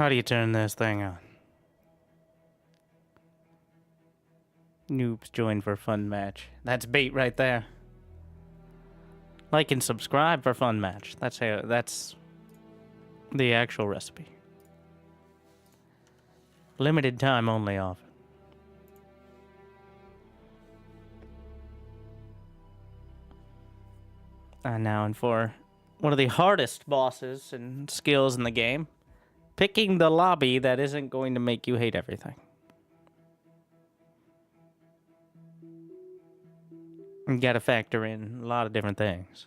How do you turn this thing on? Noobs join for fun match. That's bait right there. Like and subscribe for fun match. That's the actual recipe. Limited time only offer. And now and for one of the hardest bosses and skills in the game. Picking the lobby that isn't going to make you hate everything. You gotta factor in a lot of different things.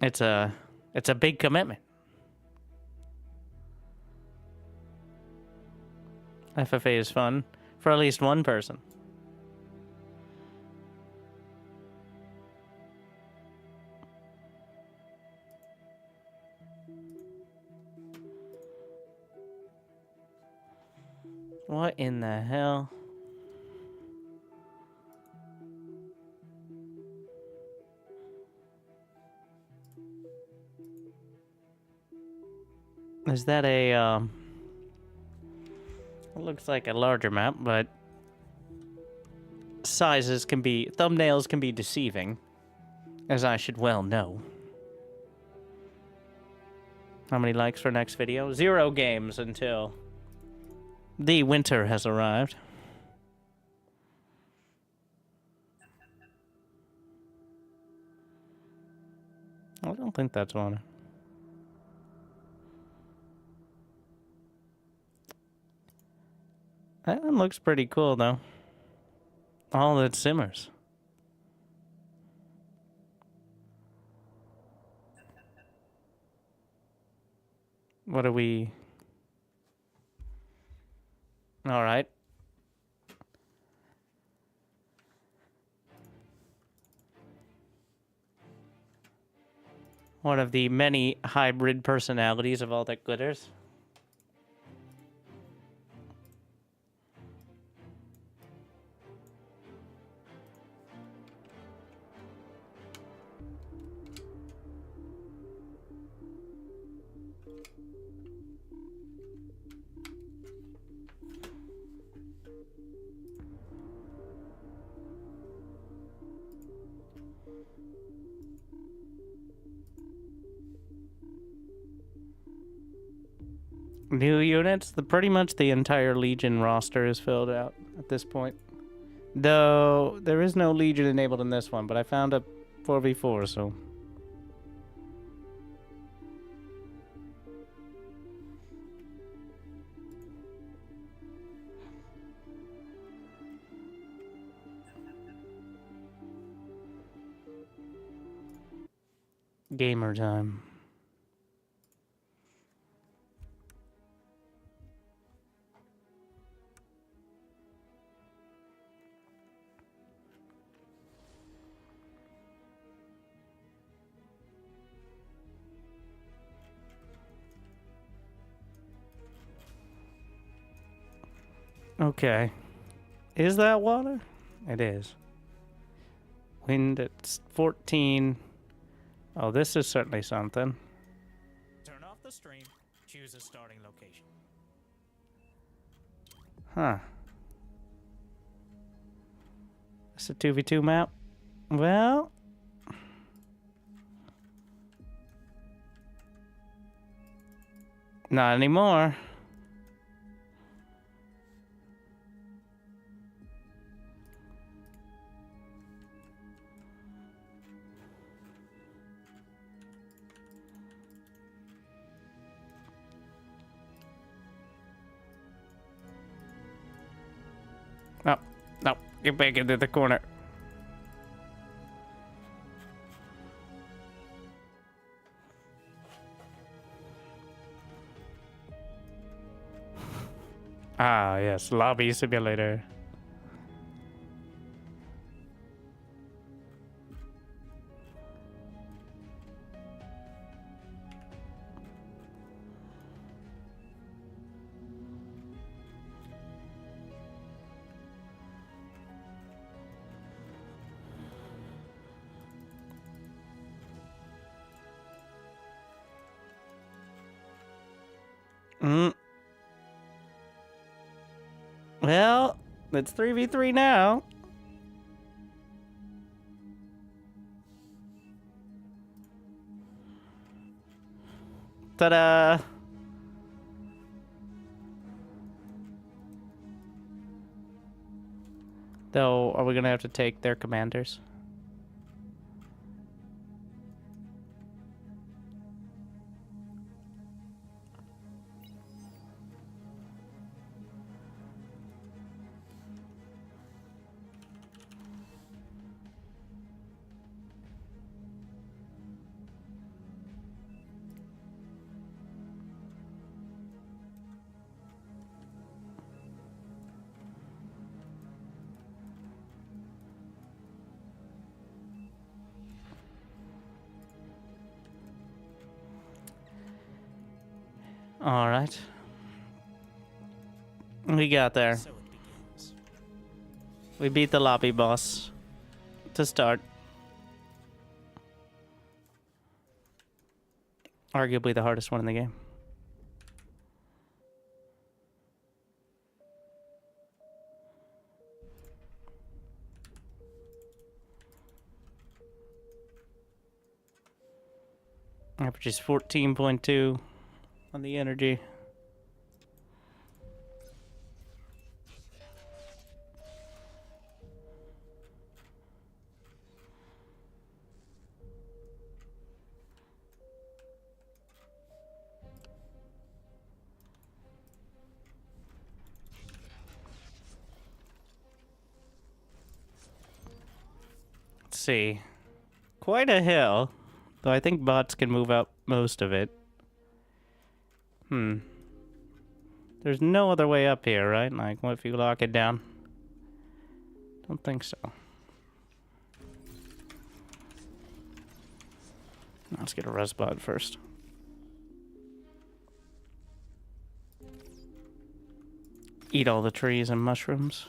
It's a big commitment. FFA is fun for at least one person. What in the hell? Is that a, it looks like a larger map, but thumbnails can be deceiving, as I should well know. How many likes for next video? 0 games until the winter has arrived. I don't think that's water. That one looks pretty cool, though. All that simmers. What are we... All right. One of the many hybrid personalities of all that glitters. New units? Pretty much the entire Legion roster is filled out at this point. Though, there is no Legion enabled in this one, but I found a 4v4, so... Gamer time. Okay. Is that water? It is. Wind at 14. Oh, this is certainly something. Turn off the stream. Choose a starting location. Huh. It's a 2v2 map? Well... Not anymore. No, no, get back into the corner. Ah, yes, lobby simulator. Mm. Well, it's 3v3 now. Ta-da! Though, are we gonna have to take their commanders? All right. We got there. So it begins. We beat the lobby boss to start. Arguably the hardest one in the game. Averages 14.2 on the energy. Let's see. Quite a hill, though I think bots can move up most of it. There's no other way up here, right? Like, what if you lock it down? Don't think so. Let's get a res bot first. Eat all the trees and mushrooms.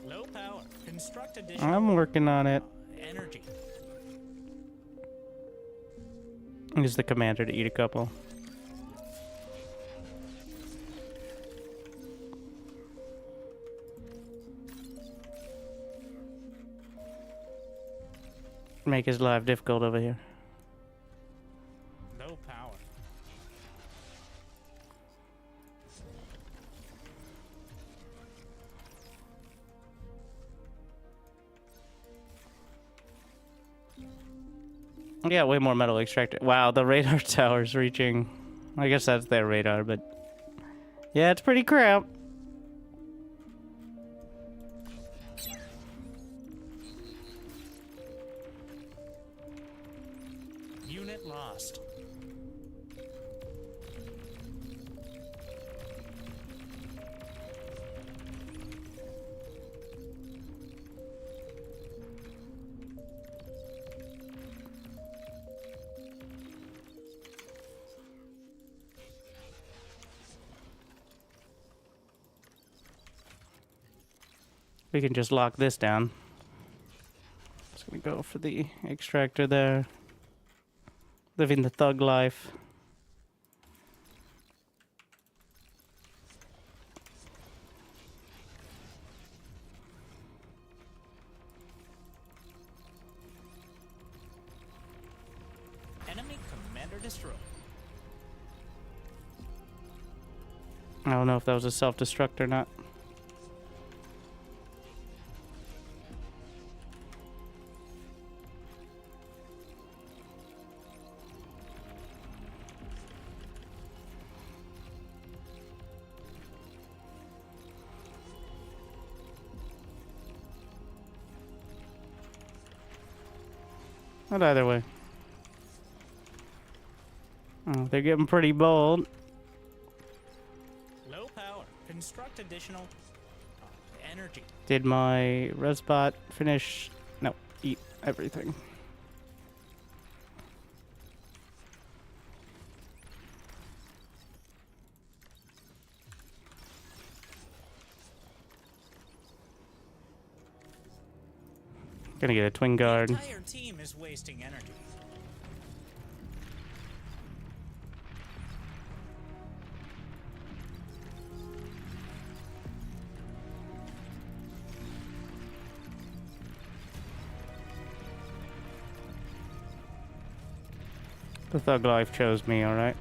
Low power. Construct additional I'm working on it. energy. Use the commander to eat a couple. Make his life difficult over here. Low power. Yeah, way more metal extracted. Wow, the radar tower's reaching. I guess that's their radar, but yeah, it's pretty crap. Unit lost. We can just lock this down. Just gonna go for the extractor there. Living the thug life. Enemy commander destroyed. I don't know if that was a self-destruct or not. Not either way. Oh, they're getting pretty bold. Low power. Construct additional energy. Did my resbot finish? No, eat everything. Gonna get a twin guard. The entire team is wasting energy. The thug life chose me, alright.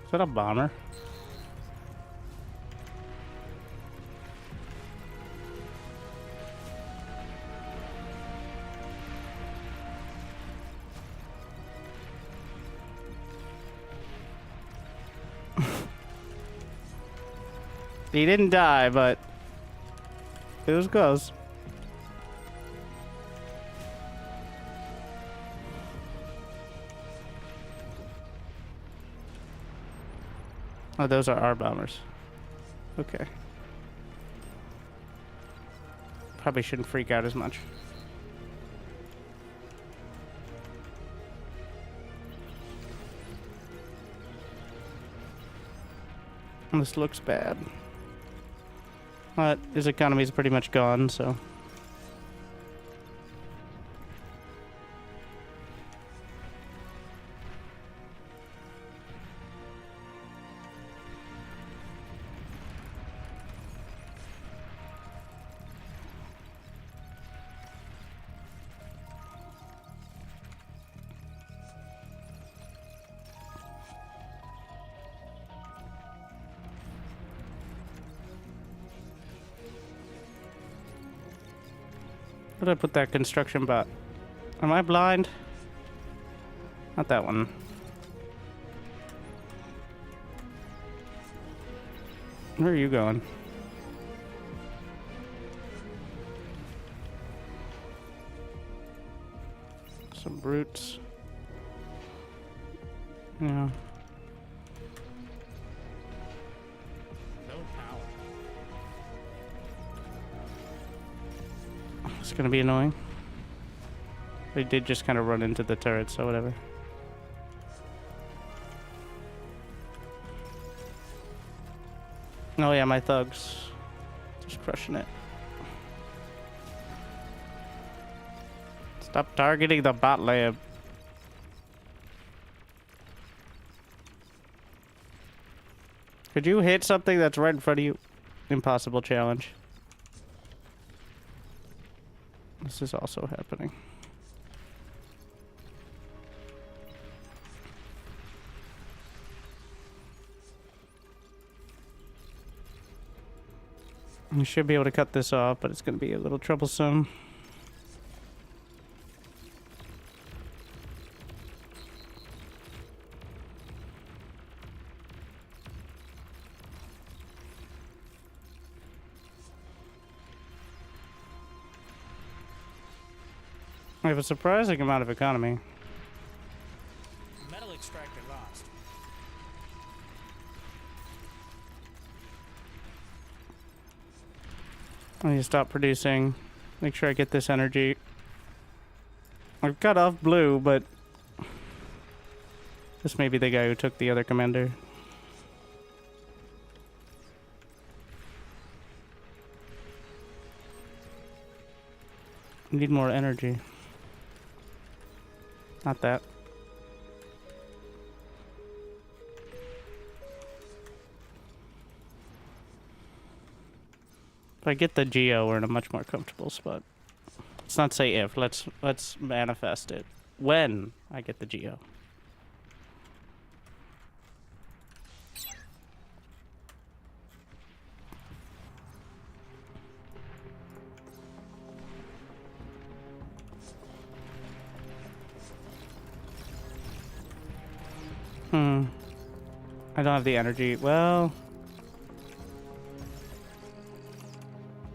Is that a bomber? He didn't die, but it was close. Oh, those are our bombers. Okay. Probably shouldn't freak out as much. This looks bad. But his economy is pretty much gone, so. Where did I put that construction bot? Am I blind? Not that one. Where are you going? Some brutes. Yeah. No power. It's gonna be annoying. They did just kind of run into the turret, so whatever. Oh yeah, my thugs. Just crushing it. Stop targeting the bot lab. Could you hit something that's right in front of you? Impossible challenge. This is also happening. You should be able to cut this off, but it's going to be a little troublesome. I have a surprising amount of economy. Metal extractor lost. I need to stop producing. Make sure I get this energy. I've cut off blue, but this may be the guy who took the other commander. Need more energy. Not that. If I get the Geo, we're in a much more comfortable spot. Let's not say if. Let's manifest it. When I get the Geo. I don't have the energy. Well,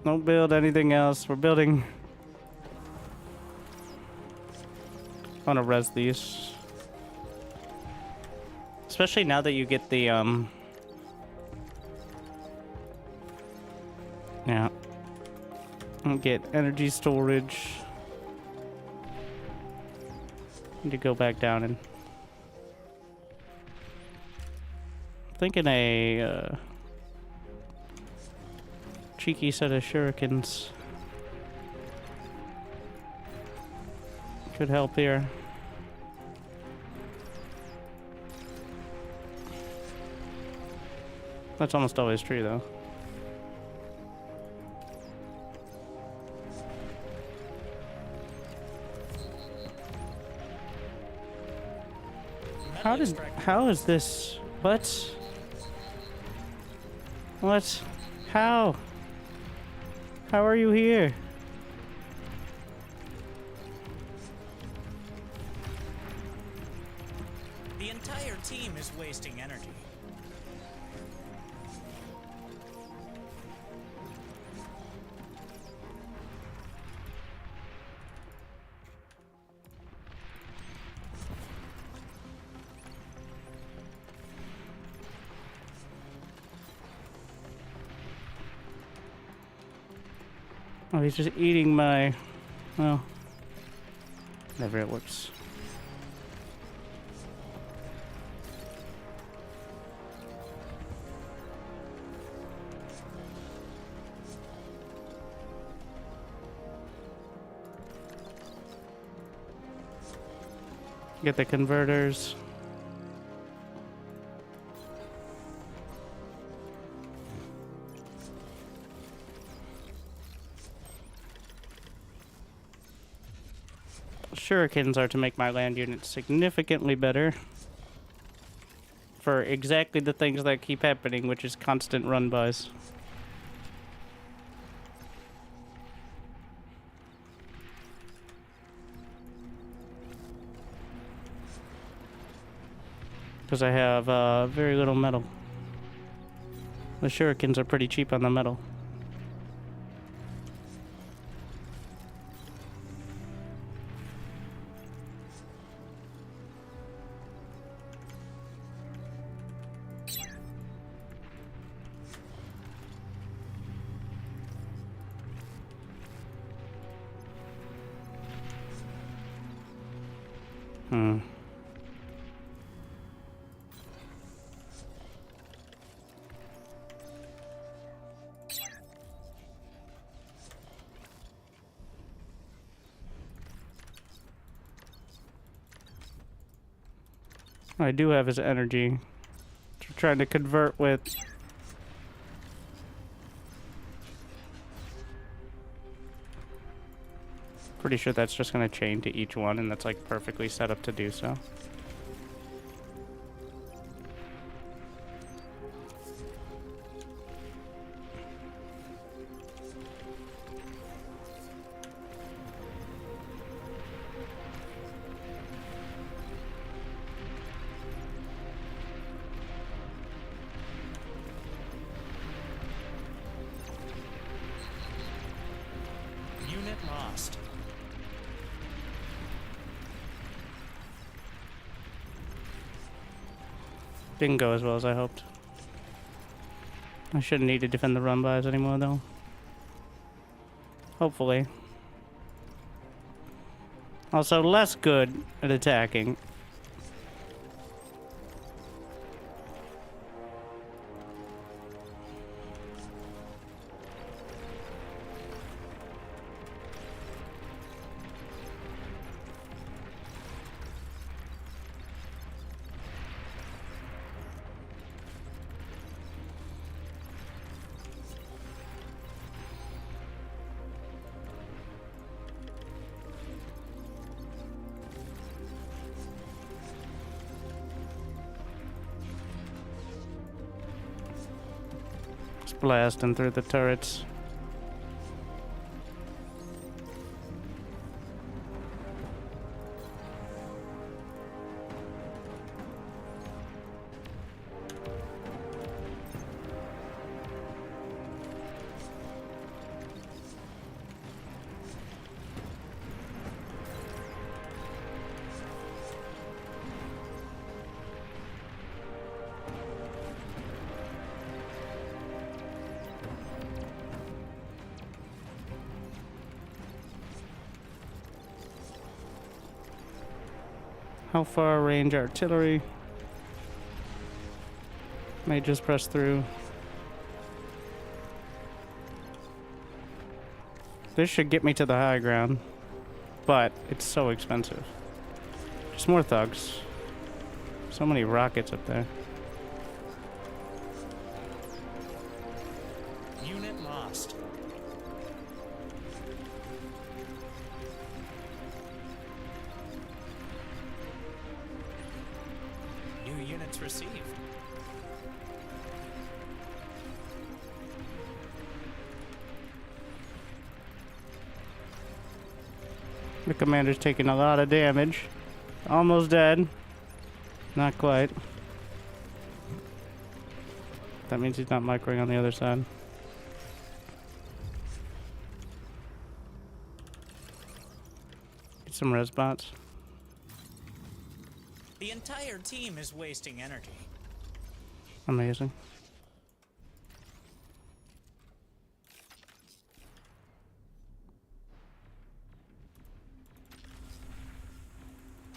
Don't build anything else. We're building... I want to res these. Especially now that you get the, yeah. Get energy storage. Need to go back down and... thinking a, cheeky set of shurikens could help here. That's almost always true, though. How is this? What? What? How? How are you here? The entire team is wasting energy. Oh, he's just eating my... well... whatever, it works. Get the converters. Shurikens are to make my land units significantly better for exactly the things that keep happening, which is constant run-bys. Because I have very little metal. The shurikens are pretty cheap on the metal. I do have his energy. Trying to convert with... pretty sure that's just going to chain to each one, and that's like perfectly set up to do so. Unit lost. Didn't go as well as I hoped. I shouldn't need to defend the run-bys anymore, though. Hopefully. Also, less good at attacking. Blasting through the turrets. How far range artillery? May just press through. This should get me to the high ground, but it's so expensive. Just more thugs. So many rockets up there. Unit lost. New units received. The commander's taking a lot of damage. Almost dead. Not quite. That means he's not microing on the other side. Get some res bots. The entire team is wasting energy. Amazing.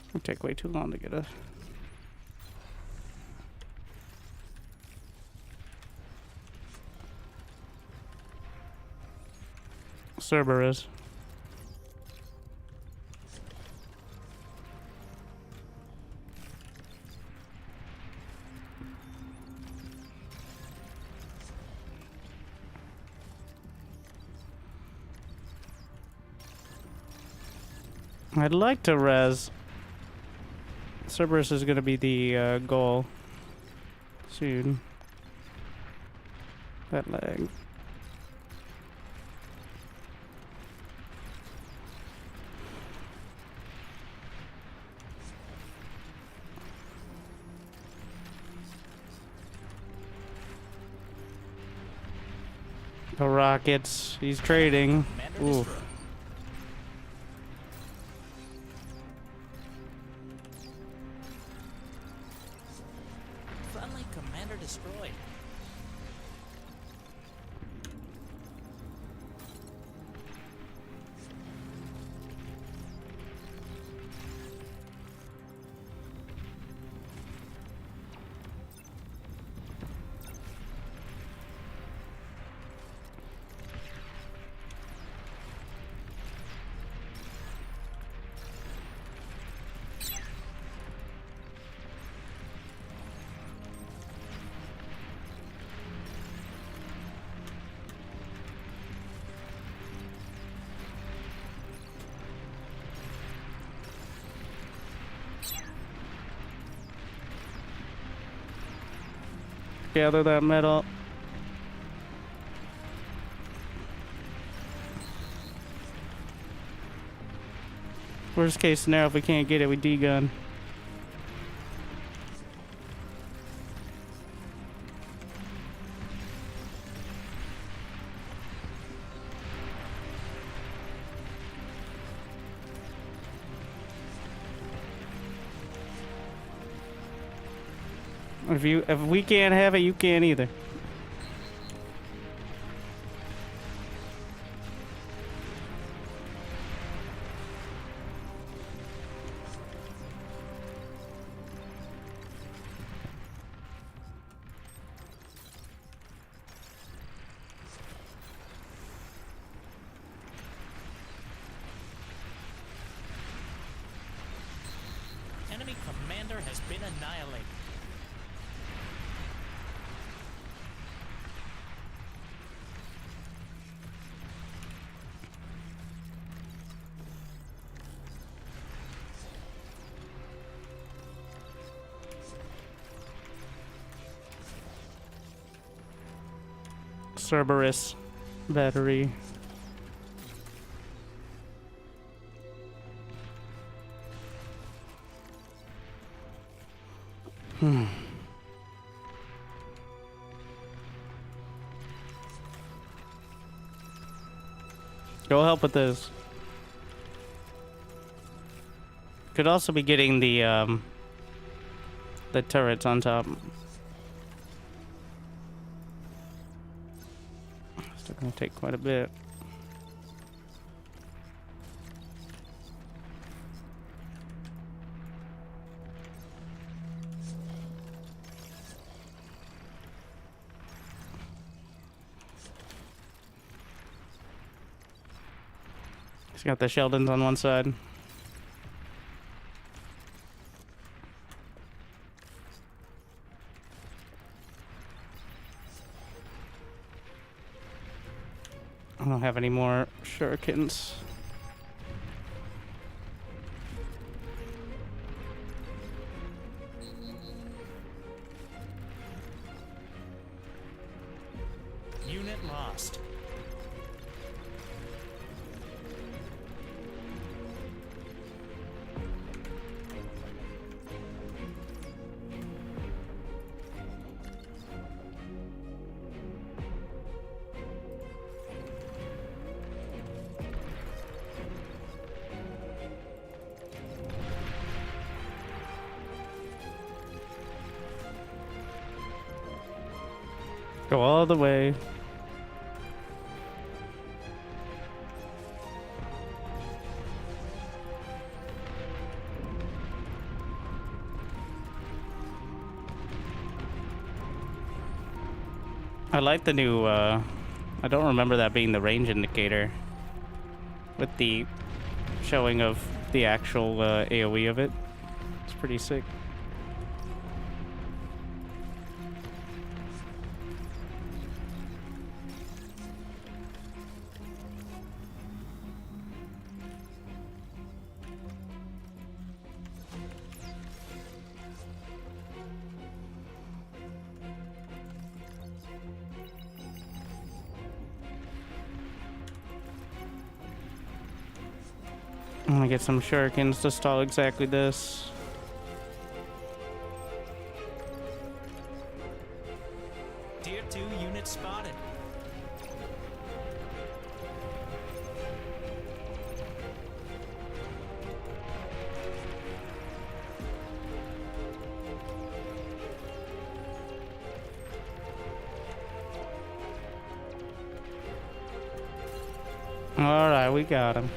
It'll take way too long to get a... Cerberus. I'd like to res. Cerberus is going to be the goal soon. That lag. The rockets. He's trading. Ooh. Friendly commander destroyed. Gather that metal. Worst case scenario, if we can't get it, we D-gun. If we can't have it, you can't either. Enemy commander has been annihilated. Cerberus battery. Go help with this. Could also be getting the turrets on top. Still gonna take quite a bit. He's got the Sheldons on one side. I don't have any more shurikens. Unit lost. Go all the way. I like the new, I don't remember that being the range indicator with the showing of the actual AoE of it. It's pretty sick. I'm gonna get some shurikens to stall exactly this. Tier 2 unit spotted. Alright, we got him.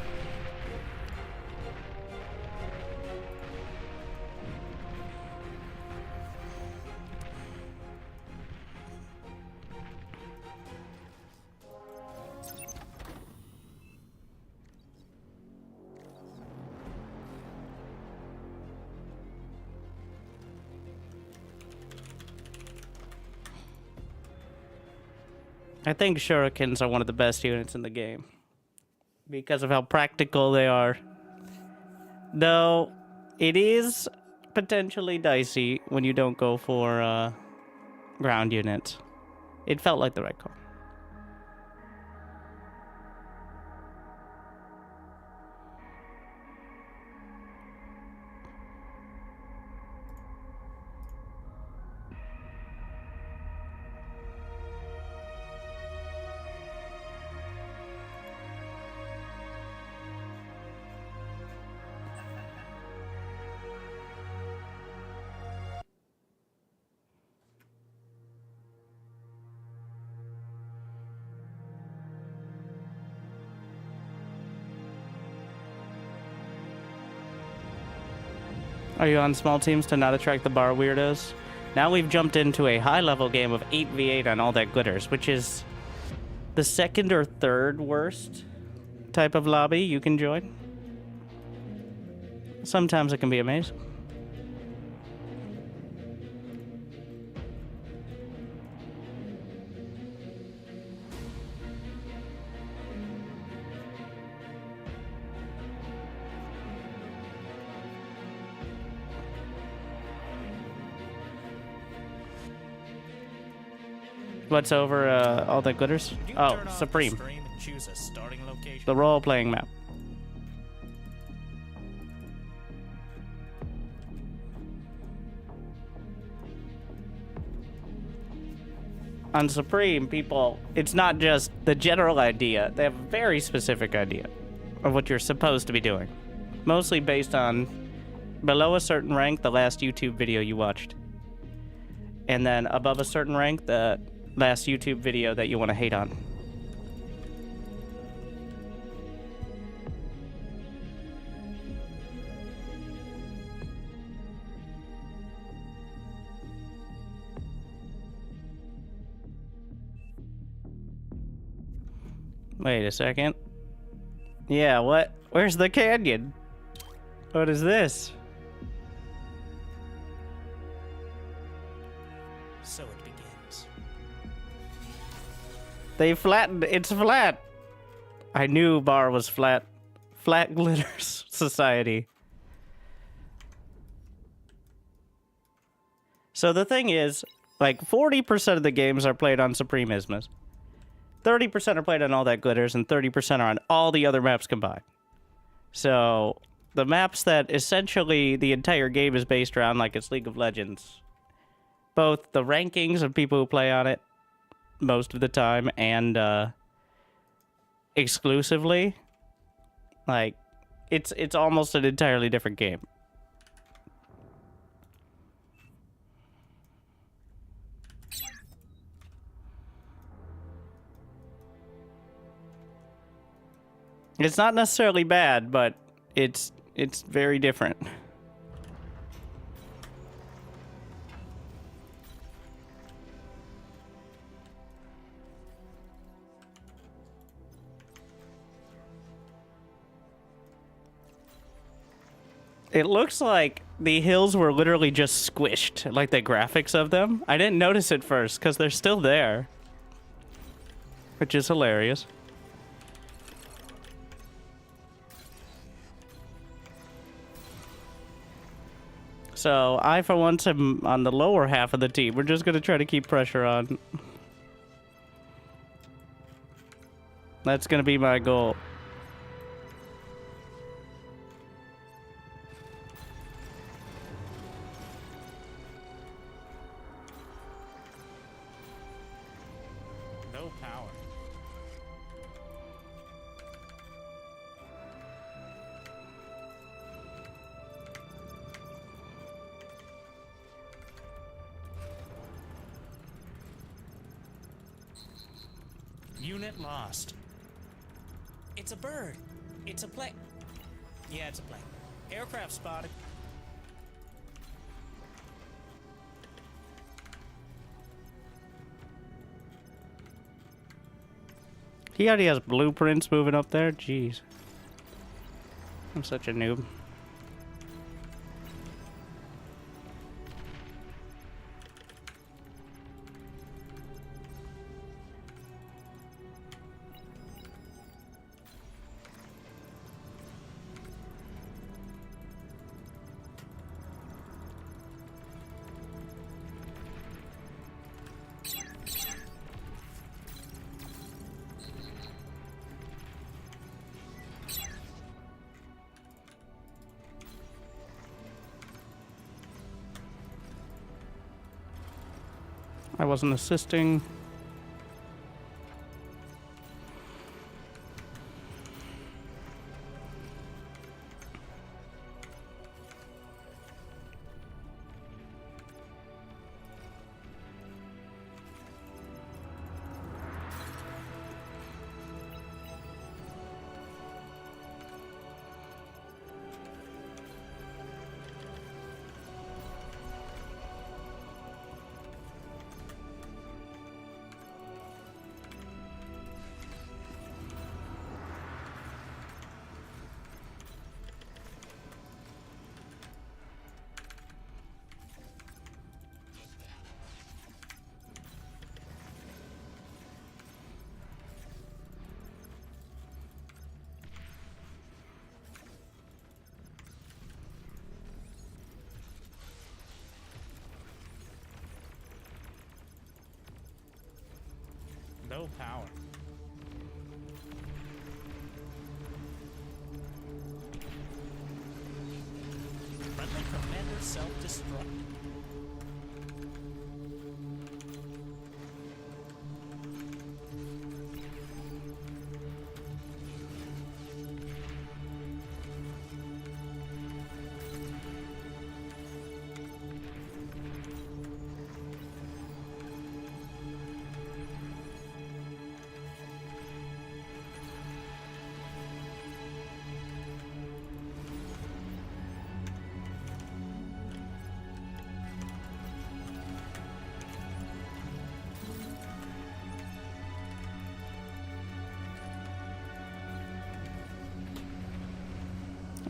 I think shurikens are one of the best units in the game because of how practical they are. Though it is potentially dicey when you don't go for ground units. It felt like the right call. Are you on small teams to not attract the bar weirdos? Now we've jumped into a high-level game of 8v8 on all that glitters, which is the second or third worst type of lobby you can join. Sometimes it can be amazing. What's over all that glitters? Could you Oh, turn off the Supreme. stream and choose a starting location? The role-playing map. On Supreme, people, it's not just the general idea. They have a very specific idea of what you're supposed to be doing. Mostly based on below a certain rank, the last YouTube video you watched. And then above a certain rank, the last YouTube video that you want to hate on. Wait a second. Yeah, what? Where's the canyon? What is this? So it begins. They flattened. It's flat. I knew bar was flat. Flat glitters society. So the thing is, like 40% of the games are played on Supreme Isthmus. 30% are played on all that glitters, and 30% are on all the other maps combined. So the maps that essentially the entire game is based around, like it's League of Legends, both the rankings of people who play on it most of the time and exclusively, like it's almost an entirely different game. It's not necessarily bad, but it's very different. It looks like the hills were literally just squished, like the graphics of them. I didn't notice it first because they're still there, which is hilarious. So I, for once, am on the lower half of the team. We're just going to try to keep pressure on. That's going to be my goal. No power. Unit lost. It's a bird. It's a plane. Yeah, it's a plane. Aircraft spotted. He already has blueprints moving up there? Jeez. I'm such a noob. I wasn't assisting. No power. Friendly commander self-destruct.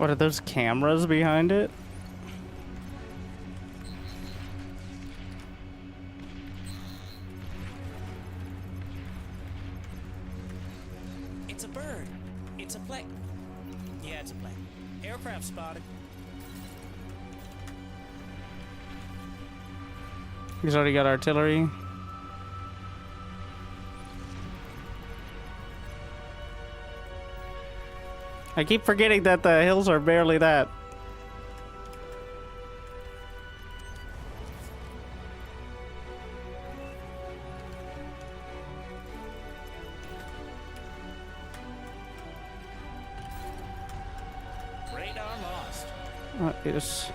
What are those cameras behind it? It's a bird. It's a plane. Yeah, it's a plane. Aircraft spotted. He's already got artillery. I keep forgetting that the hills are barely that. Radar lost. What is...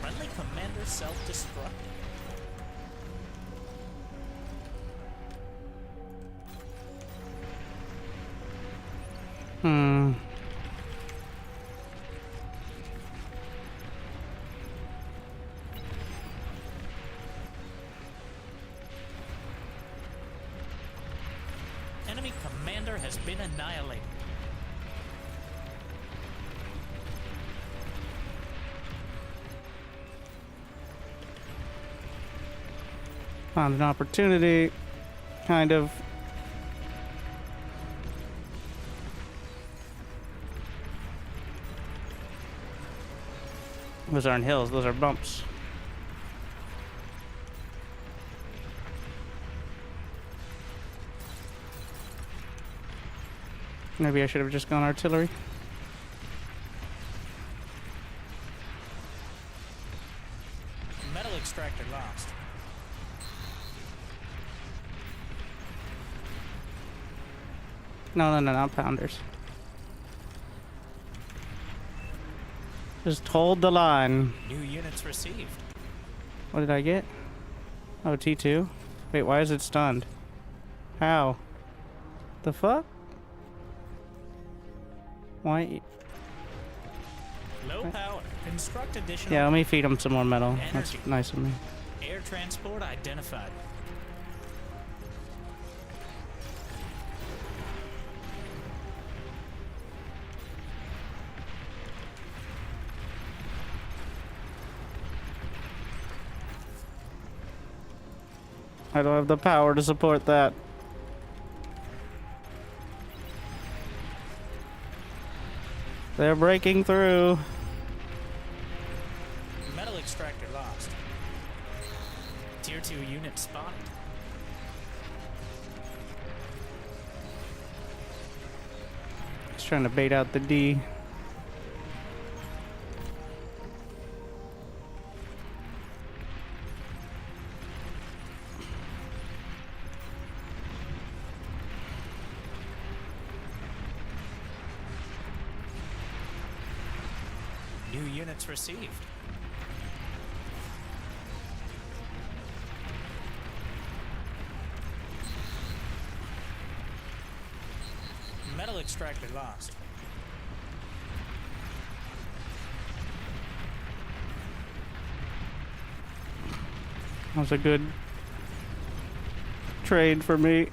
Friendly commander self-destructed. Hmm. Enemy commander has been annihilated. Found an opportunity. Kind of. Those aren't hills, those are bumps. Maybe I should have just gone artillery. Metal extractor lost. No, not pounders. Just hold the line. New units received. What did I get? Oh, T2. Wait, why is it stunned? How? The fuck? Why? Low power. Construct additional. Yeah, let me feed him some more metal. That's Energy. nice of me. Air transport identified. I don't have the power to support that. They're breaking through. Metal extractor lost. Tier 2 unit spotted. Just trying to bait out the D. New units received. Metal extractor lost. That was a good trade for me.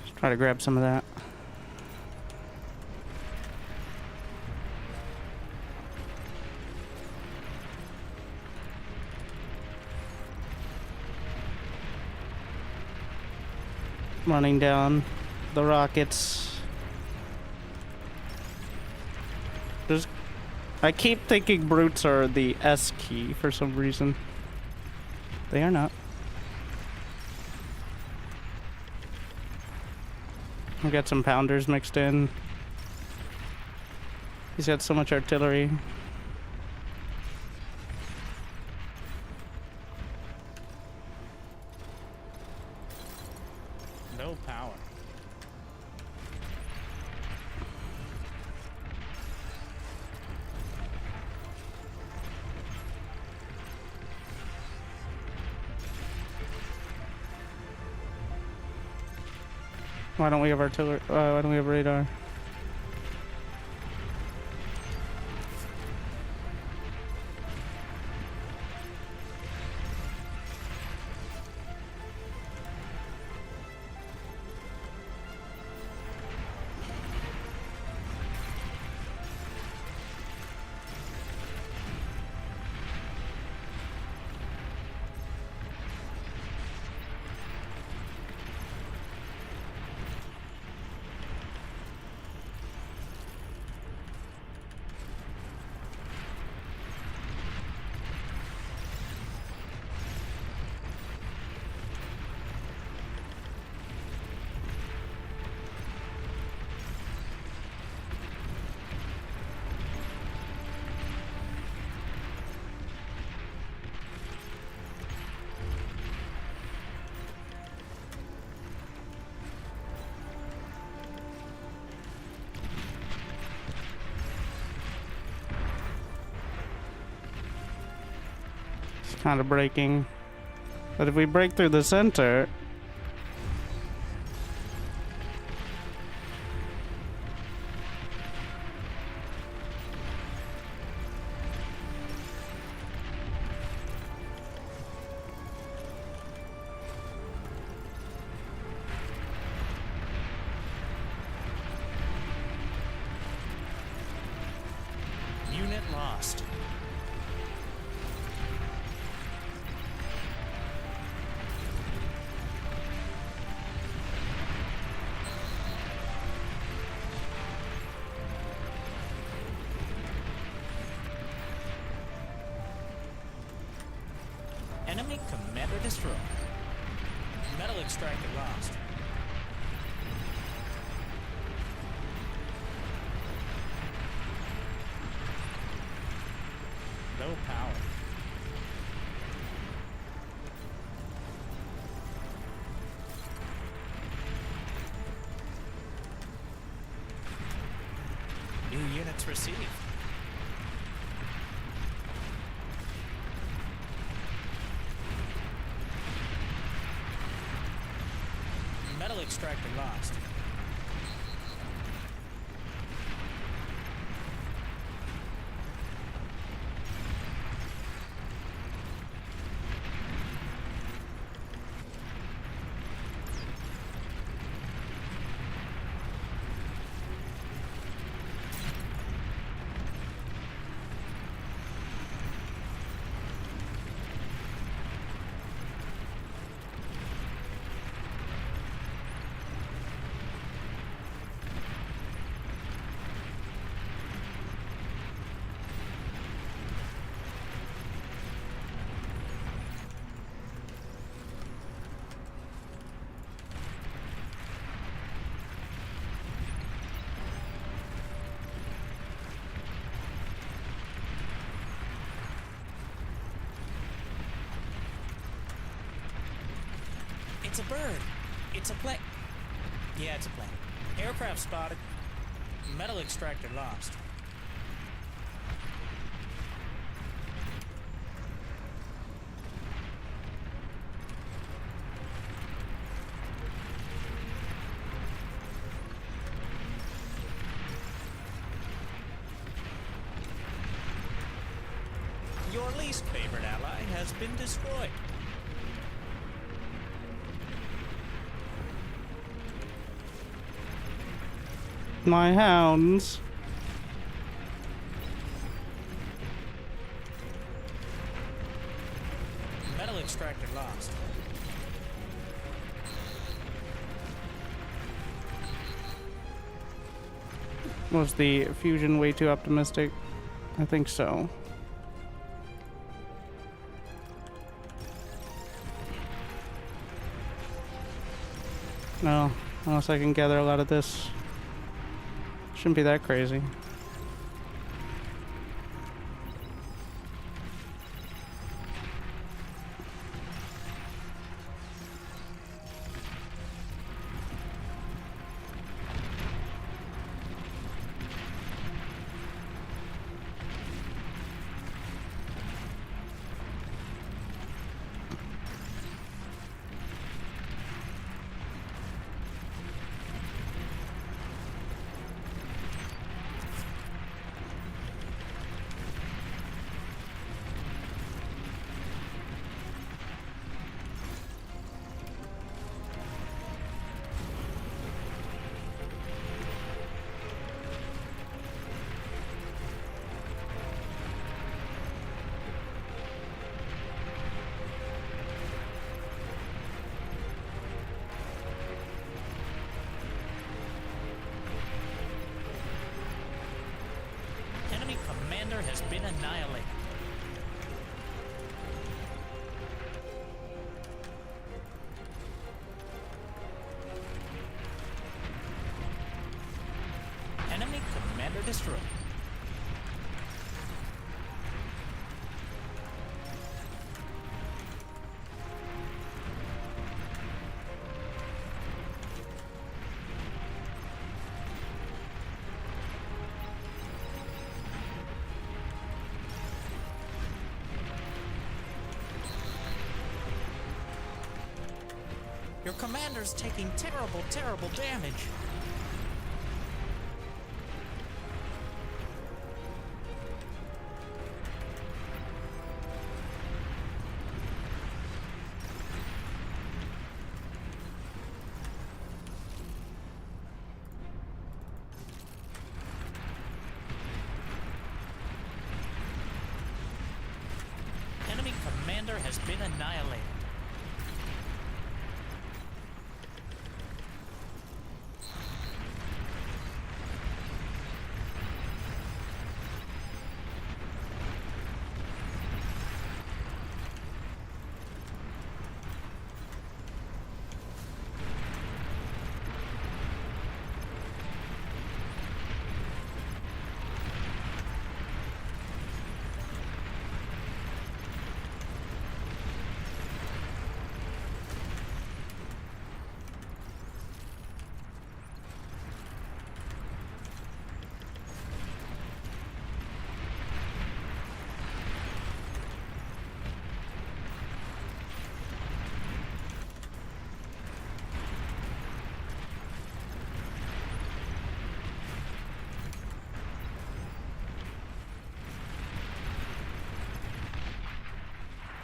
Let's try to grab some of that. Running down the rockets. I keep thinking brutes are the S key for some reason. They are not. We got some pounders mixed in. He's got so much artillery. No power. Why don't we have artillery? Why don't we have radar? It's kind of breaking. But if we break through the center... Unit lost. Enemy commander destroyed. Metal extractor lost. Low power. New units received. Metal extractor lost. It's a bird. It's a plane. Yeah, it's a plane. Aircraft spotted. Metal extractor lost. Your least favorite ally has been destroyed. My hounds. Metal extractor lost. Was the fusion way too optimistic? I think so. No, unless I can gather a lot of this. Shouldn't be that crazy. Has been annihilated. Enemy commander destroyed. Your commander's taking terrible, terrible damage. Enemy commander has been annihilated.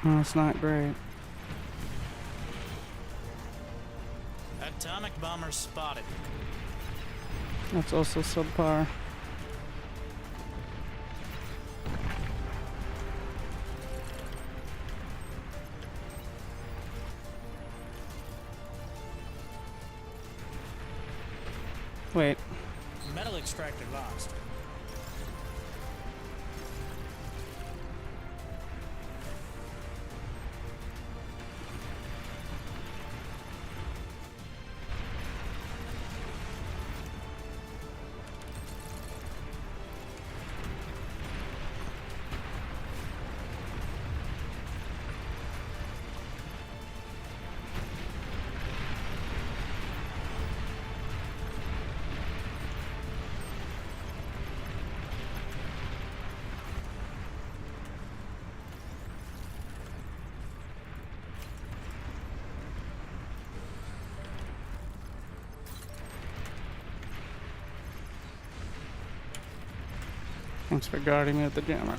Oh, it's not great. Atomic bomber spotted. That's also subpar. Wait. Metal extractor lost. Thanks for guarding me with the jammer.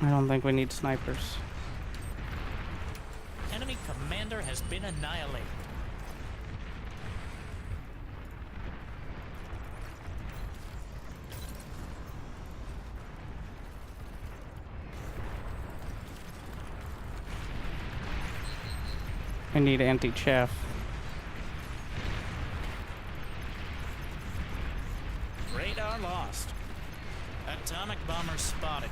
I don't think we need snipers. Enemy commander has been annihilated. I need anti-chaff. Radar lost. Atomic bomber spotted.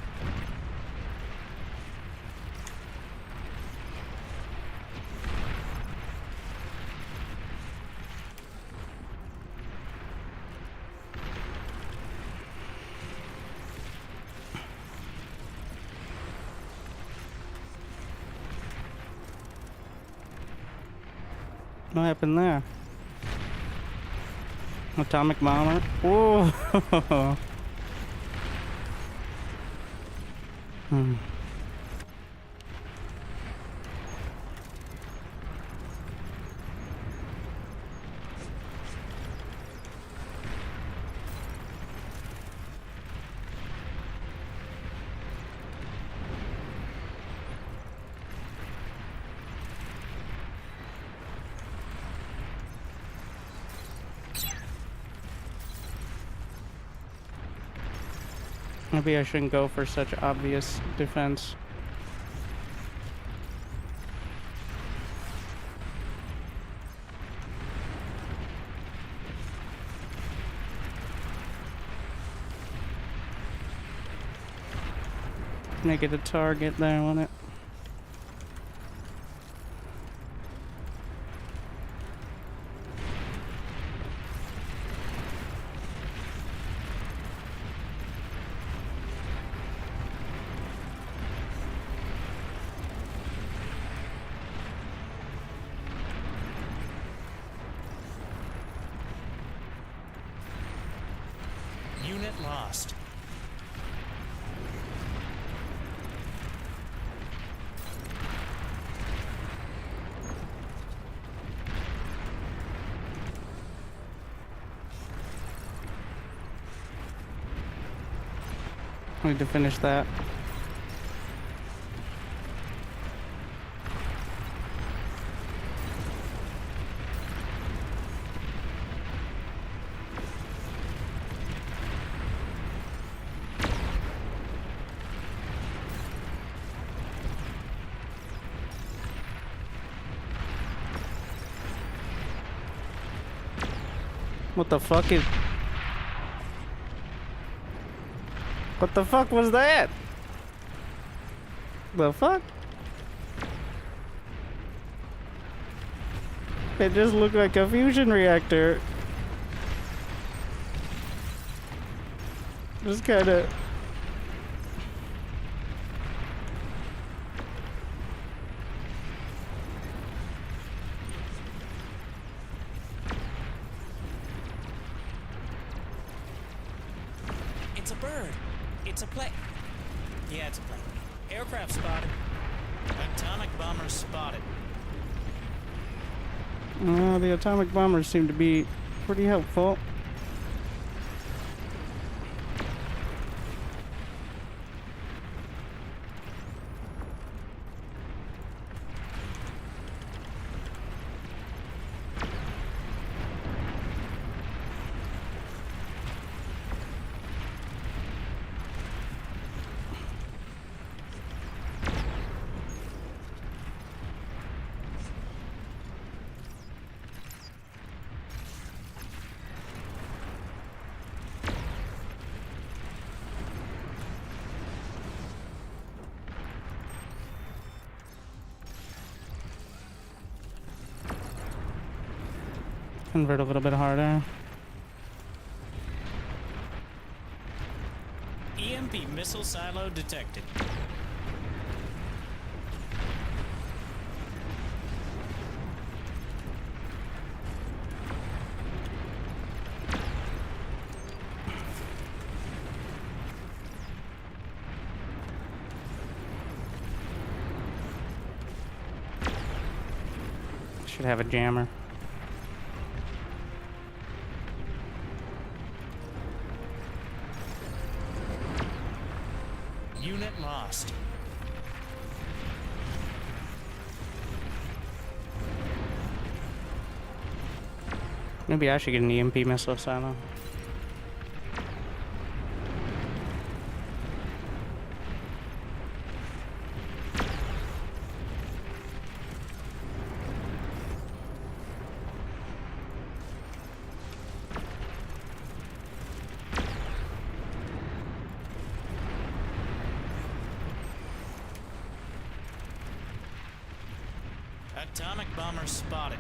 What happened there? Atomic bomber. Whoa! Hmm. Maybe I shouldn't go for such obvious defense. Make it a target there, won't it? Unit lost. I need to finish that. What the fuck is... What the fuck was that? The fuck? It just looked like a fusion reactor. Just kinda... It's a bird. It's a plane. Yeah, it's a plane. Aircraft spotted. Atomic bomber spotted. The atomic bombers seem to be pretty helpful. Convert a little bit harder. EMP missile silo detected. Should have a jammer. Unit lost. Maybe I should get an EMP missile silo. Atomic bomber spotted.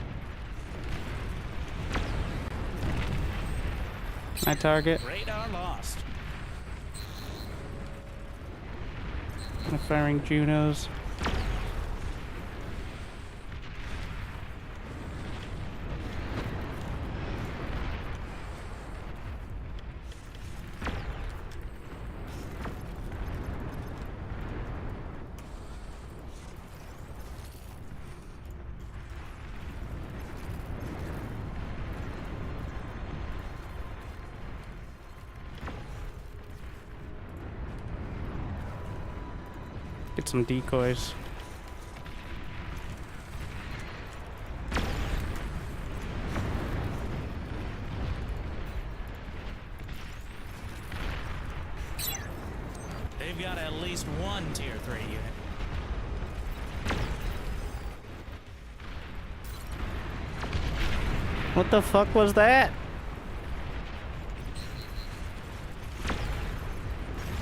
My target. Radar lost. I'm firing Junos. Get some decoys. They've got at least one tier 3 unit. What the fuck was that?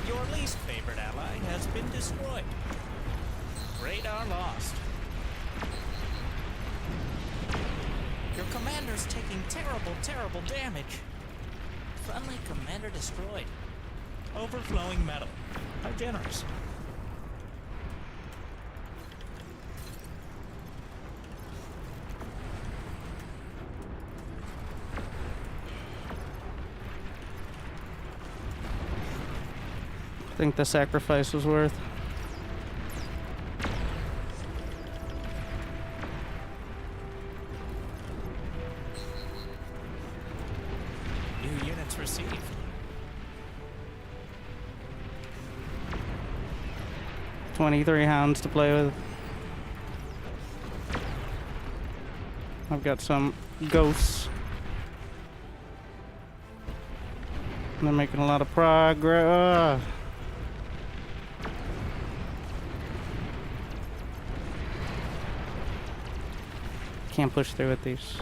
Your least favorite ally has been destroyed. Radar lost. Your commander's taking terrible, terrible damage. Friendly commander destroyed. Overflowing metal. How generous. I think the sacrifice was worth. New units received. $23 hounds to play with. I've got some ghosts. They're making a lot of progress. Can't push through with these.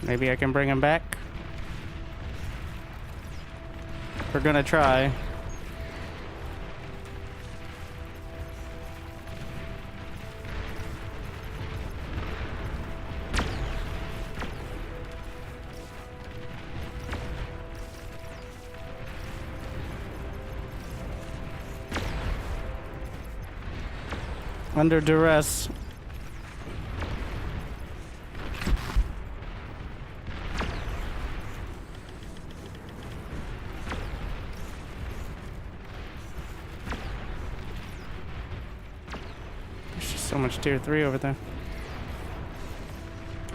Maybe I can bring him back. We're gonna try. Under duress. There's just so much tier 3 over there.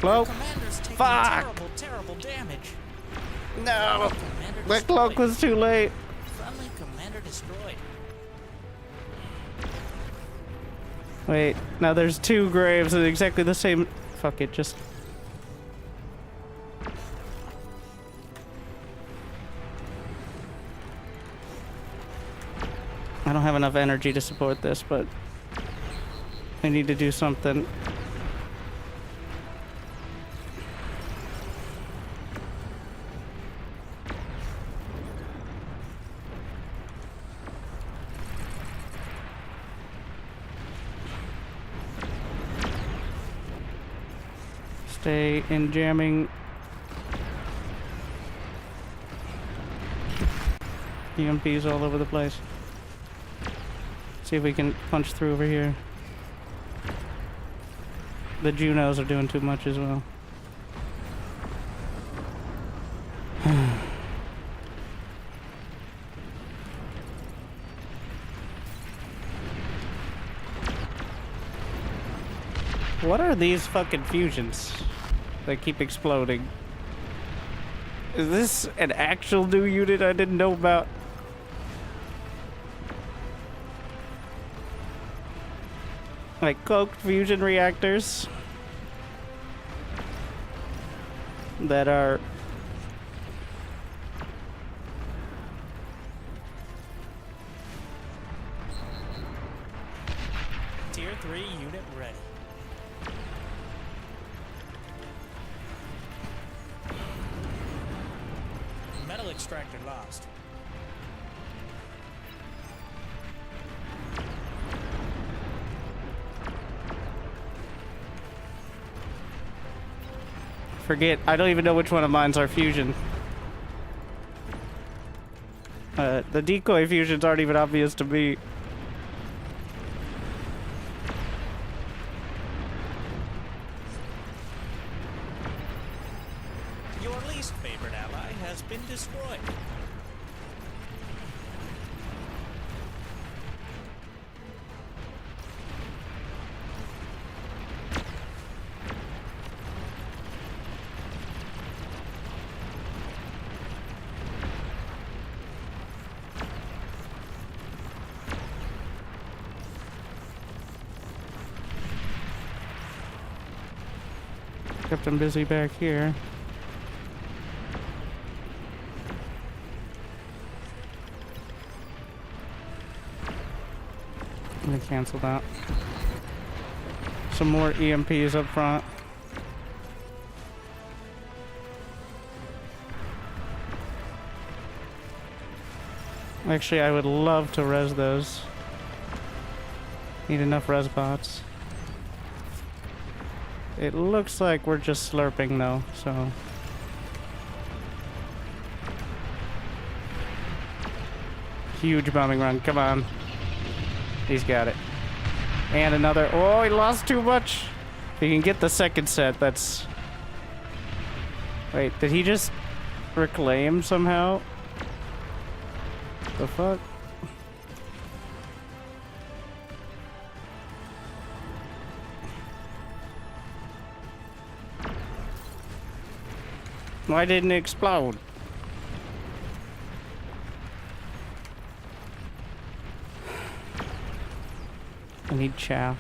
Cloak! Commander's taking Fuck! terrible, terrible damage. No! Commander That cloak destroyed. was too late. Friendly commander destroyed. Wait, now there's 2 graves in exactly the same. Fuck it, just. I don't have enough energy to support this, but I need to do something. Stay in jamming. EMPs all over the place. See if we can punch through over here. The Junos are doing too much as well. What are these fucking fusions that keep exploding? Is this an actual new unit I didn't know about? Like cloaked fusion reactors that are Tier 3 unit ready. Metal extractor lost. forget. I don't even know which one of mine's are fusion. The decoy fusions aren't even obvious to me. Your least favorite ally has been destroyed. Kept him busy back here. I'm gonna cancel that. Some more EMPs up front. Actually, I would love to res those. Need enough res bots. It looks like we're just slurping though, so. Huge bombing run, come on. He's got it. And another, oh, he lost too much. If he can get the second set, that's... Wait, did he just reclaim somehow? The fuck? Why didn't it explode? I need chaff.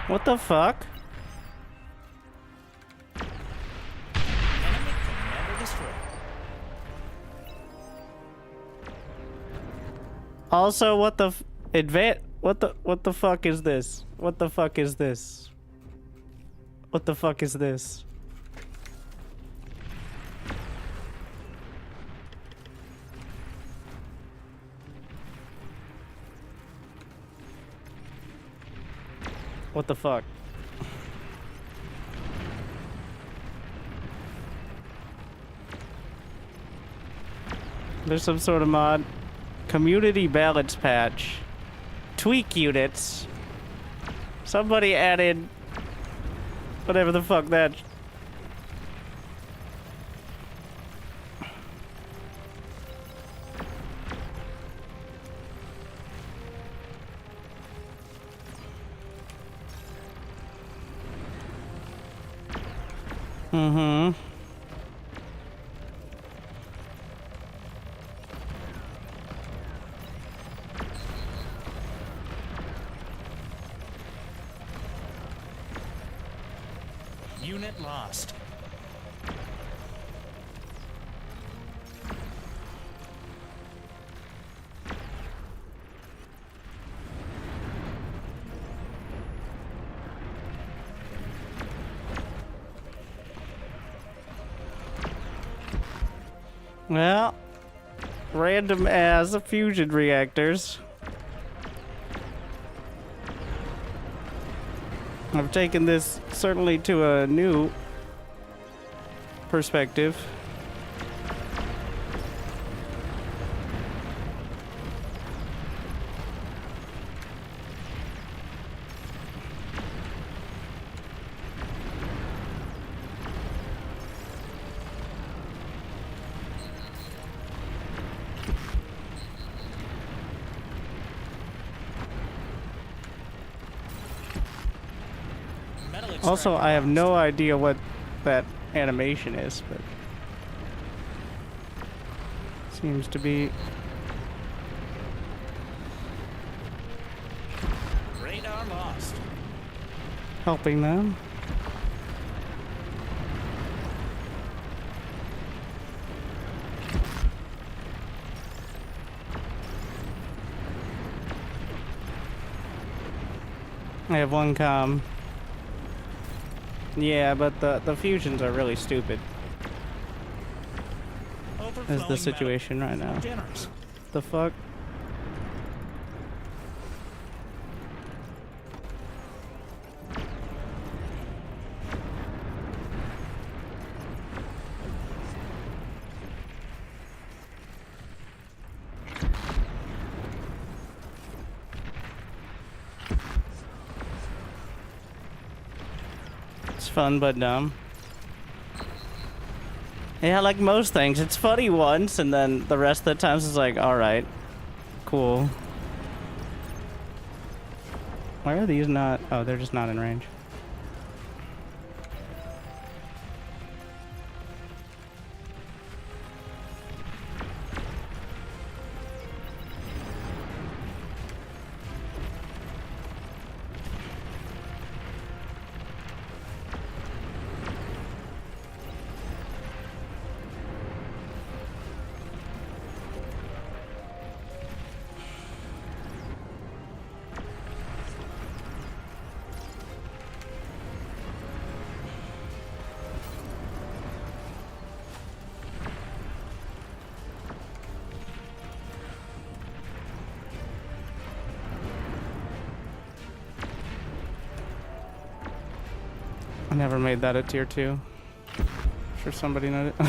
What the fuck? Also, what the what the fuck is this? What the fuck is this? What the fuck is this? What the fuck? There's some sort of mod. Community balance patch. Tweak units. Somebody added whatever the fuck that. Mm-hmm. Unit lost. Well, random as fusion reactors. I've taken this certainly to a new perspective. Also, I have no idea what that animation is, but seems to be Radar lost. helping them. I have one comm. Yeah, but the fusions are really stupid. Is the situation right now. Generous. The fuck? fun but dumb. Yeah, like most things, it's funny once, and then the rest of the times it's like, alright, cool. Why are these not? Oh, they're just not in range. I never made that a tier 2. Sure somebody knows it.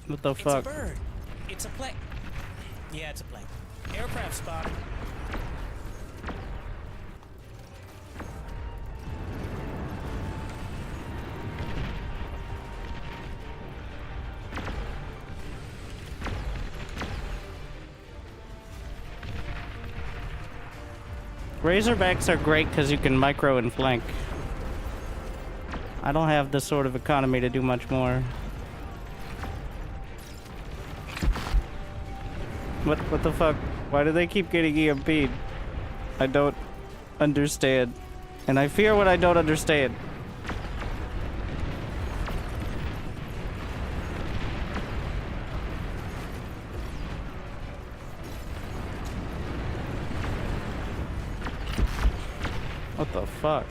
What the fuck? It's a bird. It's a plane. Yeah, it's a plane. Aircraft spotted. Razorbacks are great because you can micro and flank. I don't have this sort of economy to do much more. What the fuck? Why do they keep getting EMP'd? I don't understand. And I fear what I don't understand. What the fuck?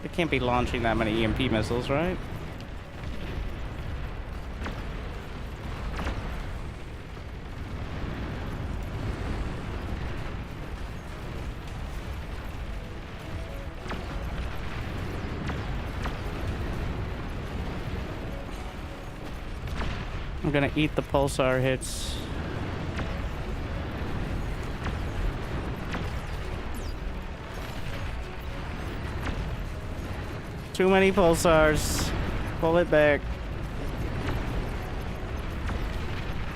They can't be launching that many EMP missiles, right? I'm gonna eat the pulsar hits. Too many pulsars. Pull it back.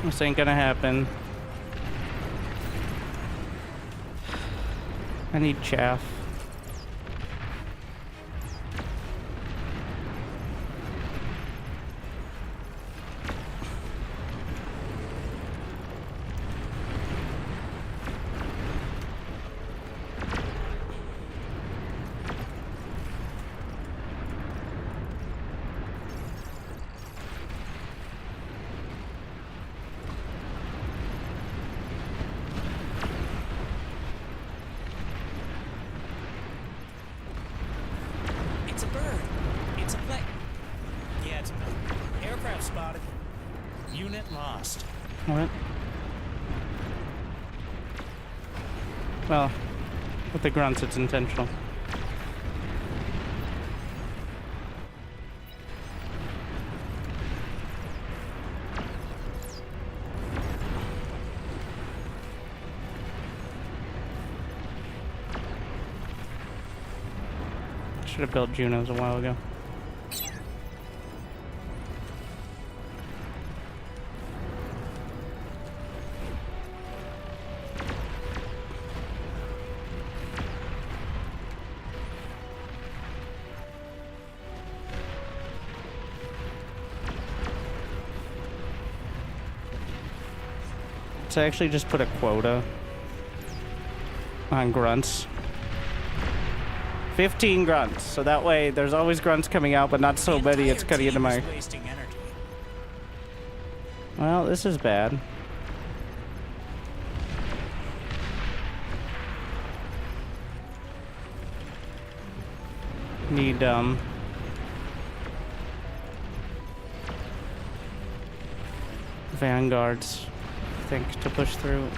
This ain't gonna happen. I need chaff. It's a bird. It's a plane. Yeah, it's a plane. Aircraft spotted. Unit lost. What? Well, with the grunts, it's intentional. Should have built Junos a while ago. So I actually just put a quota on grunts. 15 grunts, so that way there's always grunts coming out, but not so many it's cutting into my... Wasting energy. Well, this is bad. Need, vanguards, I think, to push through.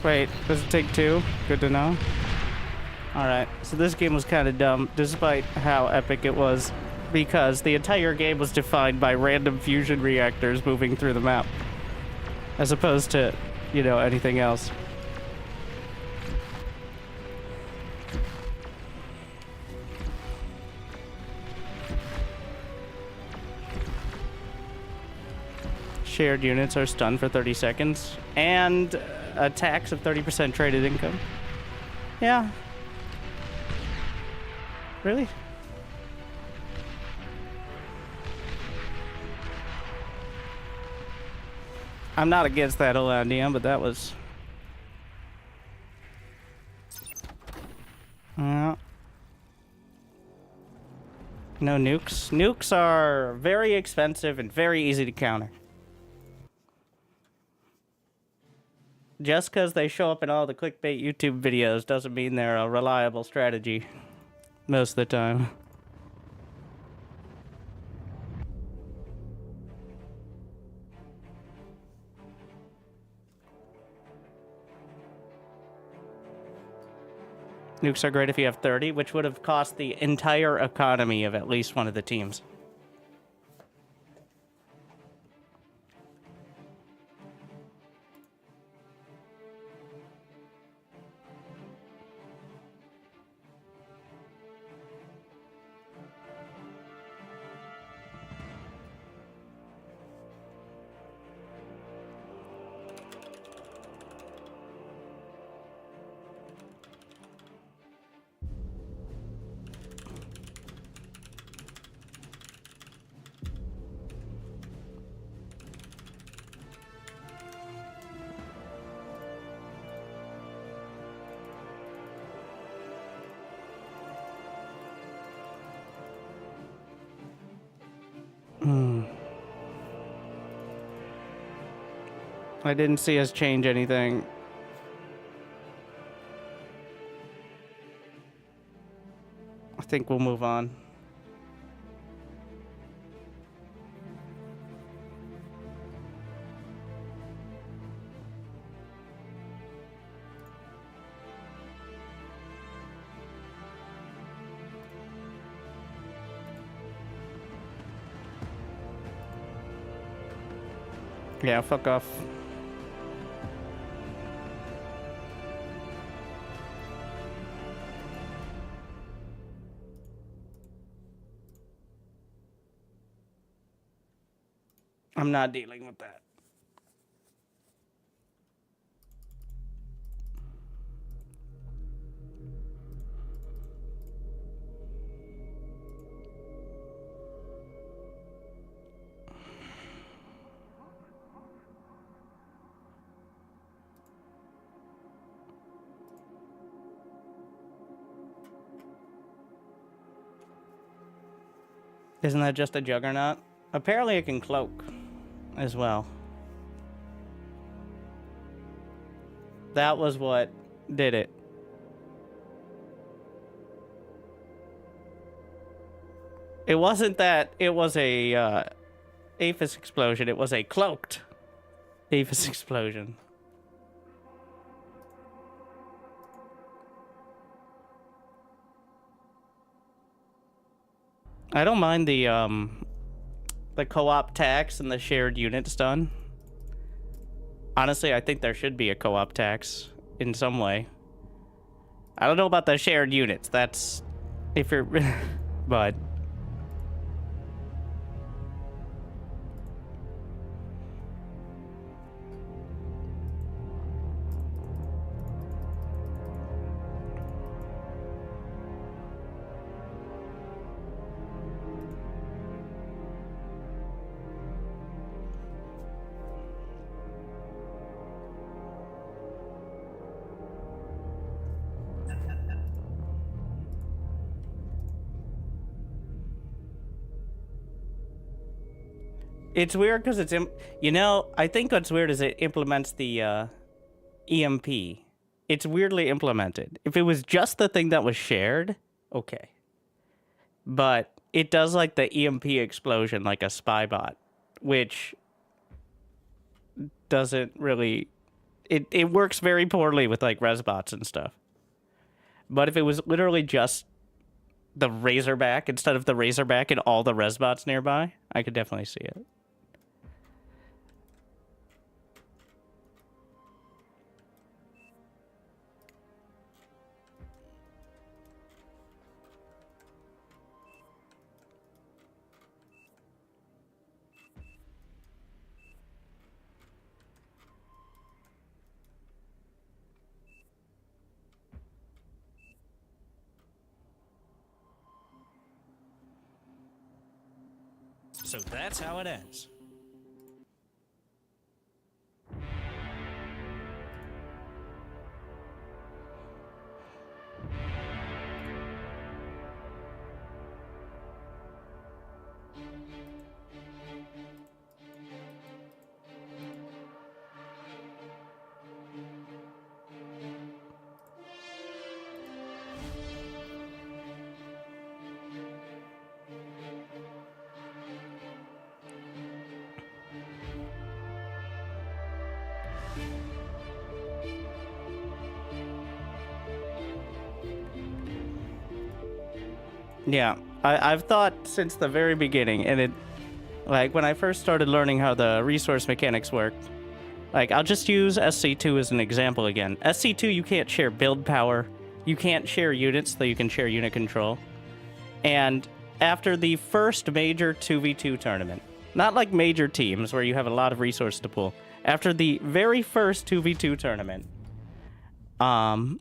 Wait, does it take 2? Good to know. Alright, so this game was kind of dumb, despite how epic it was, because the entire game was defined by random fusion reactors moving through the map, as opposed to, you know, anything else. Shared units are stunned for 30 seconds, and a tax of 30% traded income. Yeah. Really? I'm not against that whole idea, but that was... No nukes. Nukes are very expensive and very easy to counter. Just because they show up in all the clickbait YouTube videos doesn't mean they're a reliable strategy most of the time. Nukes are great if you have 30, which would have cost the entire economy of at least one of the teams. I didn't see us change anything. I think we'll move on. Yeah, fuck off. I'm not dealing with that. Isn't that just a juggernaut? Apparently it can cloak as well. That was what did it. It wasn't that it was a Aphis explosion, it was a cloaked Aphis explosion. I don't mind the co-op tax and the shared unit stun. Honestly, I think there should be a co-op tax in some way. I don't know about the shared units. That's if you're but it's weird because it's, you know, I think what's weird is it implements the EMP. It's weirdly implemented. If it was just the thing that was shared, okay. But it does like the EMP explosion like a spy bot, which doesn't really it works very poorly with like resbots and stuff. But if it was literally just the Razorback instead of the Razorback and all the resbots nearby, I could definitely see it. So that's how it ends. Yeah, I've thought since the very beginning, and it, like, when I first started learning how the resource mechanics work, like, I'll just use SC2 as an example again. SC2, you can't share build power, you can't share units, though you can share unit control. And after the first major 2v2 tournament, not like major teams where you have a lot of resources to pull, after the very first 2v2 tournament, over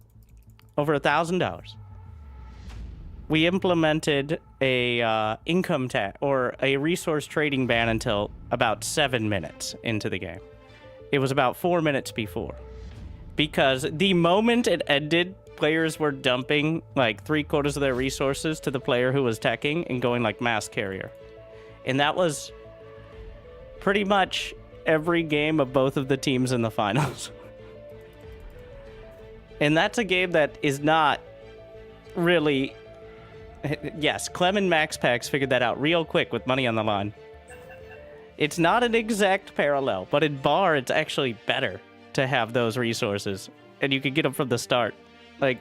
$1,000. We implemented a income tax or a resource trading ban until about 7 minutes into the game. It was about 4 minutes before. Because the moment it ended, players were dumping like 3/4 of their resources to the player who was teching and going like mass carrier. And that was pretty much every game of both of the teams in the finals. And that's a game that is not really... Yes, Clem and Max Pax figured that out real quick with money on the line. It's not an exact parallel, but in Bar, it's actually better to have those resources. And you can get them from the start. Like,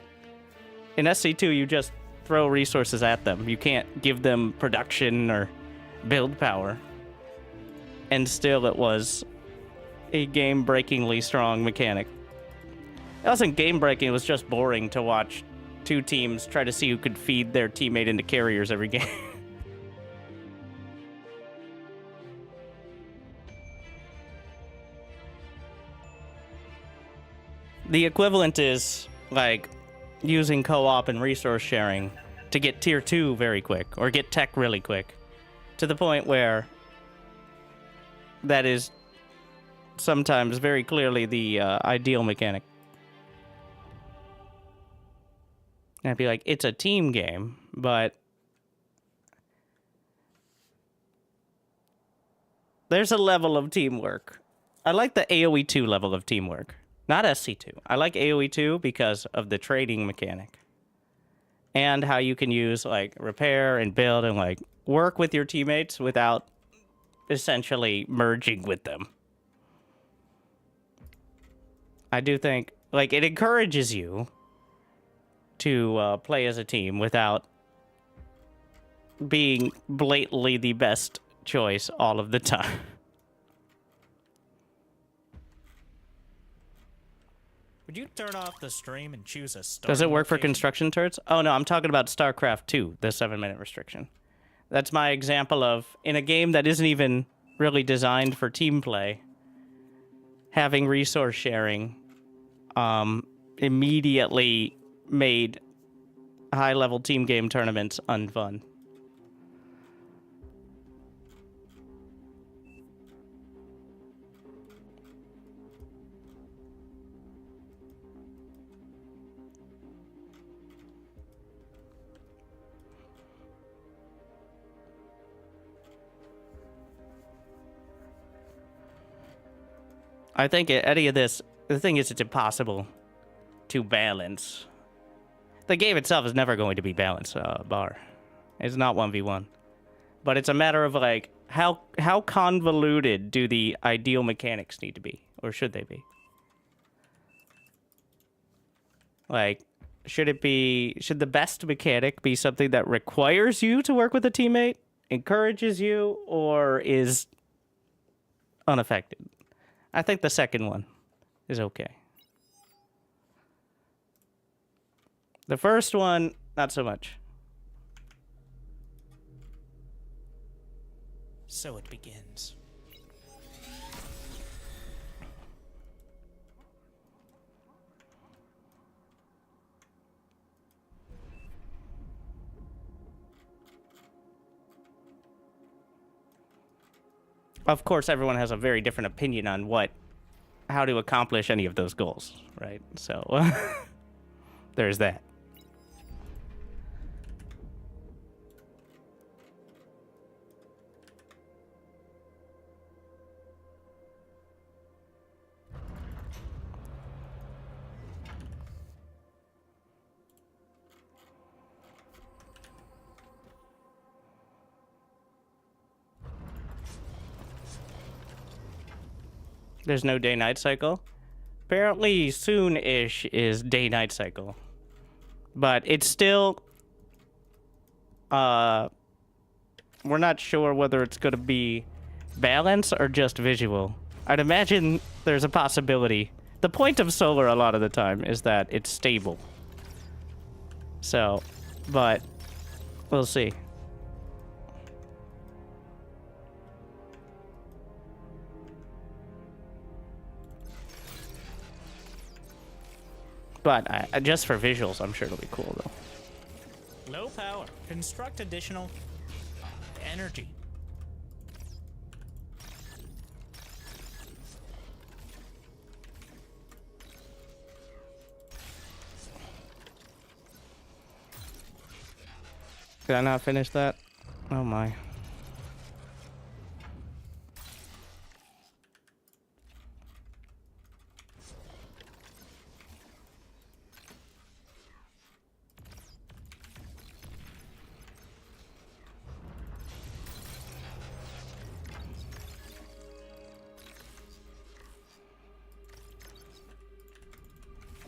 in SC2, you just throw resources at them. You can't give them production or build power. And still, it was a game-breakingly strong mechanic. It wasn't game-breaking, it was just boring to watch two teams try to see who could feed their teammate into carriers every game. The equivalent is like using co-op and resource sharing to get tier 2 very quick or get tech really quick, to the point where that is sometimes very clearly the ideal mechanic. And I'd be like, it's a team game, but there's a level of teamwork. I like the AoE 2 level of teamwork, not SC2. I like AoE 2 because of the trading mechanic and how you can use like repair and build and like work with your teammates without essentially merging with them. I do think like it encourages you to play as a team without being blatantly the best choice all of the time. Would you turn off the stream and choose a start? Does it work for location? construction turrets? Oh no, I'm talking about StarCraft 2, the 7-minute restriction. That's my example of, in a game that isn't even really designed for team play, having resource sharing immediately made high-level team game tournaments unfun. I think any of this, the thing is, it's impossible to balance. The game itself is never going to be balanced, Bar. It's not 1v1. But it's a matter of, like, how convoluted do the ideal mechanics need to be? Or should they be? Like, should the best mechanic be something that requires you to work with a teammate, encourages you, or is unaffected? I think the second one is okay. The first one, not so much. So it begins. Of course, everyone has a very different opinion on how to accomplish any of those goals, right? So, there's that. There's no day-night cycle. Apparently, soon-ish is day-night cycle. But it's still... we're not sure whether it's going to be balance or just visual. I'd imagine there's a possibility. The point of solar a lot of the time is that it's stable. So, but we'll see. But just for visuals, I'm sure it'll be cool, though. Low power. Construct additional energy. Did I not finish that? Oh my.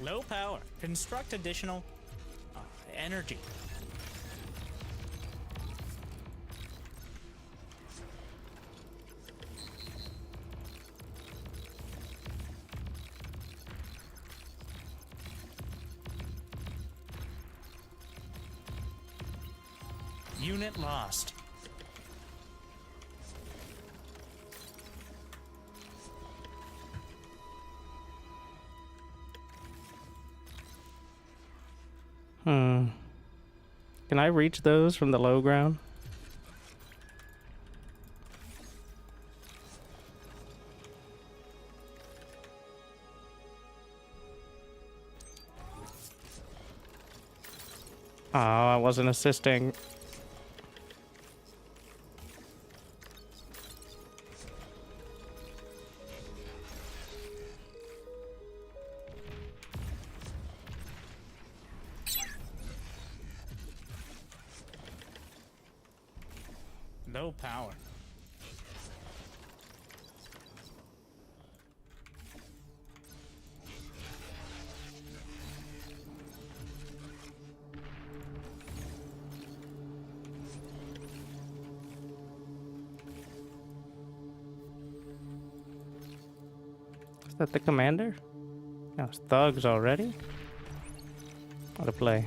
Low power. Construct additional energy. Unit lost. Can I reach those from the low ground? Oh, I wasn't assisting. Low power. Is that the commander? No, it's thugs already? What a play.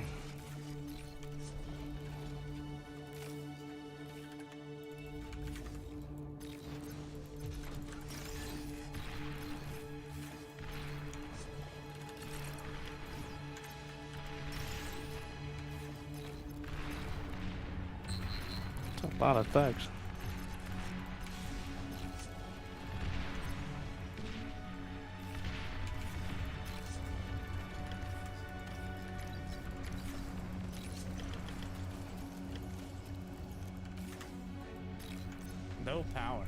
A lot of thugs. Low power.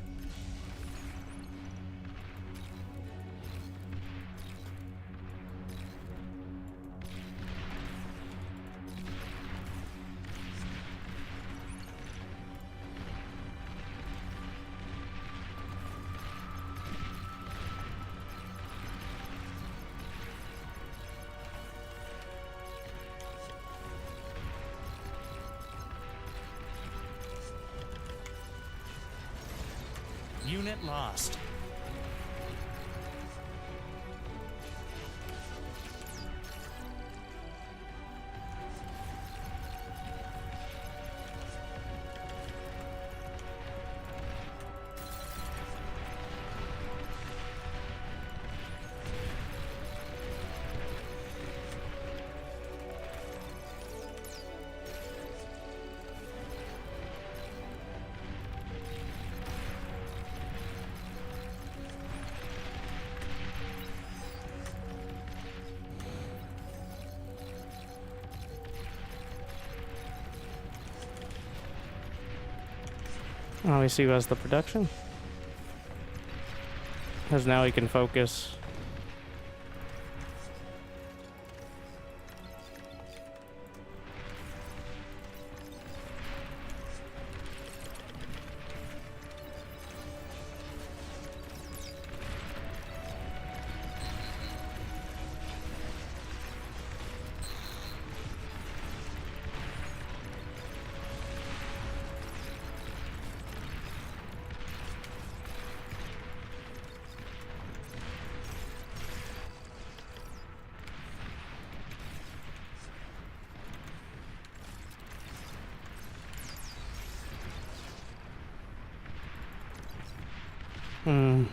Unit lost. Oh, we see who has the production. Because now we can focus. Hmm.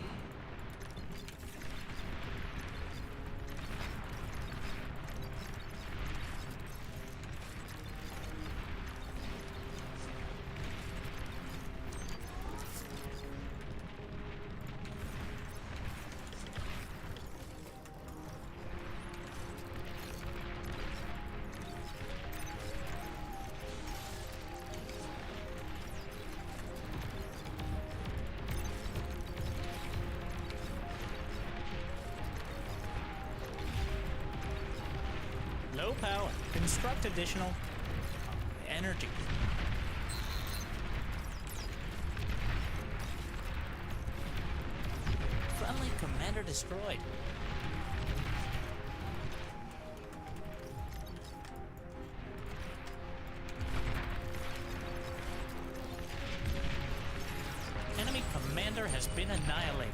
Low power. Construct additional energy. Friendly commander destroyed. Enemy commander has been annihilated.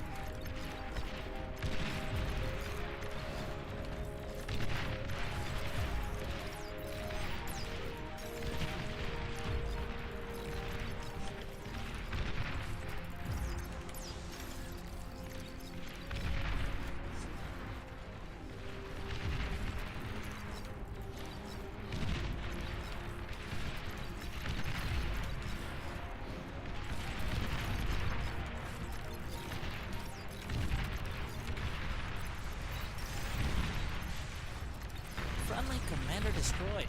Friendly commander destroyed.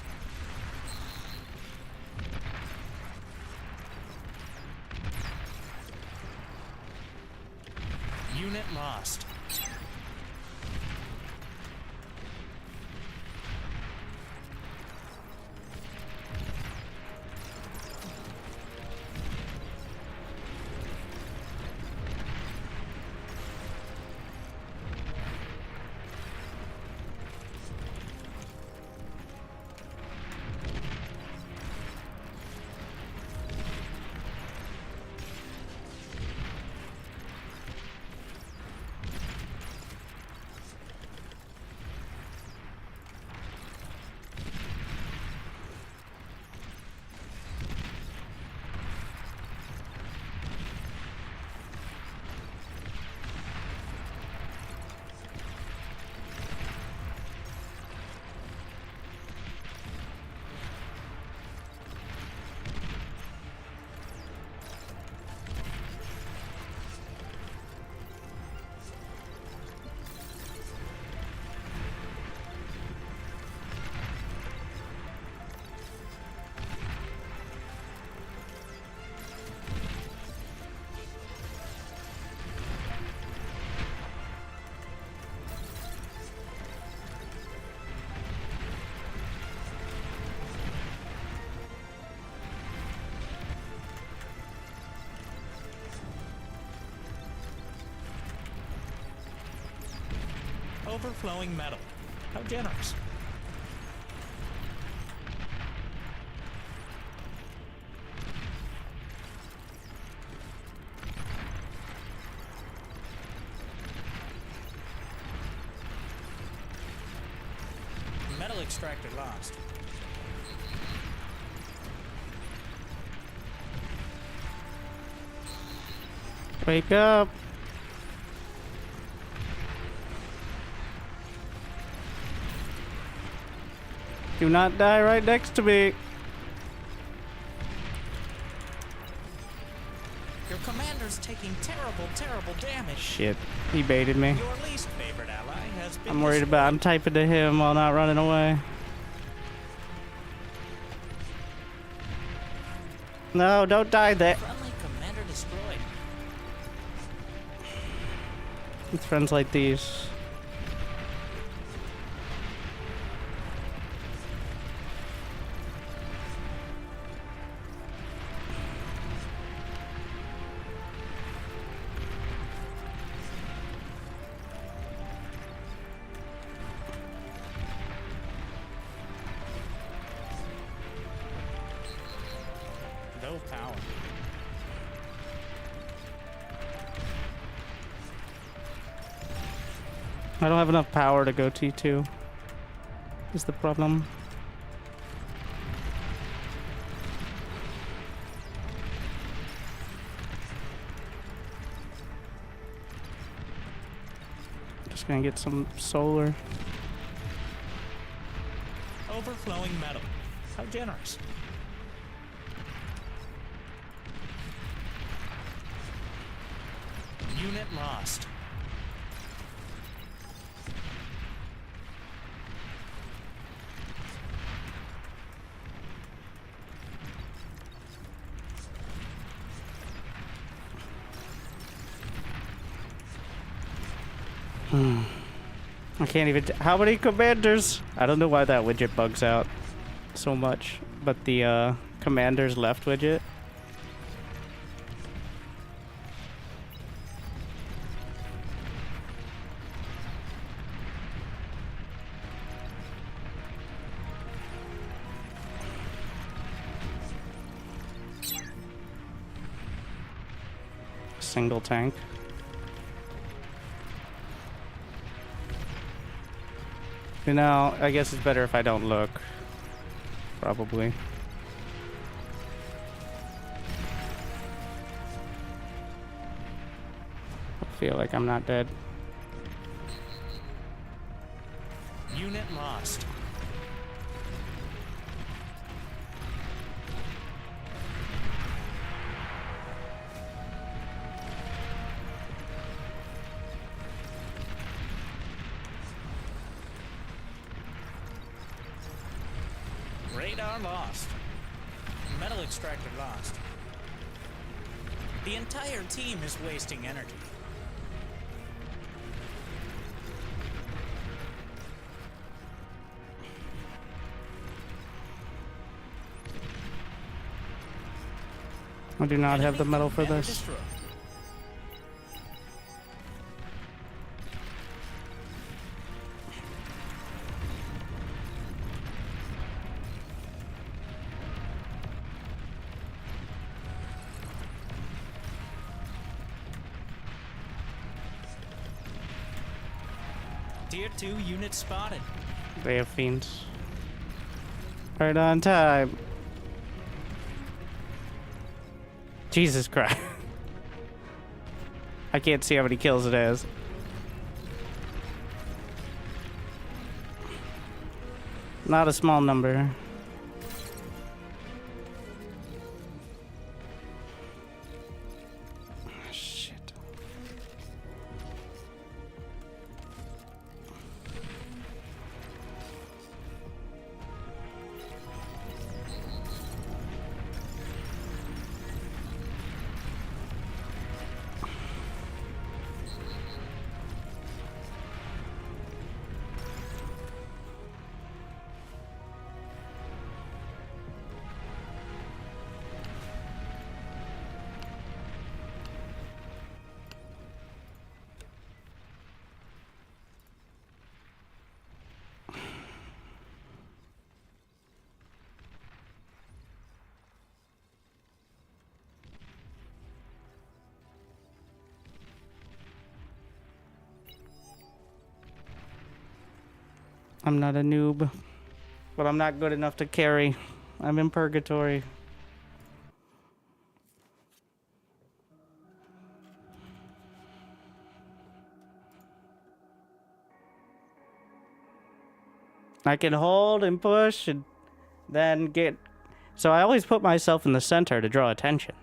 Unit lost. Overflowing metal. How generous. Metal extractor lost. Wake up. Do not die right next to me. Your commander's taking terrible, terrible damage. Shit, he baited me. Your least favorite ally has been I'm worried about. I'm typing to him while not running away. No, don't die there. Friendly commander destroyed. With friends like these. No power. I don't have enough power to go T2. Is the problem. Just gonna get some solar. Overflowing metal. How generous. Unit lost. I can't even. How many commanders? I don't know why that widget bugs out so much, but the commanders left widget. Single tank. You know, I guess it's better if I don't look. Probably. I feel like I'm not dead. Unit lost. Radar lost. Metal extractor lost. The entire team is wasting energy. I do not have the metal for Enemy this. destroyed. Tier 2 unit spotted. They have fiends. Right on time. Jesus Christ. I can't see how many kills it has. Not a small number. Shit. I'm not a noob. But I'm not good enough to carry. I'm in purgatory. I can hold and push and then get... So I always put myself in the center to draw attention.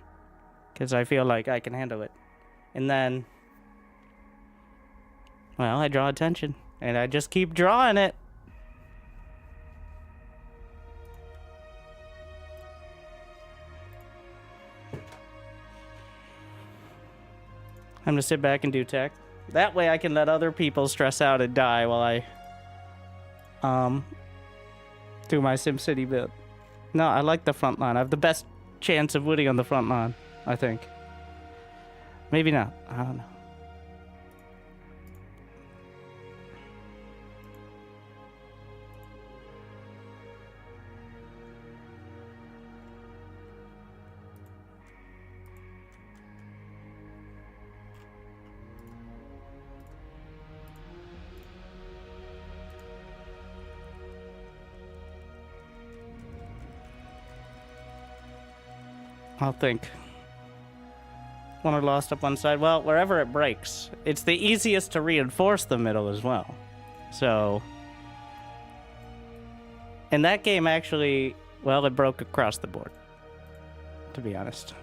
Because I feel like I can handle it. And then... Well, I draw attention. And I just keep drawing it. I'm gonna sit back and do tech. That way I can let other people stress out and die while I... do my SimCity build. No, I like the front line. I have the best chance of winning on the front line, I think. Maybe not. I don't know. I'll think. Won or lost up one side. Well, wherever it breaks, it's the easiest to reinforce the middle as well. So, in that game, actually, well, it broke across the board, to be honest.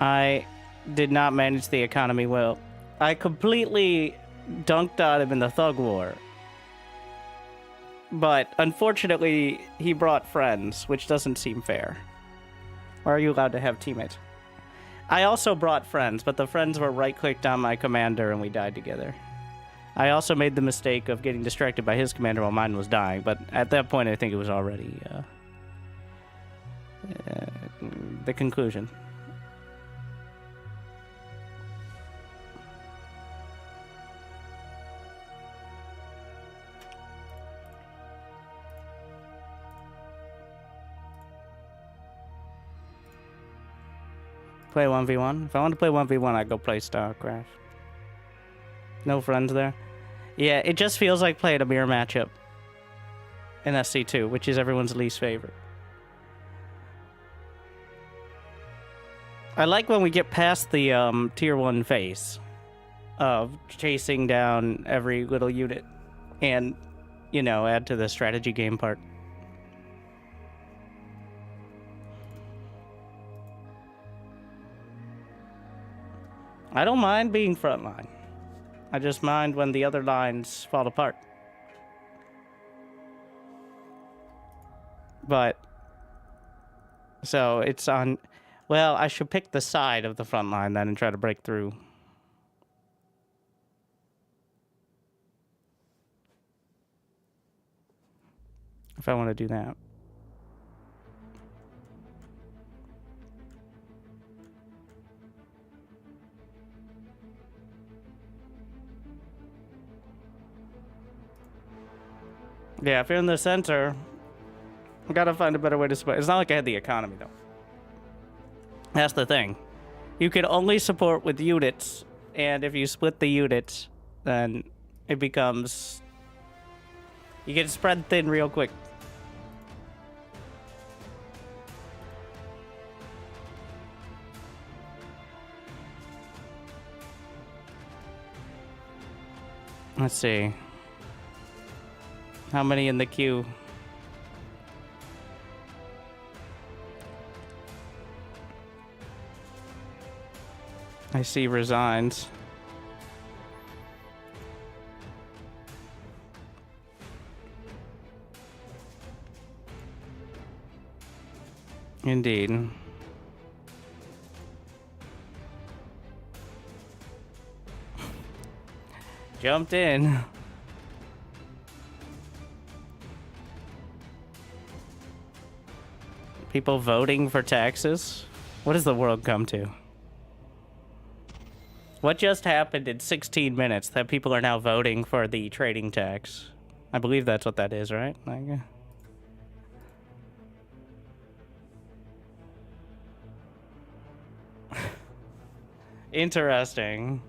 I did not manage the economy well. I completely dunked on him in the Thug War. But, unfortunately, he brought friends, which doesn't seem fair. Or are you allowed to have teammates? I also brought friends, but the friends were right-clicked on my commander and we died together. I also made the mistake of getting distracted by his commander while mine was dying, but at that point I think it was already the conclusion. Play 1v1. If I want to play 1v1, I'd go play StarCraft. No friends there. Yeah, it just feels like playing a mirror matchup in SC2, which is everyone's least favorite. I like when we get past the tier 1 phase of chasing down every little unit and, you know, add to the strategy game part. I don't mind being frontline. I just mind when the other lines fall apart. But, so it's on, well, I should pick the side of the front line then and try to break through. If I want to do that. Yeah, if you're in the center, I gotta find a better way to support. It's not like I had the economy, though. That's the thing. You can only support with units, and if you split the units, then it becomes... You get spread thin real quick. Let's see. How many in the queue? I see resigns. Indeed. Jumped in. People voting for taxes? What does the world come to? What just happened in 16 minutes that people are now voting for the trading tax? I believe that's what that is, right? Interesting.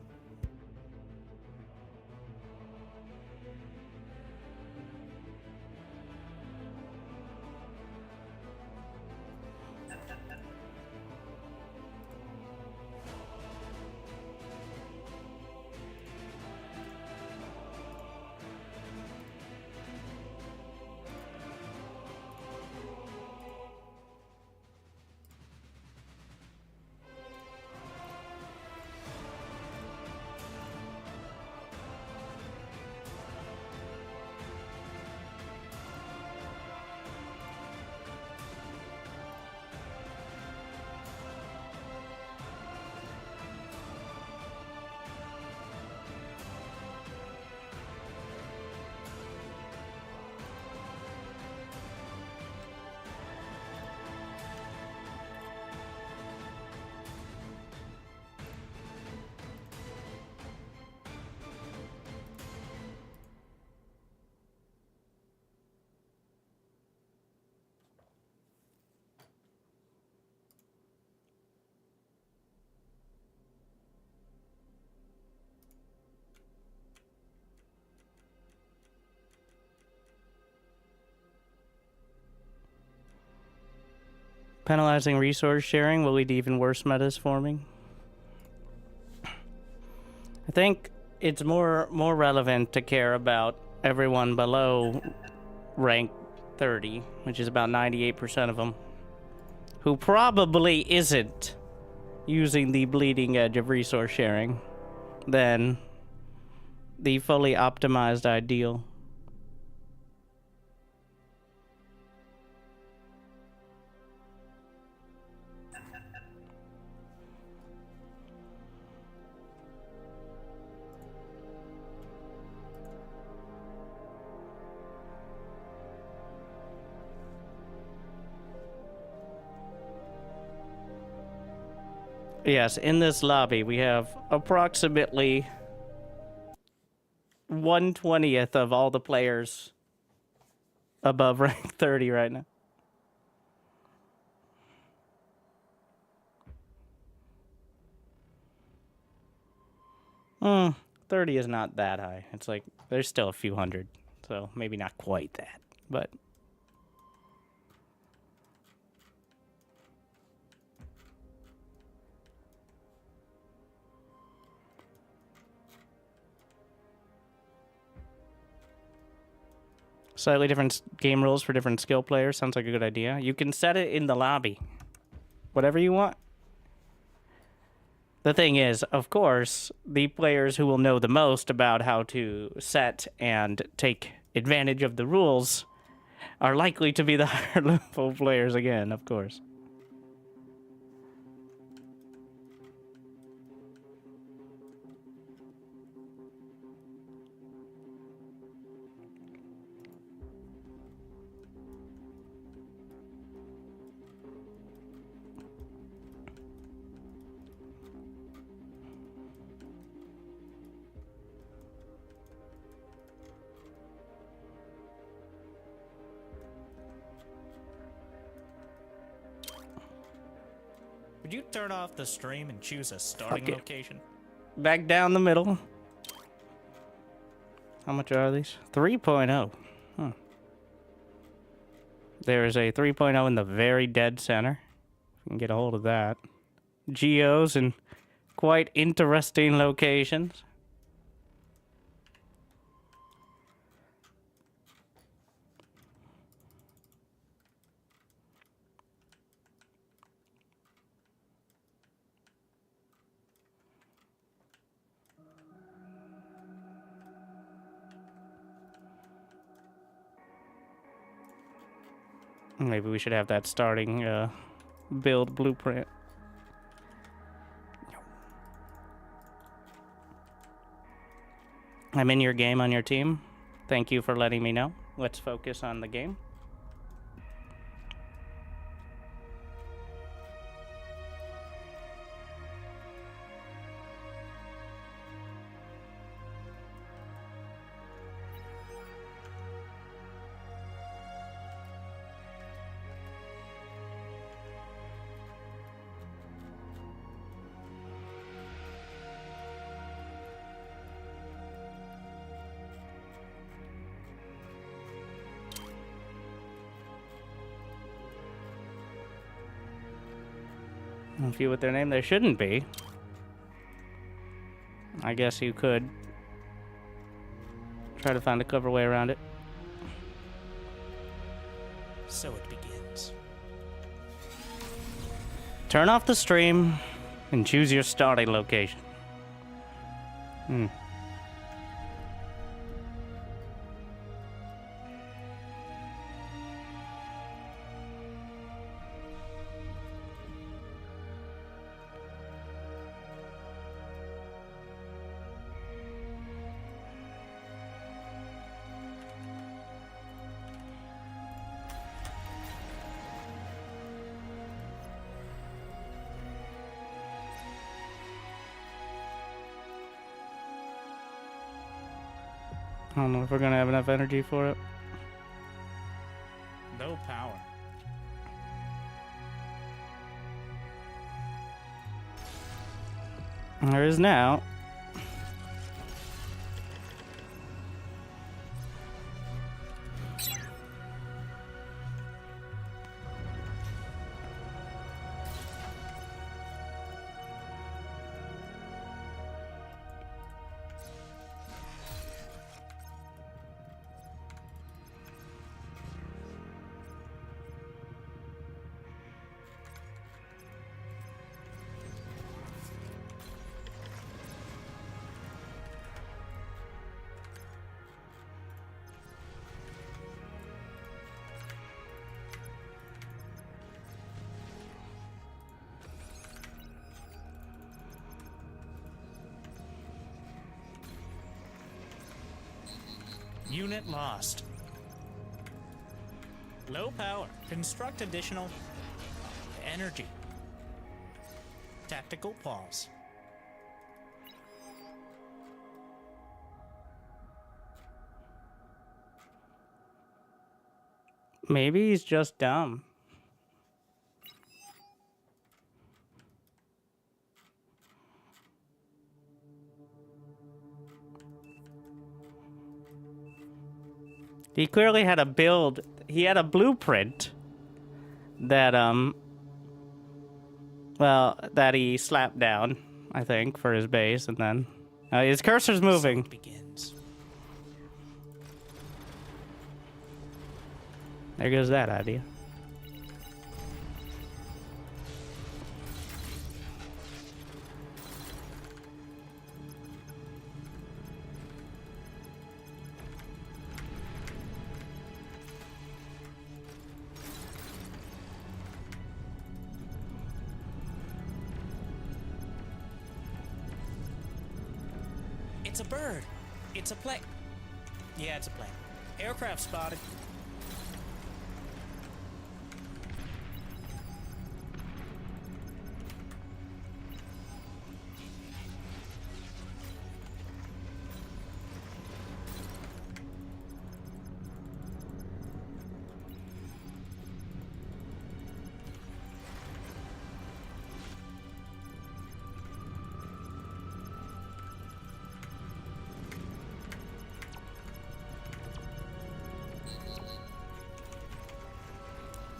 Penalizing resource sharing will lead to even worse metas forming. I think it's more relevant to care about everyone below rank 30, which is about 98% of them, who probably isn't using the bleeding edge of resource sharing, than the fully optimized ideal. Yes, in this lobby, we have approximately 1/20th of all the players above rank 30 right now. 30 is not that high. It's like, there's still a few hundred, so maybe not quite that, but... Slightly different game rules for different skill players. Sounds like a good idea. You can set it in the lobby. Whatever you want. The thing is, of course, the players who will know the most about how to set and take advantage of the rules are likely to be the higher level players again, of course. Would you turn off the stream and choose a starting Okay. location? Back down the middle. How much are these? 3.0. There is a 3.0 in the very dead center. You can get a hold of that. Geos in quite interesting locations. Maybe we should have that starting build blueprint. I'm in your game on your team. Thank you for letting me know. Let's focus on the game. A few with their name there shouldn't be. I guess you could try to find a clever way around it. So it begins. Turn off the stream and choose your starting location. I don't know if we're gonna have enough energy for it. No power. There is now. Unit lost. Low power. Construct additional energy. Tactical pause. Maybe he's just dumb. He clearly had a build. He had a blueprint that well, that he slapped down, I think, for his base, and then his cursor's moving. So it begins. There goes that idea. It's a bird. It's a plane. Yeah, it's a plane. Aircraft spotted.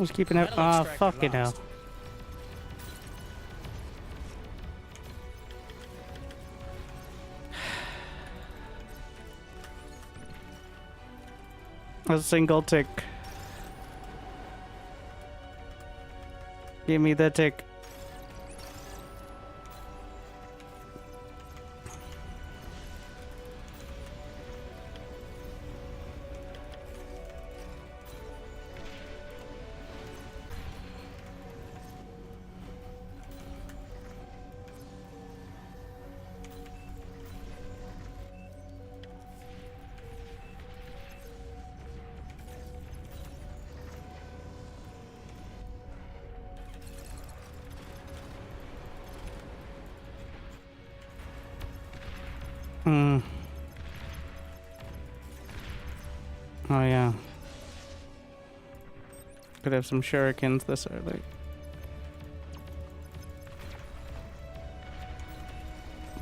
Who's keeping it? Metal Oh, extractor fucking hell. lost. A single tick. Give me the tick. Oh yeah. Could have some shurikens this early.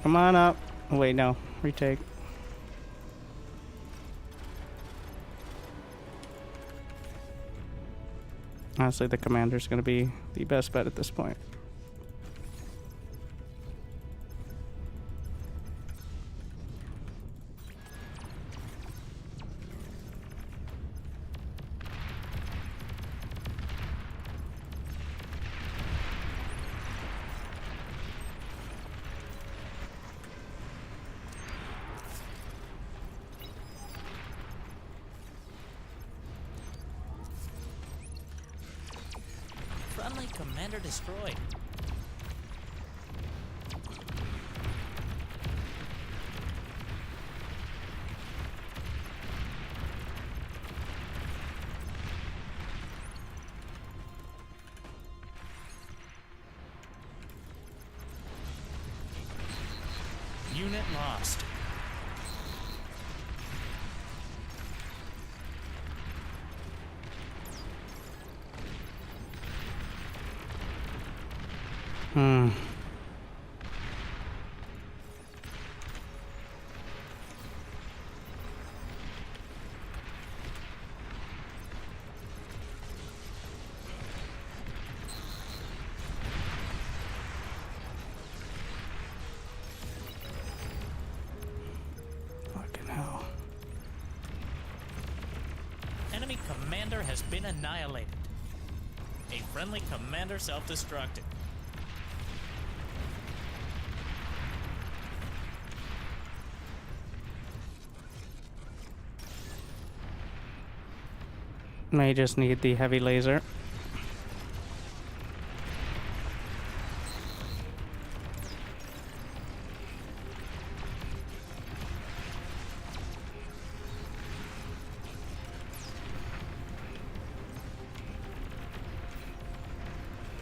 Come on up. Oh, wait, no. Retake. Honestly, the commander's gonna be the best bet at this point. commander destroyed. Unit lost. Fucking hell. Enemy commander has been annihilated. A friendly commander self-destructed. May just need the heavy laser.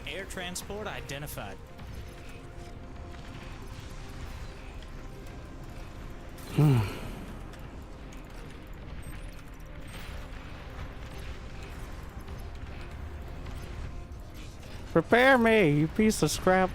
Air transport identified. Prepare me, you piece of scrap.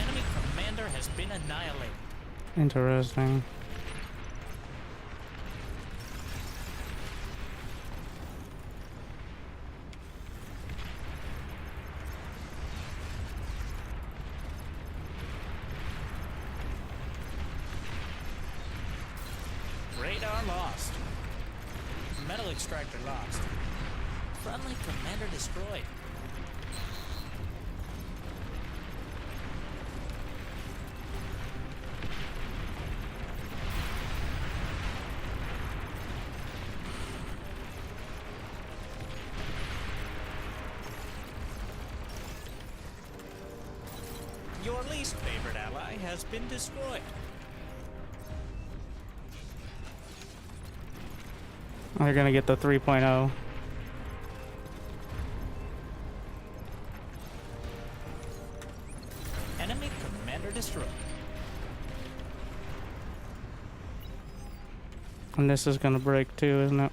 Enemy commander has been annihilated. Interesting. Radar lost. Metal extractor lost. Friendly commander destroyed. Your least favorite ally has been destroyed. They're gonna get the 3.0. Enemy commander destroyed. And this is gonna break too, isn't it?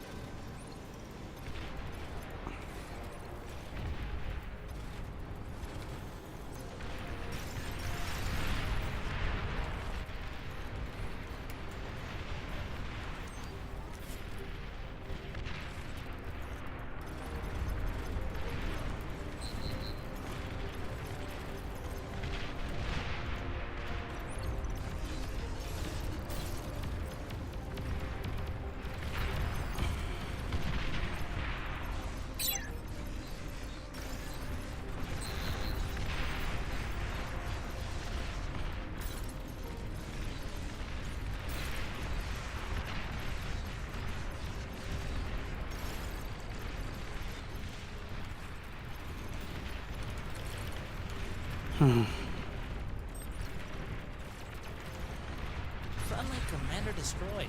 Friendly commander destroyed.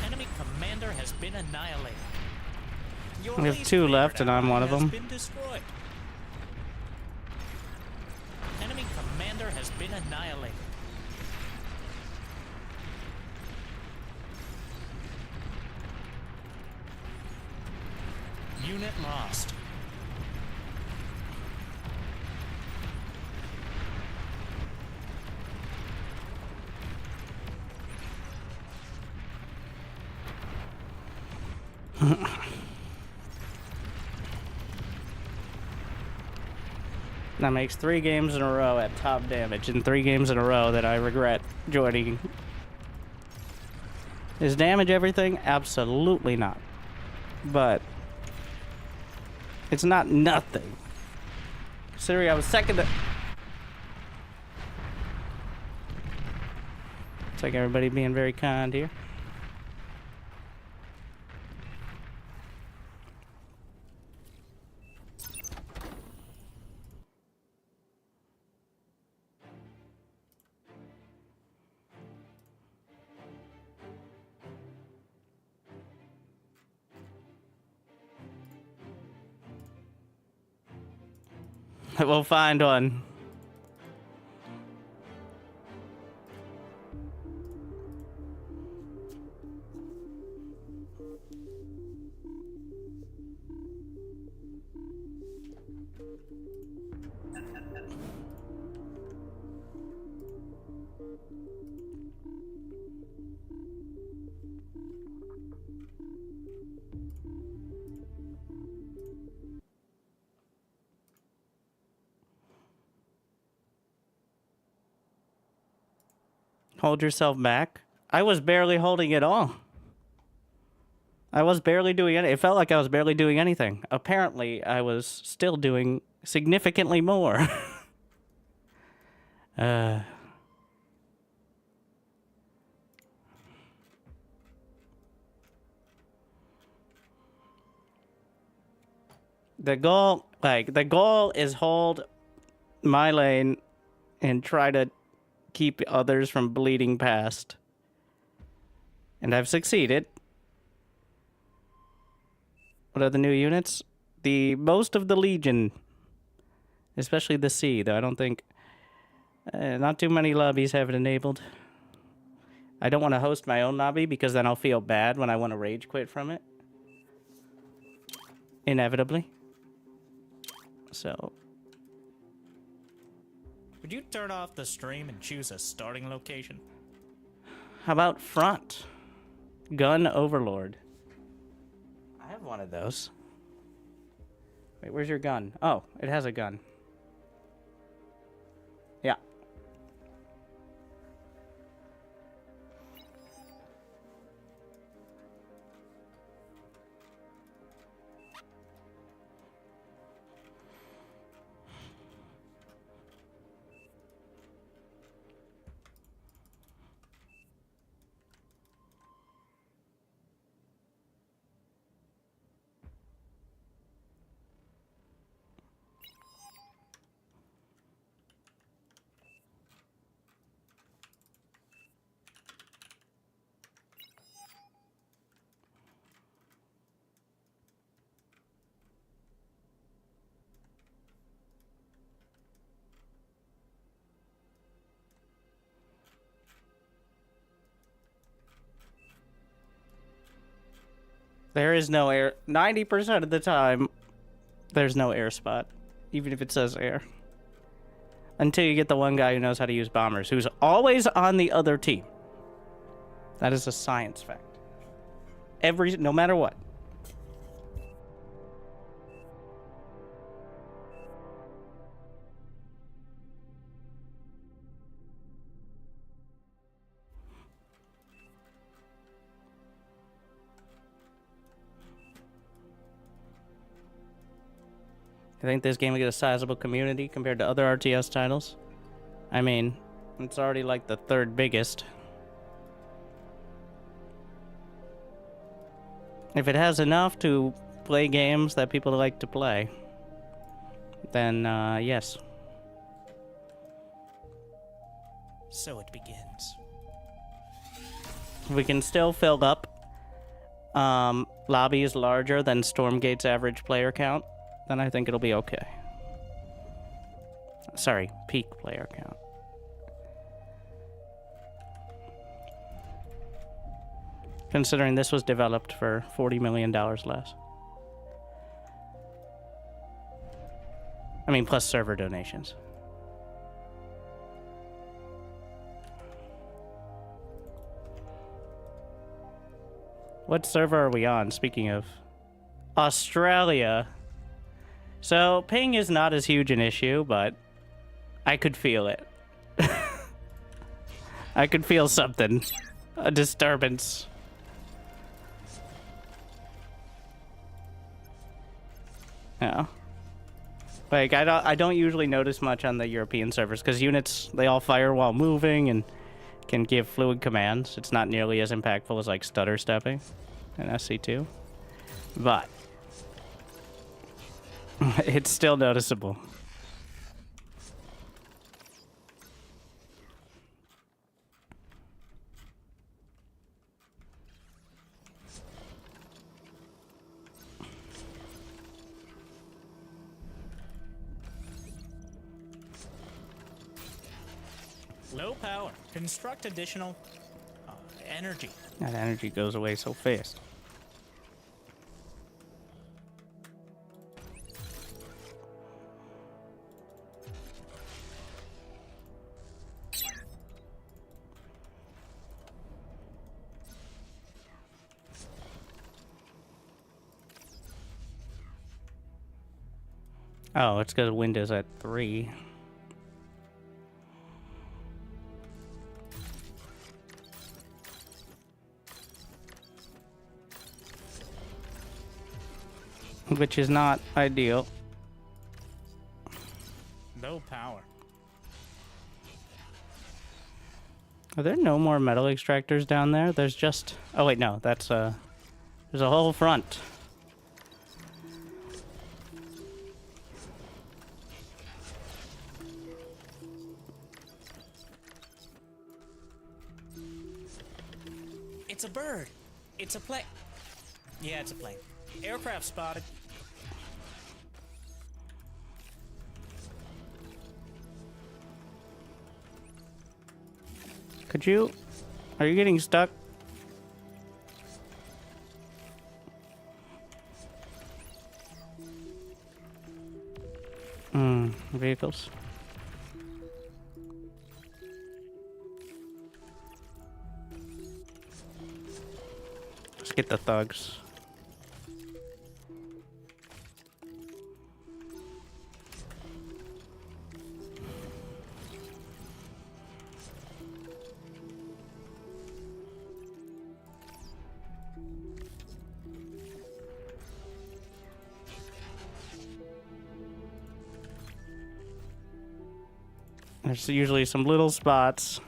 Enemy commander has been annihilated. Your We have least 2 favorite left, and I'm ally one of has them. been destroyed. Enemy commander has been annihilated. Unit lost. That makes 3 games in a row at top damage, and 3 games in a row that I regret joining. Is damage everything? Absolutely not. But it's not nothing. Considering I was second to... It's like everybody being very kind here. We'll find one. Hold yourself back. I was barely holding it all. I was barely doing it. It felt like I was barely doing anything. Apparently, I was still doing significantly more. The goal is hold my lane and try to keep others from bleeding past. And I've succeeded. What are the new units? Most of the Legion. Especially the C, though I don't think... not too many lobbies have it enabled. I don't want to host my own lobby because then I'll feel bad when I want to rage quit from it. Inevitably. So... Would you turn off the stream and choose a starting location? How about front? Gun Overlord. I have one of those. Wait, where's your gun? Oh, it has a gun. Yeah. There is no air. 90% of the time, there's no air spot. Even if it says air. Until you get the one guy who knows how to use bombers, who's always on the other team. That is a science fact. No matter what. I think this game will get a sizable community compared to other RTS titles. I mean, it's already like the 3rd biggest. If it has enough to play games that people like to play, then yes. So it begins. We can still fill up lobbies larger than Stormgate's average player count, then I think it'll be okay. Sorry, peak player count. Considering this was developed for $40 million less. I mean, plus server donations. What server are we on? Speaking of Australia. So ping is not as huge an issue, but I could feel it. I could feel something. A disturbance. Yeah. Like, I don't usually notice much on the European servers, because units, they all fire while moving and can give fluid commands. It's not nearly as impactful as, like, stutter stepping in SC2. But it's still noticeable. Low power. Construct additional energy. That energy goes away so fast. Oh, it's because wind is at 3. Which is not ideal. Low power. Are there no more metal extractors down there? There's just... Oh, wait, no. That's, there's a whole front. It's a bird. It's a plane. Yeah, it's a plane. Aircraft spotted. Could you... Are you getting stuck? Vehicles. Let's get the thugs. There's usually some little spots.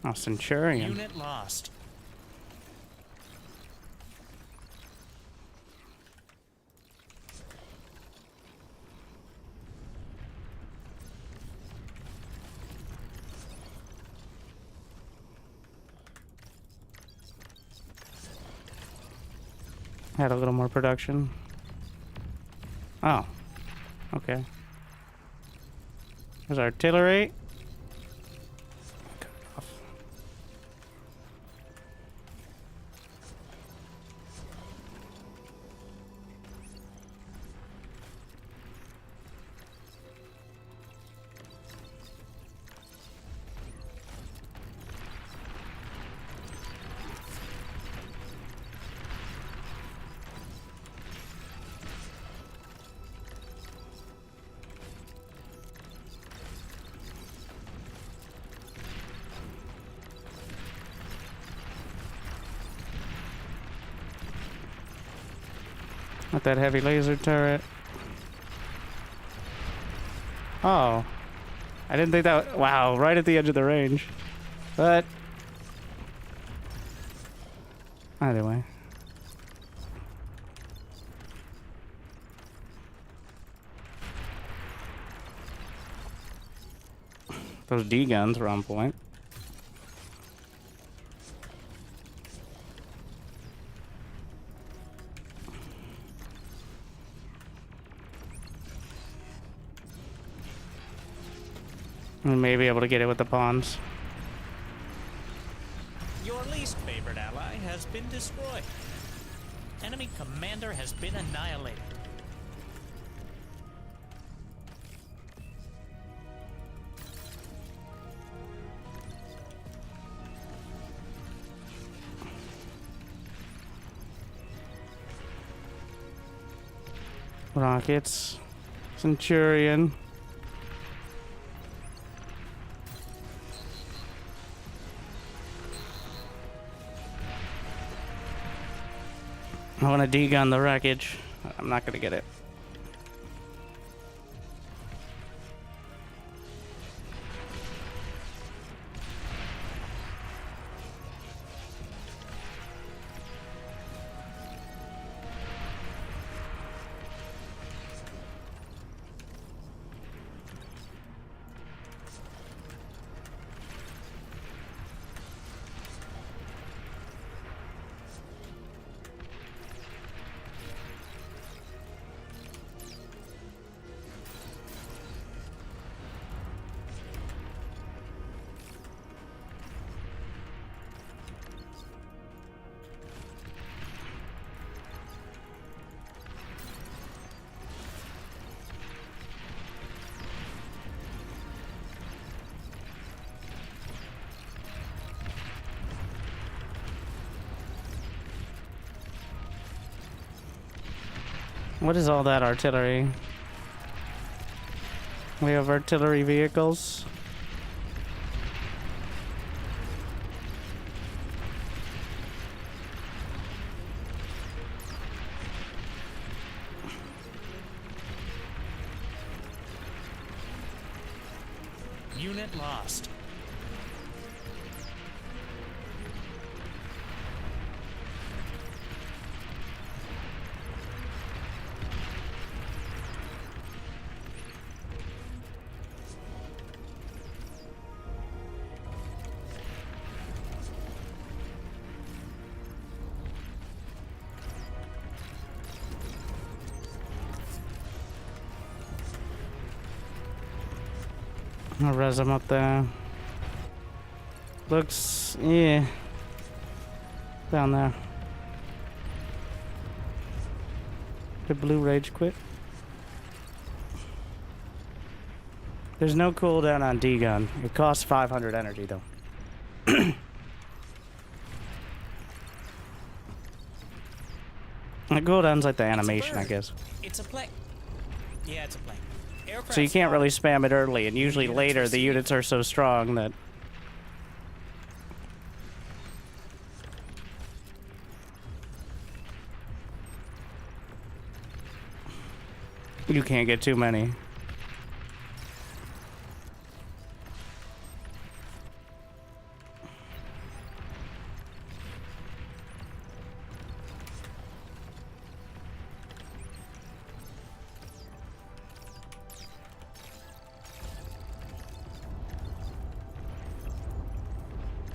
Oh, Centurion. Unit lost. Had a little more production. Oh. Okay. There's artillery. Cut it off. Not that heavy laser turret. Oh. I didn't think that... Wow, right at the edge of the range. But... Either way. Those D guns were on point. We may be able to get it with the pawns. least favorite ally has been destroyed. Enemy commander has been annihilated. Rockets. Centurion. I want to degun the wreckage. I'm not going to get it. What is all that artillery? We have artillery vehicles. Unit lost. I'll res them up there. Looks, yeah. Down there. Did Blue Rage quit? There's no cooldown on D-Gun. It costs 500 energy though. The cooldown's like the animation, I guess. It's a plane. Yeah, it's a plane. So you can't really spam it early, and usually later the units are so strong that... you can't get too many.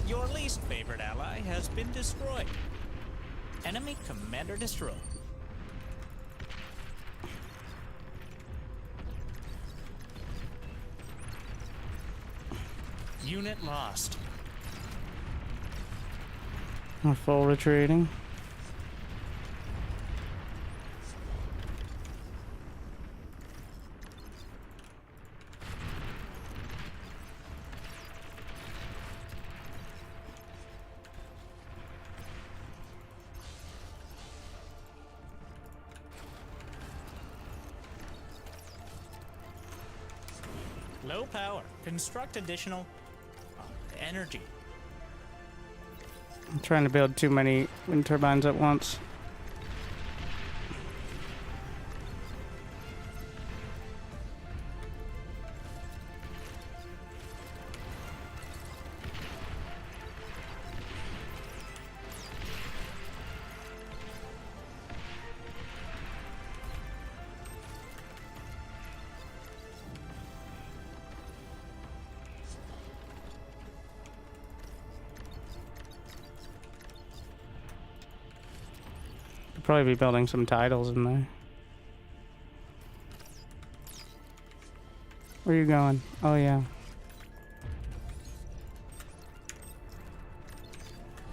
Your least favorite ally has been destroyed. Enemy commander destroyed. Unit lost. We're full retreating. Low power. Construct additional energy. I'm trying to build too many wind turbines at once. Probably be building some titles in there. Where are you going? Oh yeah.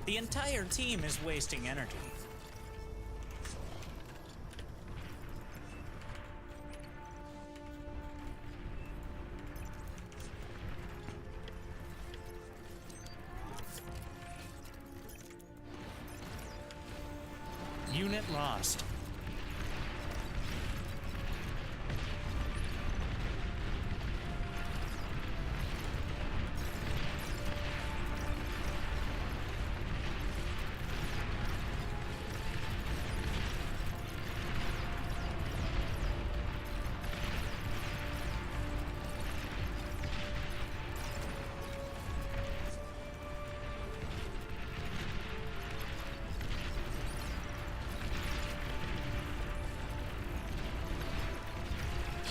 The entire team is wasting energy. Unit lost.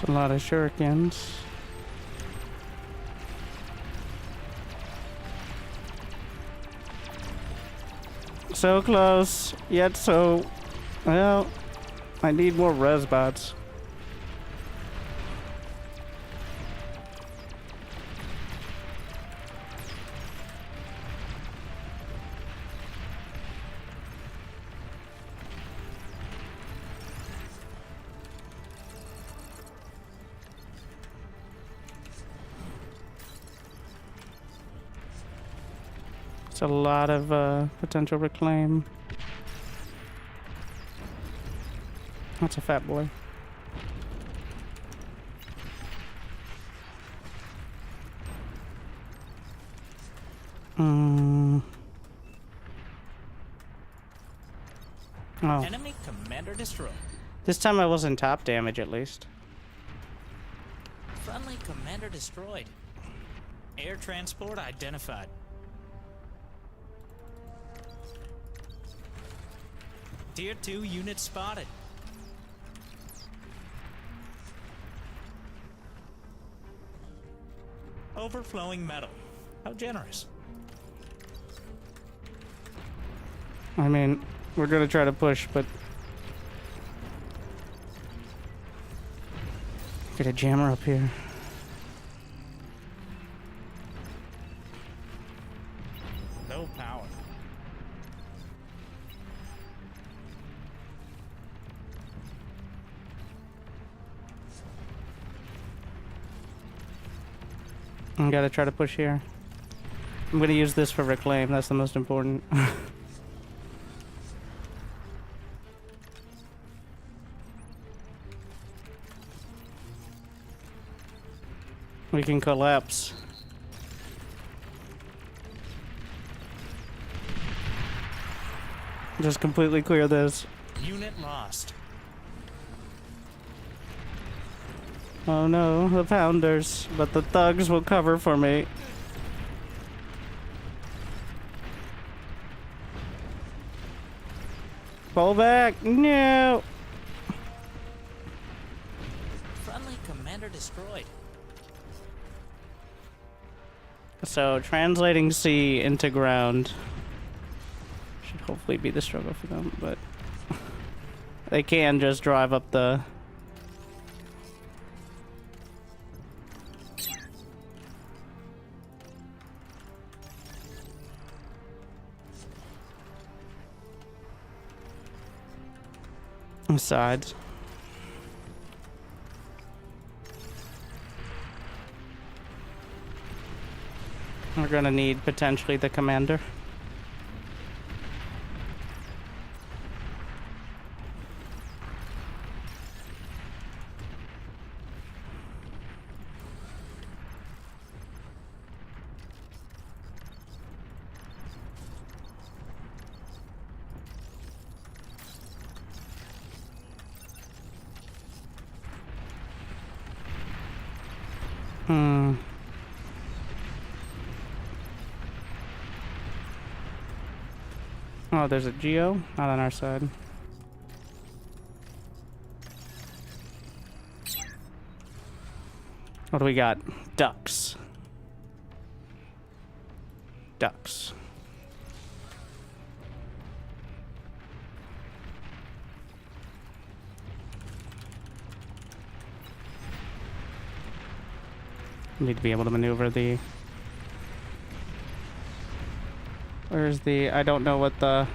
A lot of shurikens. So close, yet so... Well, I need more res bots. It's a lot of potential reclaim. That's a fat boy. Oh. Enemy commander destroyed. This time I wasn't top damage at least. Friendly commander destroyed. Air transport identified. Tier 2 unit spotted. Overflowing metal. How generous. I mean, we're gonna try to push, but... Get a jammer up here. No power. I gotta try to push here. I'm gonna use this for reclaim, that's the most important. We can collapse. Just completely clear this. Unit lost. Oh no, the pounders, but the thugs will cover for me. Pull back, no! Friendly commander destroyed. So, translating sea into ground should hopefully be the struggle for them, but they can just drive up the... sides. We're gonna need potentially the commander. Oh, there's a Geo? Not on our side. What do we got? Ducks. Ducks. Need to be able to maneuver the Where's the... I don't know what the...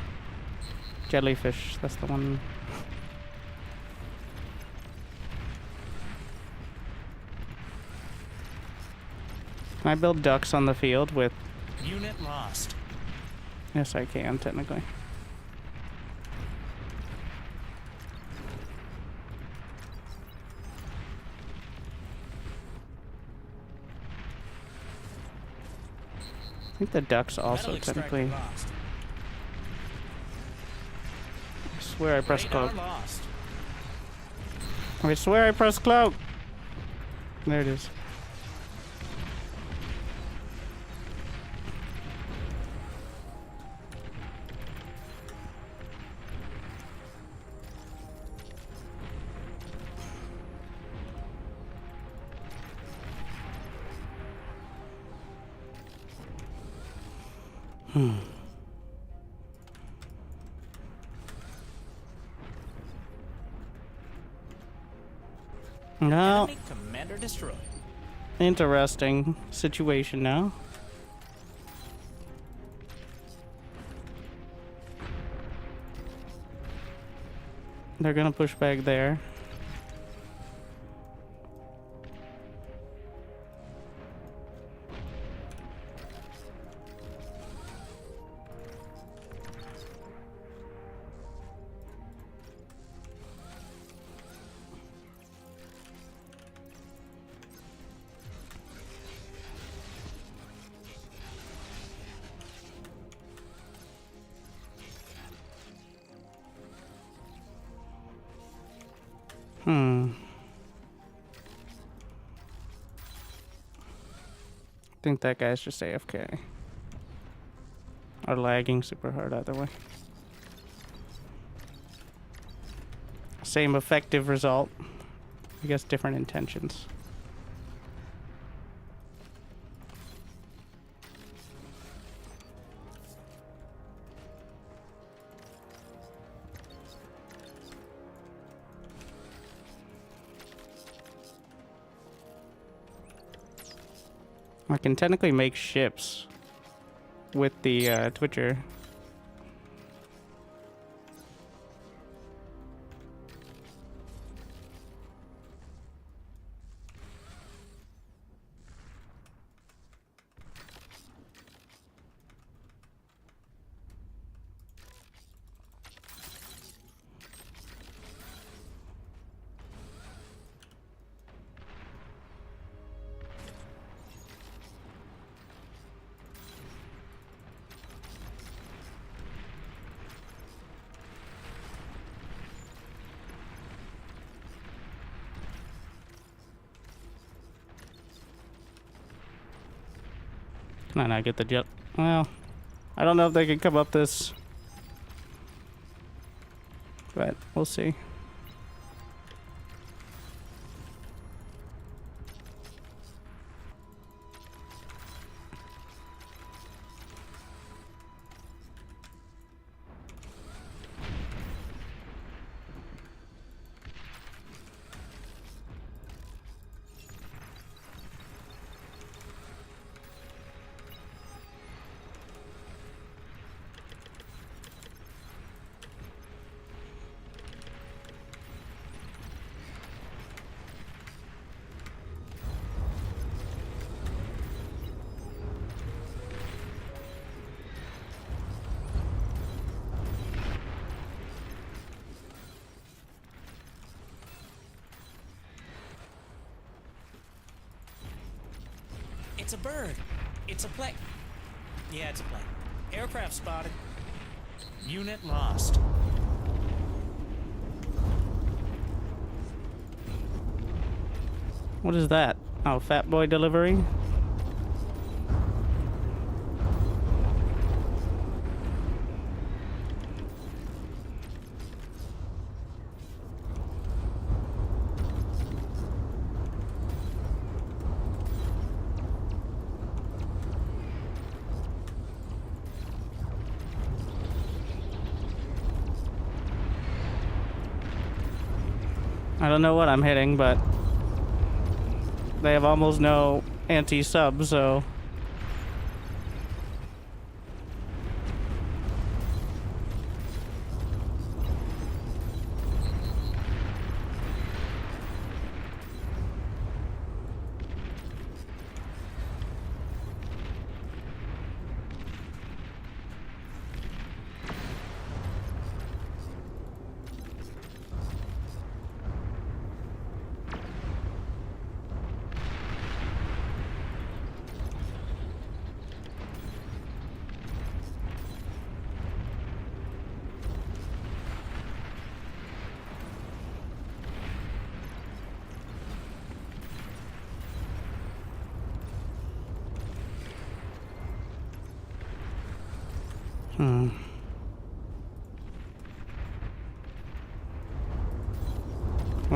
Jellyfish, that's the one. Can I build ducks on the field with... Unit lost. Yes, I can, technically. I think the ducks also Metal extractor technically... lost. I swear I pressed Radar cloak. lost. I swear I pressed cloak! There it is. No, Enemy commander destroyed. interesting situation now. They're gonna push back there. I think that guy's just AFK. Or lagging super hard either way. Same effective result. I guess different intentions. I can technically make ships with the Twitcher. Can I not get the jet? Well, I don't know if they can come up this, but we'll see. It's a bird. It's a plane. Yeah, it's a plane. Aircraft spotted. Unit lost. What is that? Oh, Fat Boy delivery? I don't know what I'm hitting, but they have almost no anti-sub, so Well,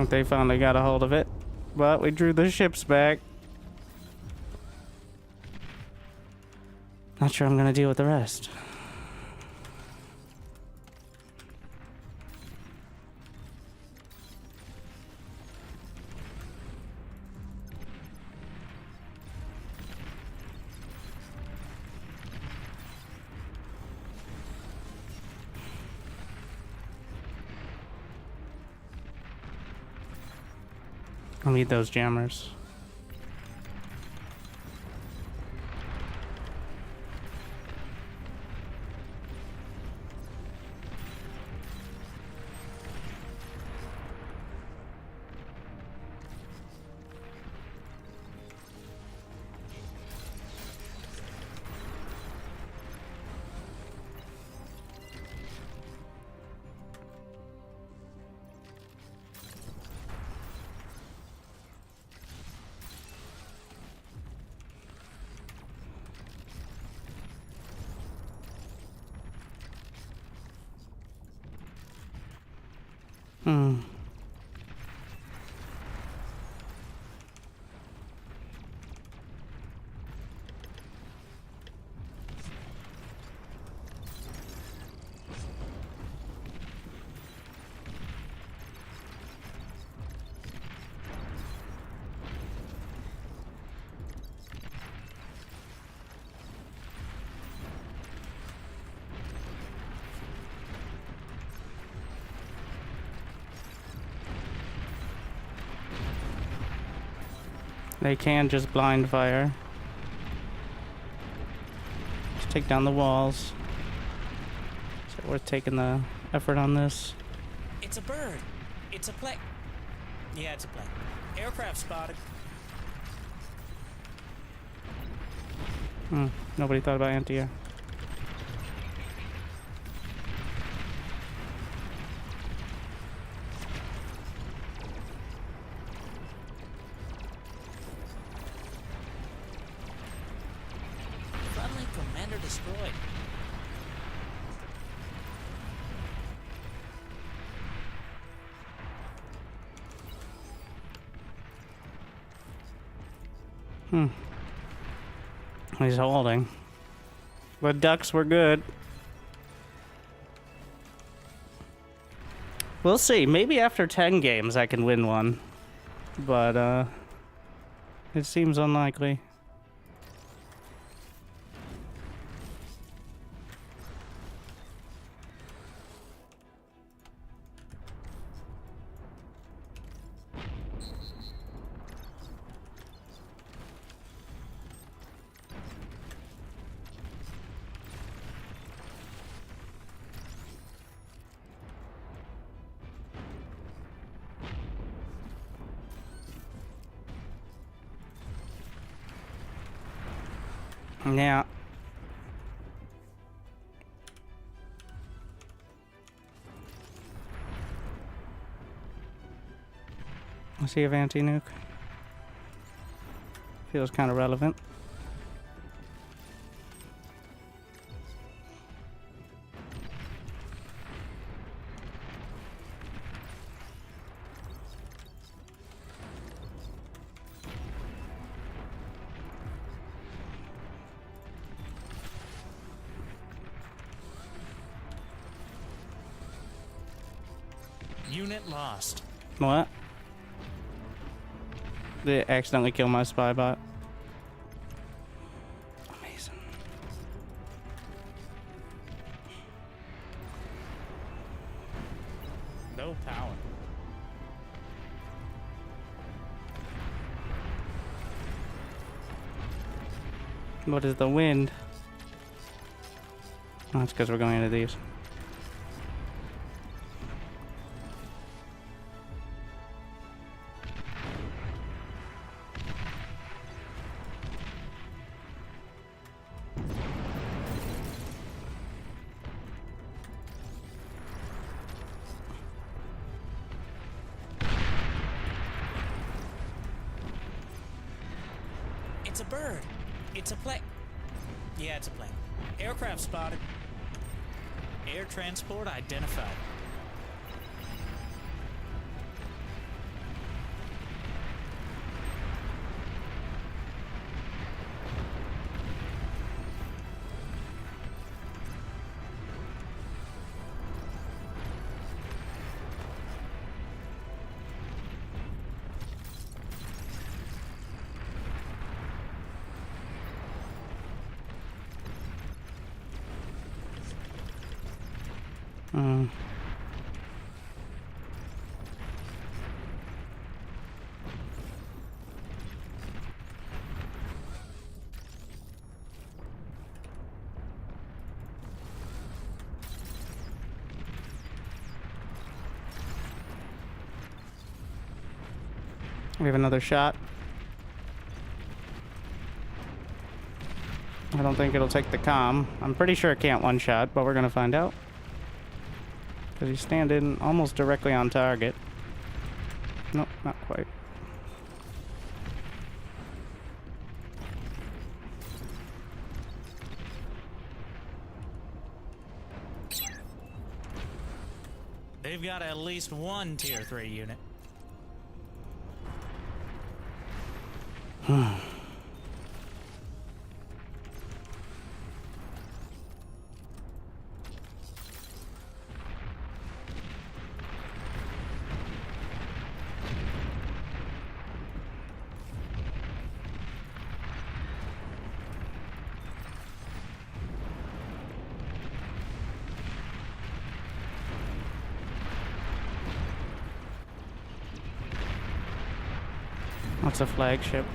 they finally got a hold of it, but we drew the ships back. Not sure I'm gonna deal with the rest. I'll need those jammers. They can just blind fire. Just take down the walls. Is it worth taking the effort on this? It's a bird. It's a plane. Yeah, it's a plane. Aircraft spotted. Nobody thought about anti-air. Frontline commander destroyed. He's holding. The ducks were good. We'll see. Maybe after 10 games I can win one. But, it seems unlikely. Yeah. Let's see if anti-nuke feels kind of relevant. Unit lost. What? Did it accidentally kill my spy bot? Amazing. No power. What is the wind? Oh, that's because we're going into these. It's a bird. It's a plane. Yeah, it's a plane. Aircraft spotted. Air transport identified. We have another shot. I don't think it'll take the comm. I'm pretty sure it can't one-shot, but we're gonna find out. Because he's standing almost directly on target. Nope, not quite. They've got at least one Tier 3 unit. What's a flagship?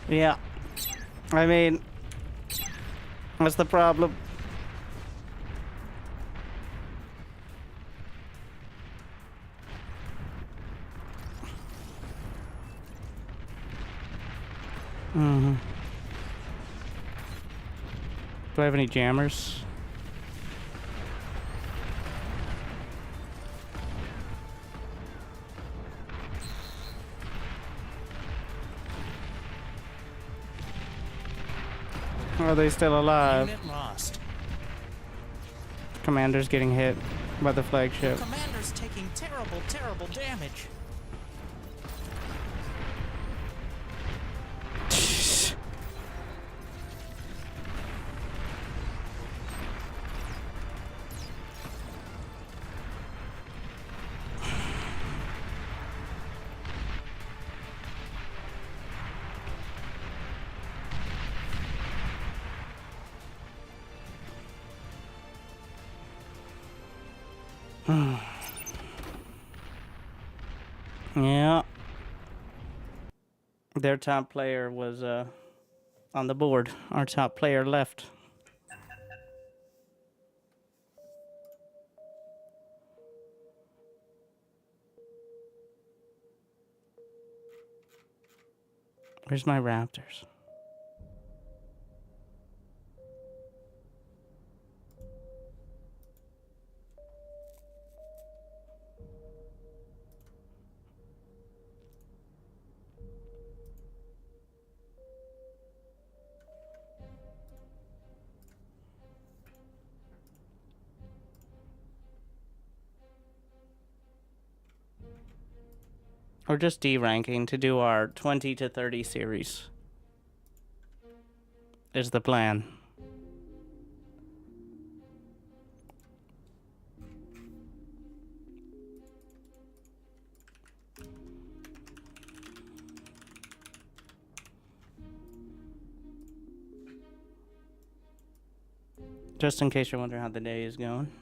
Yeah. I mean, what's the problem? Do I have any jammers? Are they still alive? Unit lost. Commander's getting hit by the flagship. Commander's taking terrible, terrible damage. Yeah. Their top player was on the board. Our top player left. Where's my raptors? Or just D-ranking to do our 20 to 30 series. Is the plan. Just in case you're wondering how the day is going.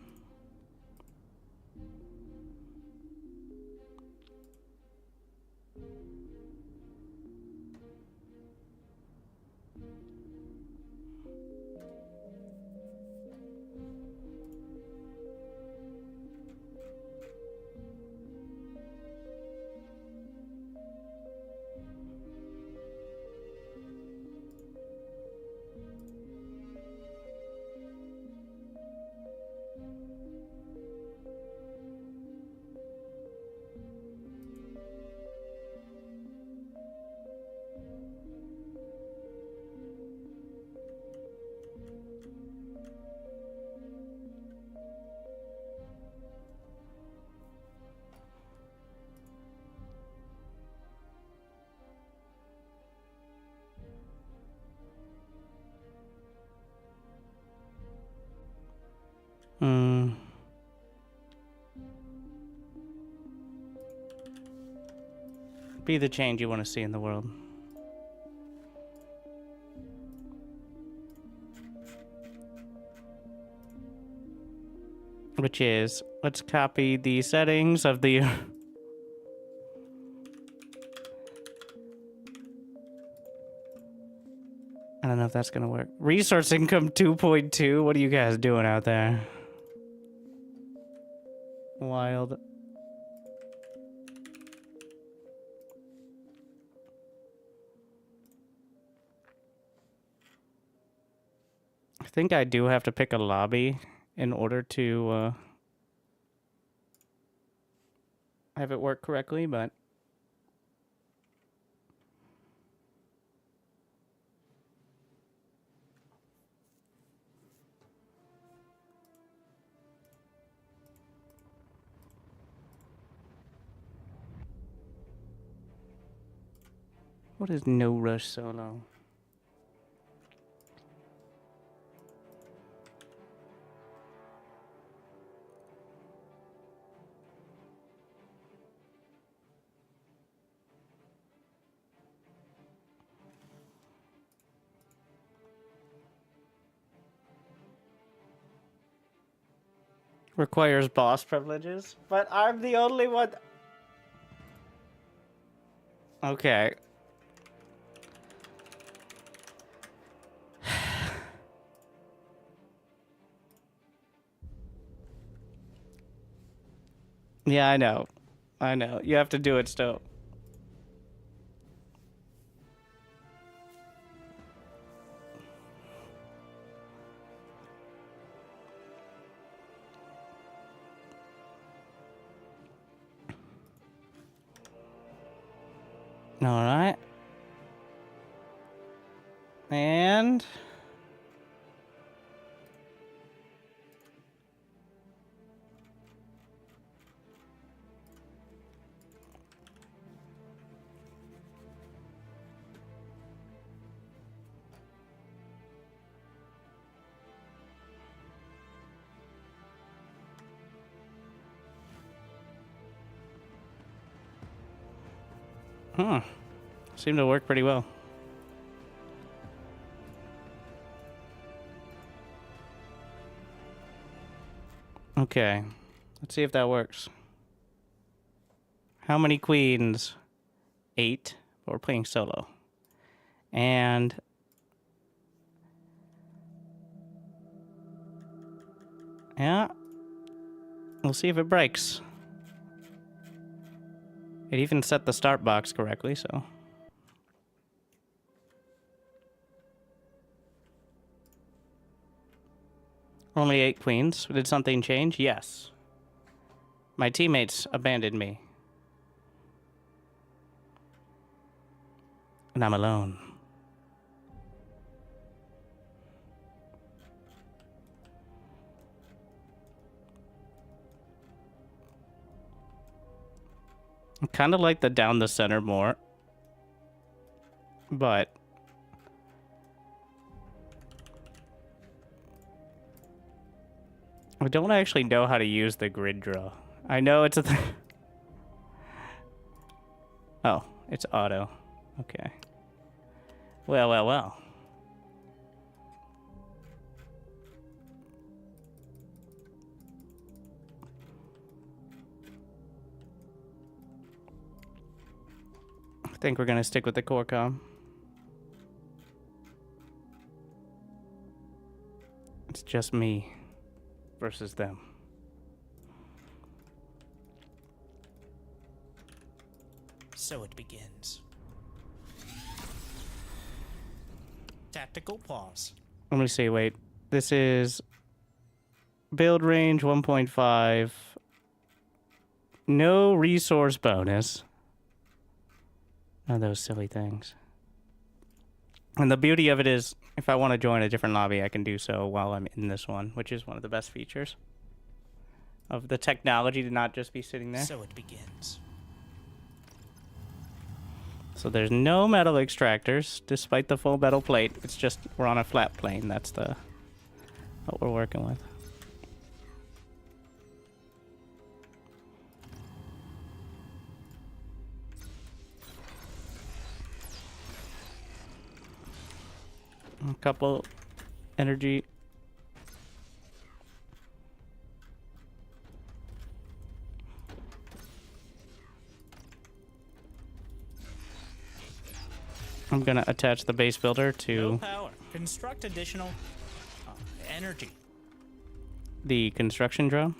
Be the change you want to see in the world. Which is, let's copy the settings of the... I don't know if that's gonna work. Resource income 2.2. What are you guys doing out there? Wild. I think I do have to pick a lobby in order to have it work correctly, but what is no rush solo? Requires boss privileges, but I'm the only one. Okay. Yeah, I know. I know. You have to do it still. All right. And seemed to work pretty well. Okay, let's see if that works. How many queens? 8. But we're playing solo. And yeah, we'll see if it breaks. It even set the start box correctly, so. Only 8 queens. Did something change? Yes. My teammates abandoned me. And I'm alone. I kind of like the down the center more. But I don't actually know how to use the grid draw. I know it's a oh, it's auto. Okay. Well, well, well. I think we're gonna stick with the core comm. It's just me versus them. So it begins. Tactical pause. Let me see, wait. This is build range 1.5. No resource bonus. None of those silly things. And the beauty of it is, if I want to join a different lobby, I can do so while I'm in this one, which is one of the best features of the technology to not just be sitting there. So it begins. So there's no metal extractors, despite the full metal plate. It's just we're on a flat plane. That's the what we're working with. Couple energy. I'm gonna attach the base builder to No power. Construct additional energy. the construction drone.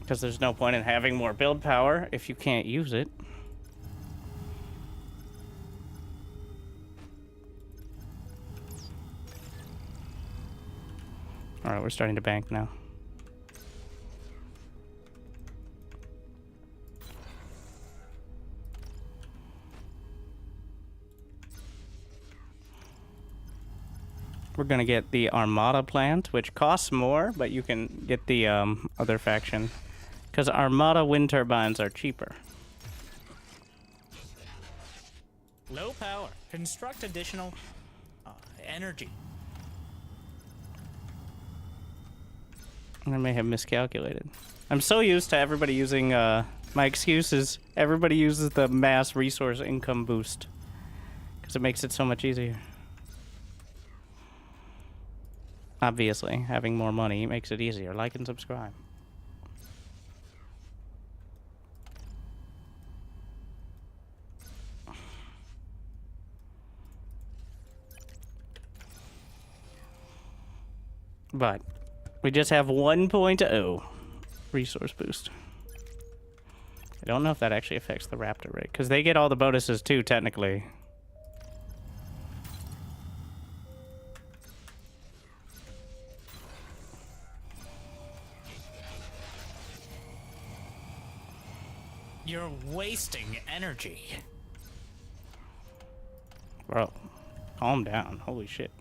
Because there's no point in having more build power if you can't use it. Alright, we're starting to bank now. We're gonna get the Armada plant, which costs more, but you can get the other faction. Because Armada wind turbines are cheaper. Low power. Construct additional energy. I may have miscalculated. I'm so used to everybody using, my excuse is everybody uses the mass resource income boost. Because it makes it so much easier. Obviously, having more money makes it easier. Like and subscribe. But we just have 1.0 resource boost. I don't know if that actually affects the raptor rate, because they get all the bonuses too, technically. You're wasting energy. Bro, calm down. Holy shit.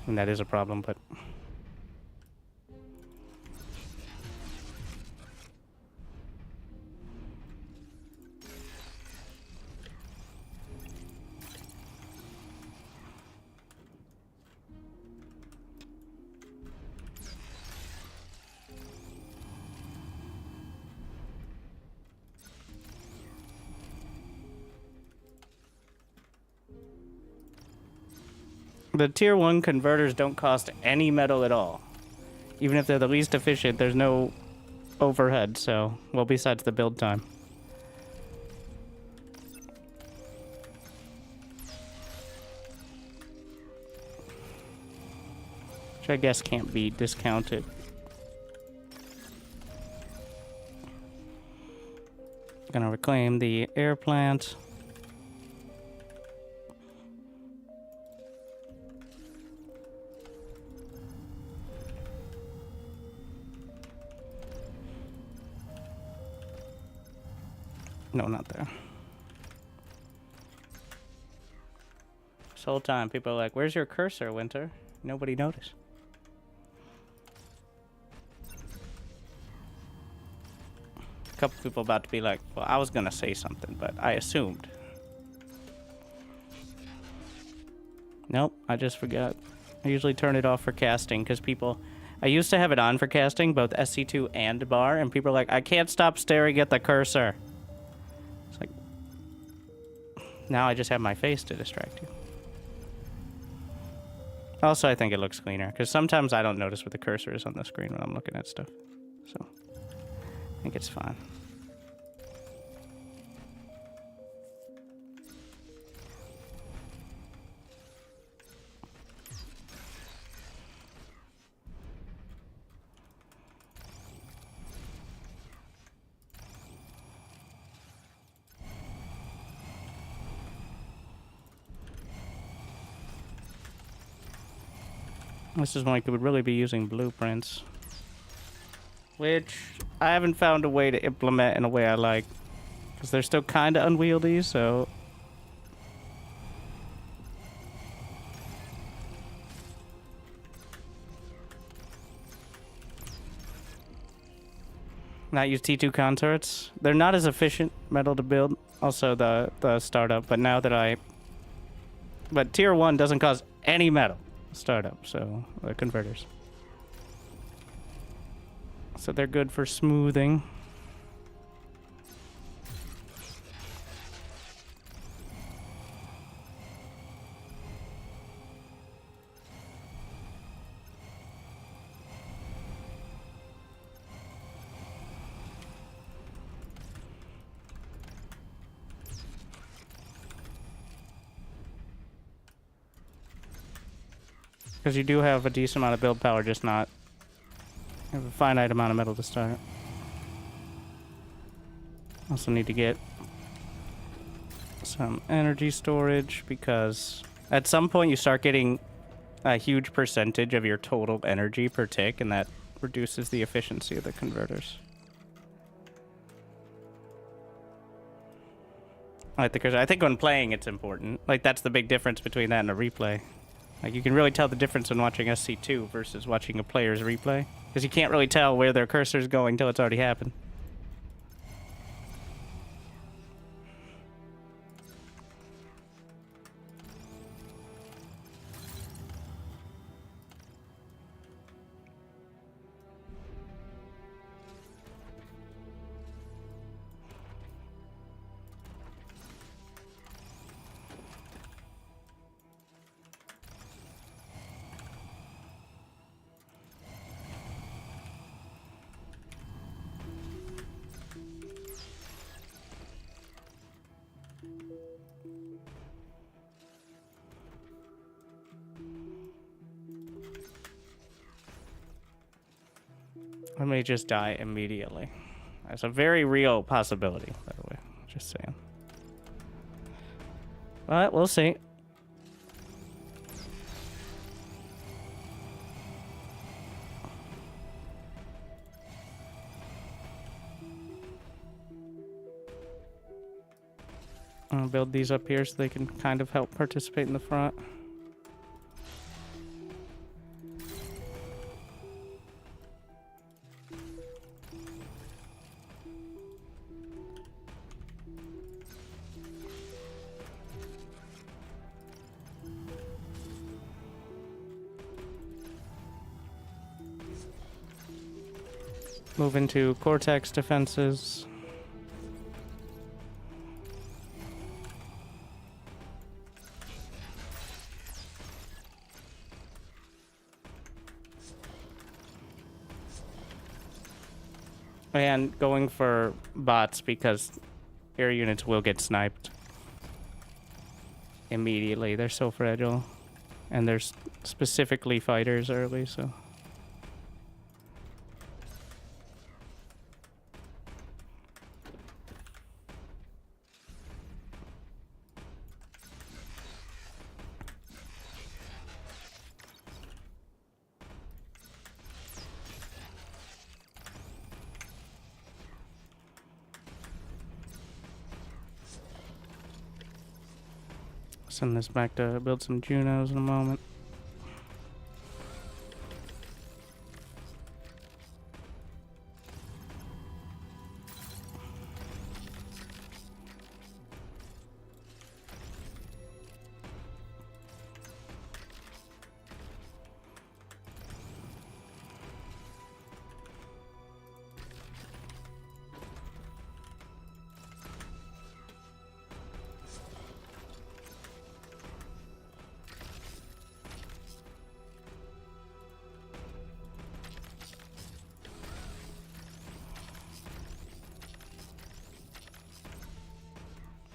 And that is a problem, but... The tier 1 converters don't cost any metal at all. Even if they're the least efficient, there's no overhead, so... Well, besides the build time. Which I guess can't be discounted. Gonna reclaim the air plant. No, not there. This whole time, people are like, where's your cursor, Winter? Nobody noticed. A couple people about to be like, well, I was gonna say something, but I assumed. Nope, I just forgot. I usually turn it off for casting, because people... I used to have it on for casting, both SC2 and bar, and people are like, I can't stop staring at the cursor. It's like... Now I just have my face to distract you. Also, I think it looks cleaner, because sometimes I don't notice what the cursor is on the screen when I'm looking at stuff. So, I think it's fine. This is when I could really be using blueprints. Which I haven't found a way to implement in a way I like. Because they're still kind of unwieldy, so... Not use T2 consorts. They're not as efficient metal to build. Also the startup, but now that I... But tier 1 doesn't cost any metal. Startup, so the converters. So they're good for smoothing. Because you do have a decent amount of build power, just not... You have a finite amount of metal to start. Also need to get some energy storage, because at some point you start getting a huge percentage of your total energy per tick, and that reduces the efficiency of the converters. I think when playing it's important. Like, that's the big difference between that and a replay. Like, you can really tell the difference when watching SC2 versus watching a player's replay. Because you can't really tell where their cursor's going until it's already happened. I may just die immediately. That's a very real possibility, by the way. Just saying. But we'll see. I'm gonna build these up here so they can kind of help participate in the front. Move into Cortex defenses. And going for bots because air units will get sniped immediately. They're so fragile. And they're specifically fighters early, so... Send this back to build some Junos in a moment.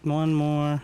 One more.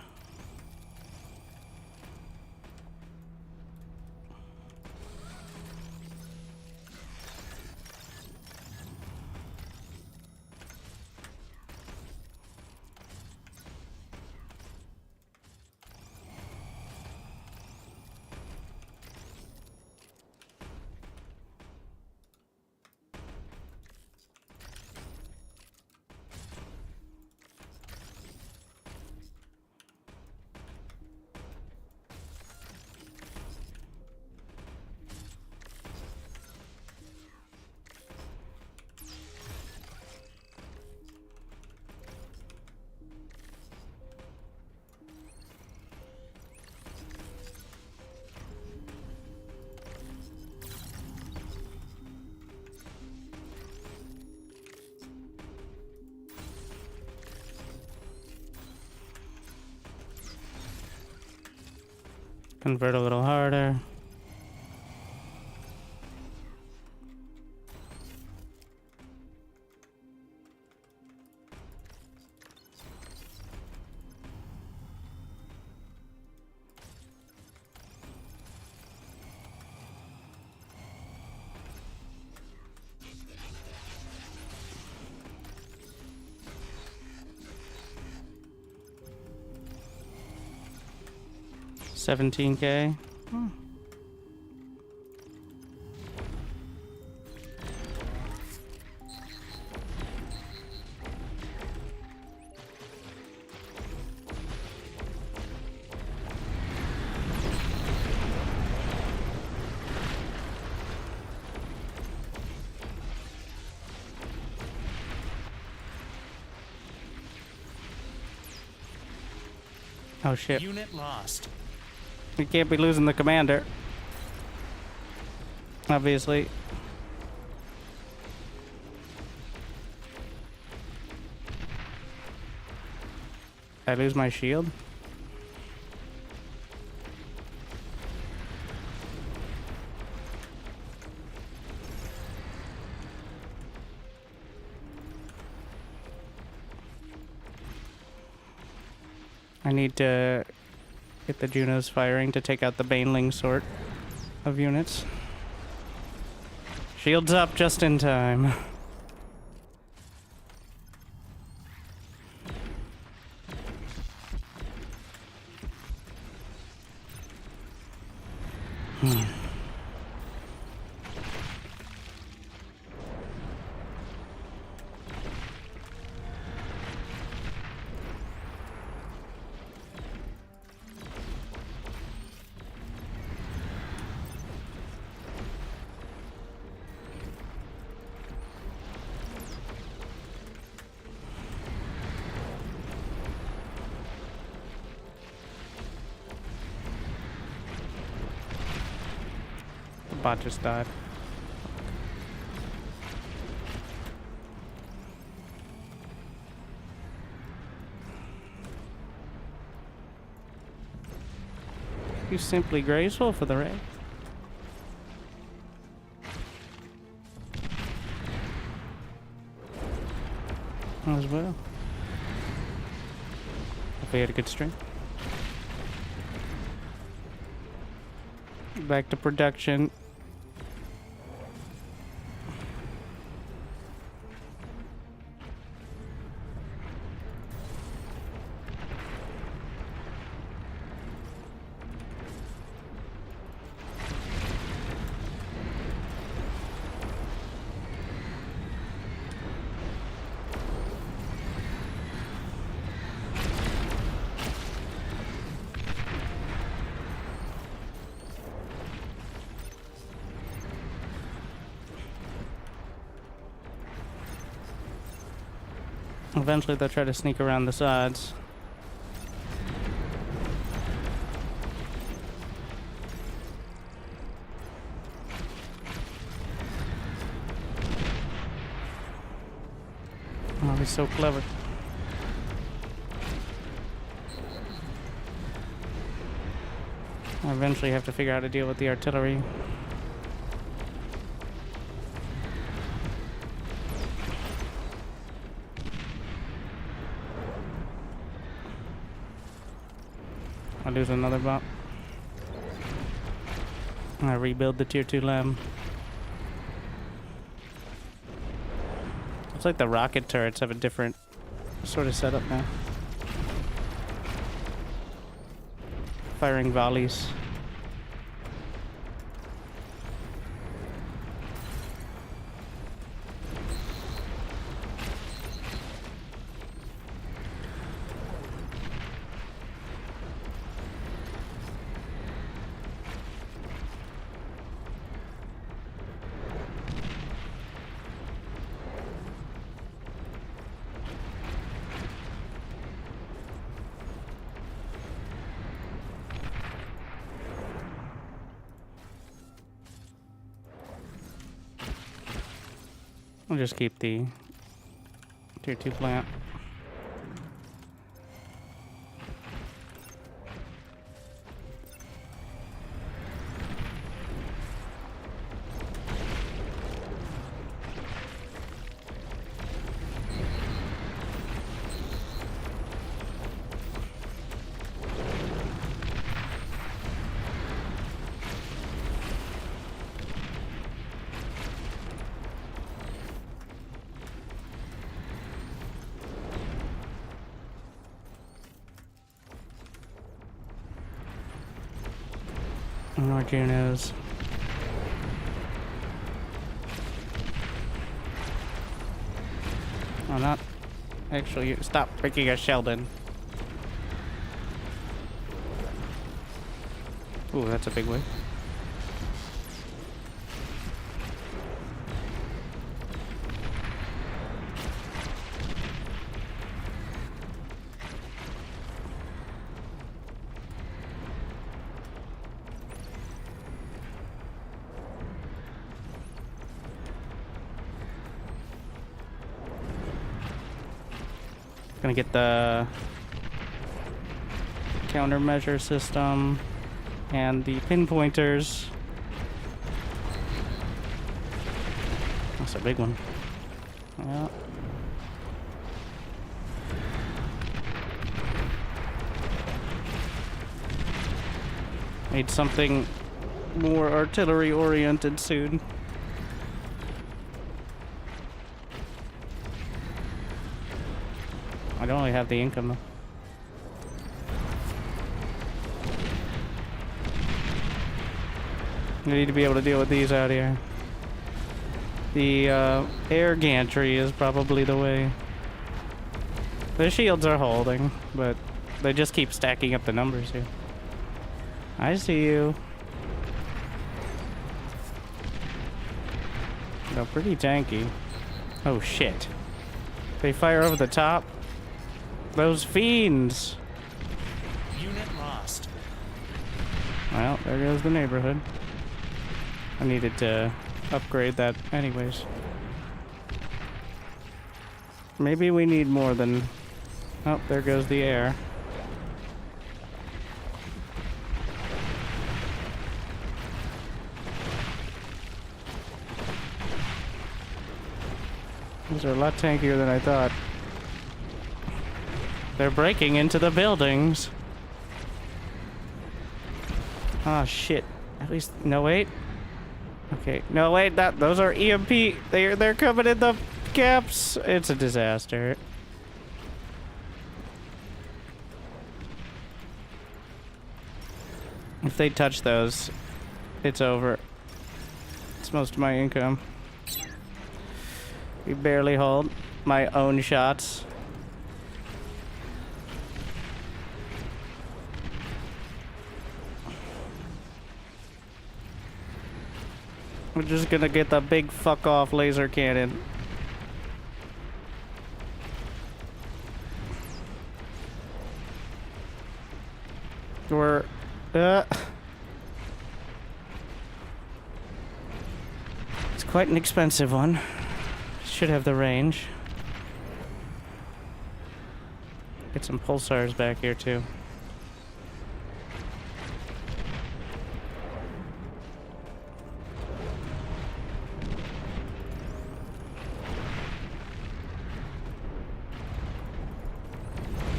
Convert a little harder. $17K. Oh shit. Unit lost. We can't be losing the commander. Obviously. Did I lose my shield? I need to get the Junos firing to take out the Baneling sort of units. Shields up just in time. The bot just died. You simply graceful for the raid. As well. Hope we had a good stream. Back to production. Eventually they'll try to sneak around the sides. Oh, he's so clever. I eventually have to figure out how to deal with the artillery. I'll lose another bot. I rebuild the tier 2 lab. It's like the rocket turrets have a different sort of setup now. Firing volleys. I'll just keep the tier 2 plant. More Junos. Oh, not. Actually, stop breaking a Sheldon. Ooh, that's a big one. Gonna get the countermeasure system and the pinpointers. That's a big one. Yeah. Need something more artillery oriented soon. I don't really have the income though. I need to be able to deal with these out here. The air gantry is probably the way. The shields are holding, but they just keep stacking up the numbers here. I see you. They're pretty tanky. Oh shit. They fire over the top. Those fiends! Unit lost. Well, there goes the neighborhood. I needed to upgrade that anyways. Maybe we need more than... Oh, there goes the air. These are a lot tankier than I thought. They're breaking into the buildings. Ah, shit. At least, no wait. Okay, no wait. Those are EMP. They're coming in the caps. It's a disaster. If they touch those, it's over. It's most of my income. We barely hold my own shots. We're just gonna get the big fuck off laser cannon. We're it's quite an expensive one. Should have the range. Get some pulsars back here too.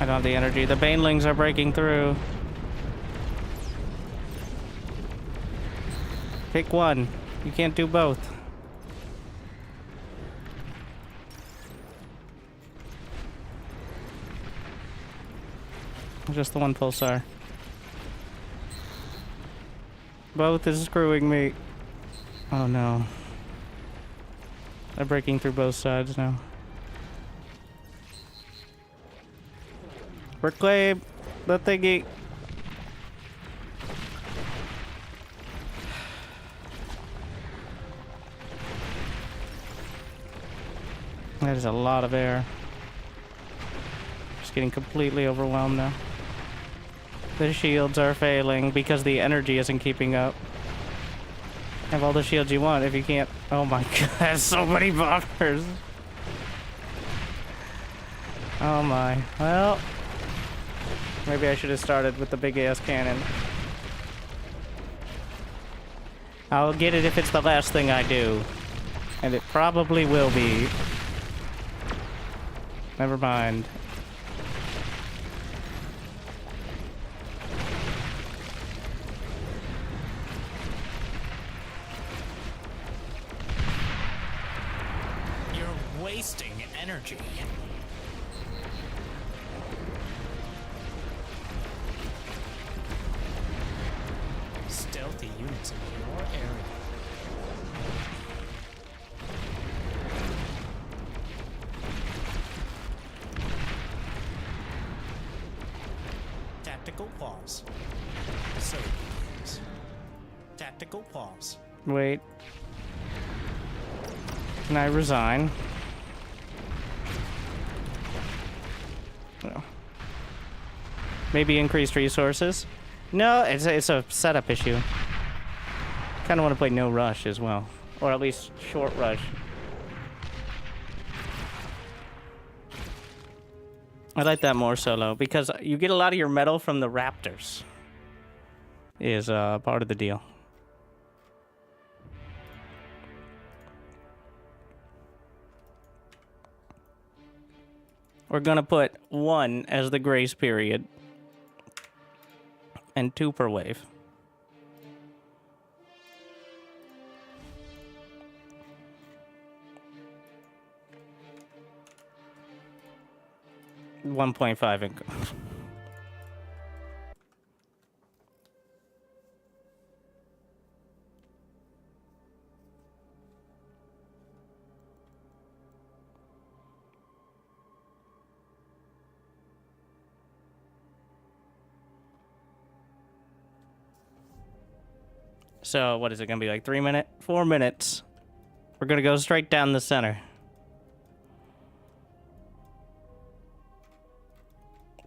I don't have the energy. The banelings are breaking through. Pick one. You can't do both. Just the one pulsar. Both is screwing me. Oh no. They're breaking through both sides now. Reclaim the thingy. That is a lot of air. Just getting completely overwhelmed now. The shields are failing because the energy isn't keeping up. Have all the shields you want if you can't. Oh my god, so many bombers. Oh my. Well, maybe I should have started with the big ass cannon. I'll get it if it's the last thing I do. And it probably will be. Never mind. You're wasting energy. Stealth the units in your area. Tactical pause. So it begins. Tactical pause. Wait. Can I resign? No. Maybe increased resources? No, it's a setup issue. Kind of want to play no rush as well. Or at least short rush. I like that more solo because you get a lot of your metal from the raptors. Is part of the deal. We're gonna put 1 as the grace period. And 2 per wave. $1.5 income. So, what is it gonna be, like 3 minutes? 4 minutes. We're gonna go straight down the center.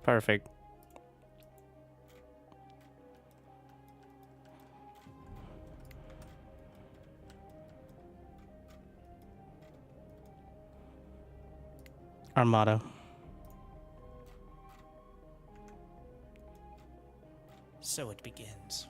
Perfect. Our motto. So it begins.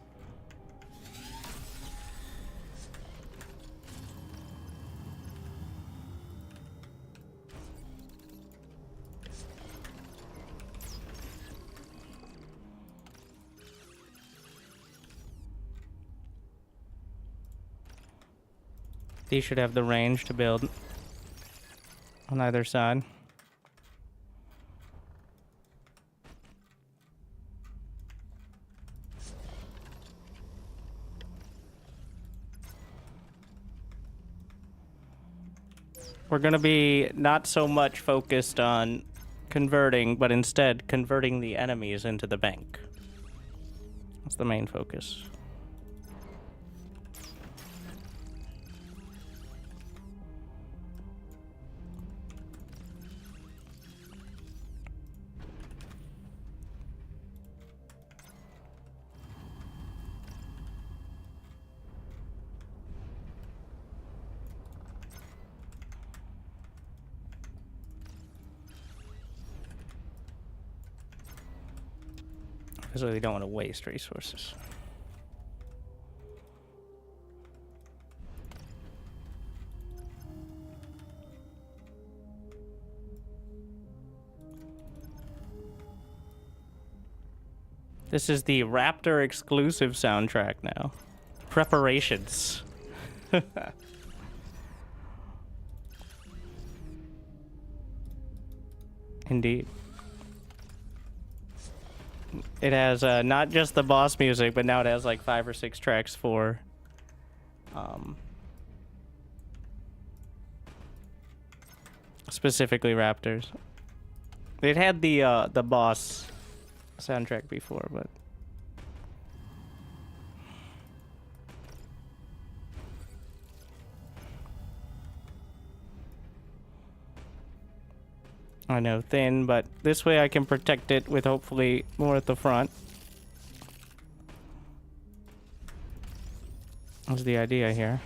These should have the range to build on either side. We're going to be not so much focused on converting, but instead converting the enemies into the bank. That's the main focus. Because we don't want to waste resources. This is the Raptor exclusive soundtrack now. Preparations. Indeed. It has not just the boss music, but now it has like 5 or 6 tracks for specifically Raptors. It had the boss soundtrack before, but I know, thin, but this way I can protect it with hopefully more at the front. That's the idea here.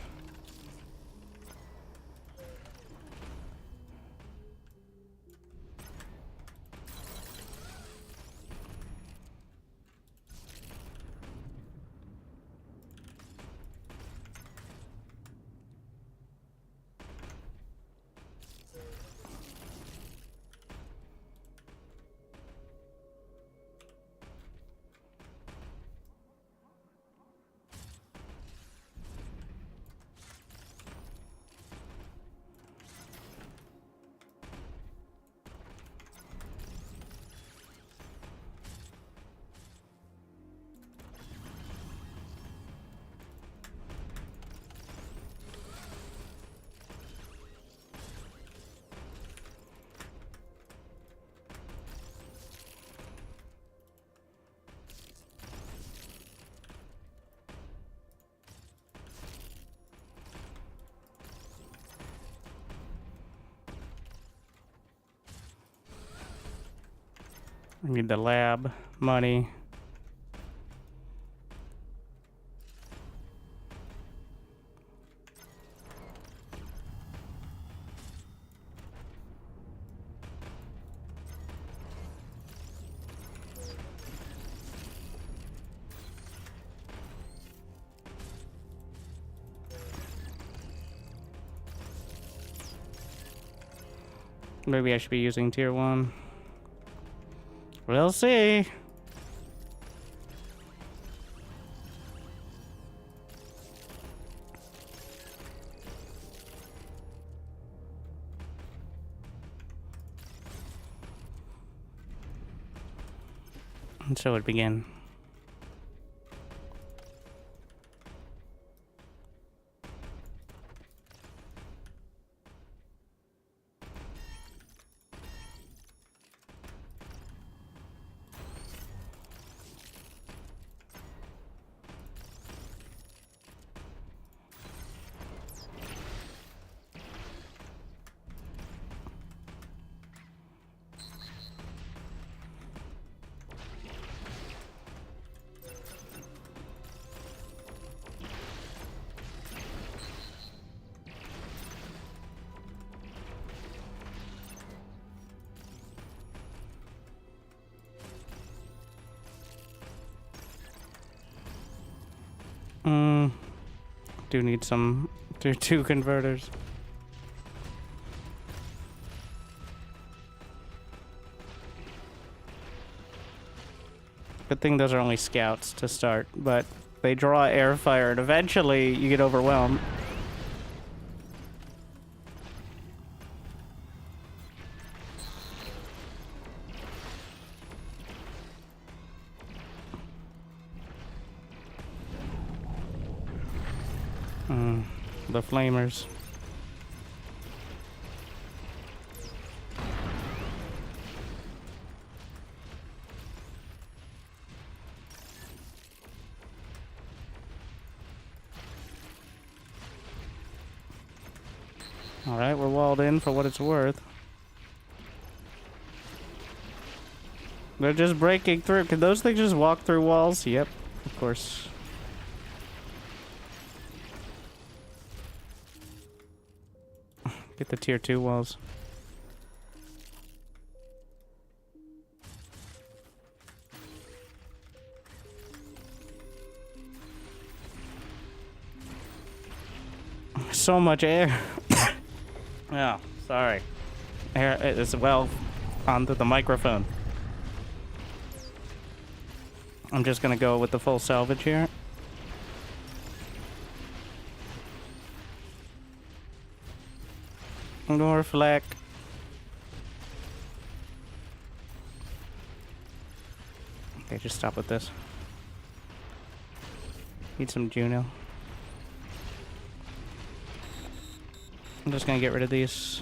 I need the lab money. Maybe I should be using tier 1. We'll see. And so it began. Do need some tier 2 converters. Good thing those are only scouts to start, but they draw air fire and eventually you get overwhelmed. The flamers. All right, we're walled in for what it's worth. They're just breaking through. Can those things just walk through walls? Yep, of course. Get the tier 2 walls. So much air. Oh, sorry. Air as well onto the microphone. I'm just gonna go with the full salvage here. Ignore flak. Okay, just stop with this. Need some Juno. I'm just gonna get rid of these.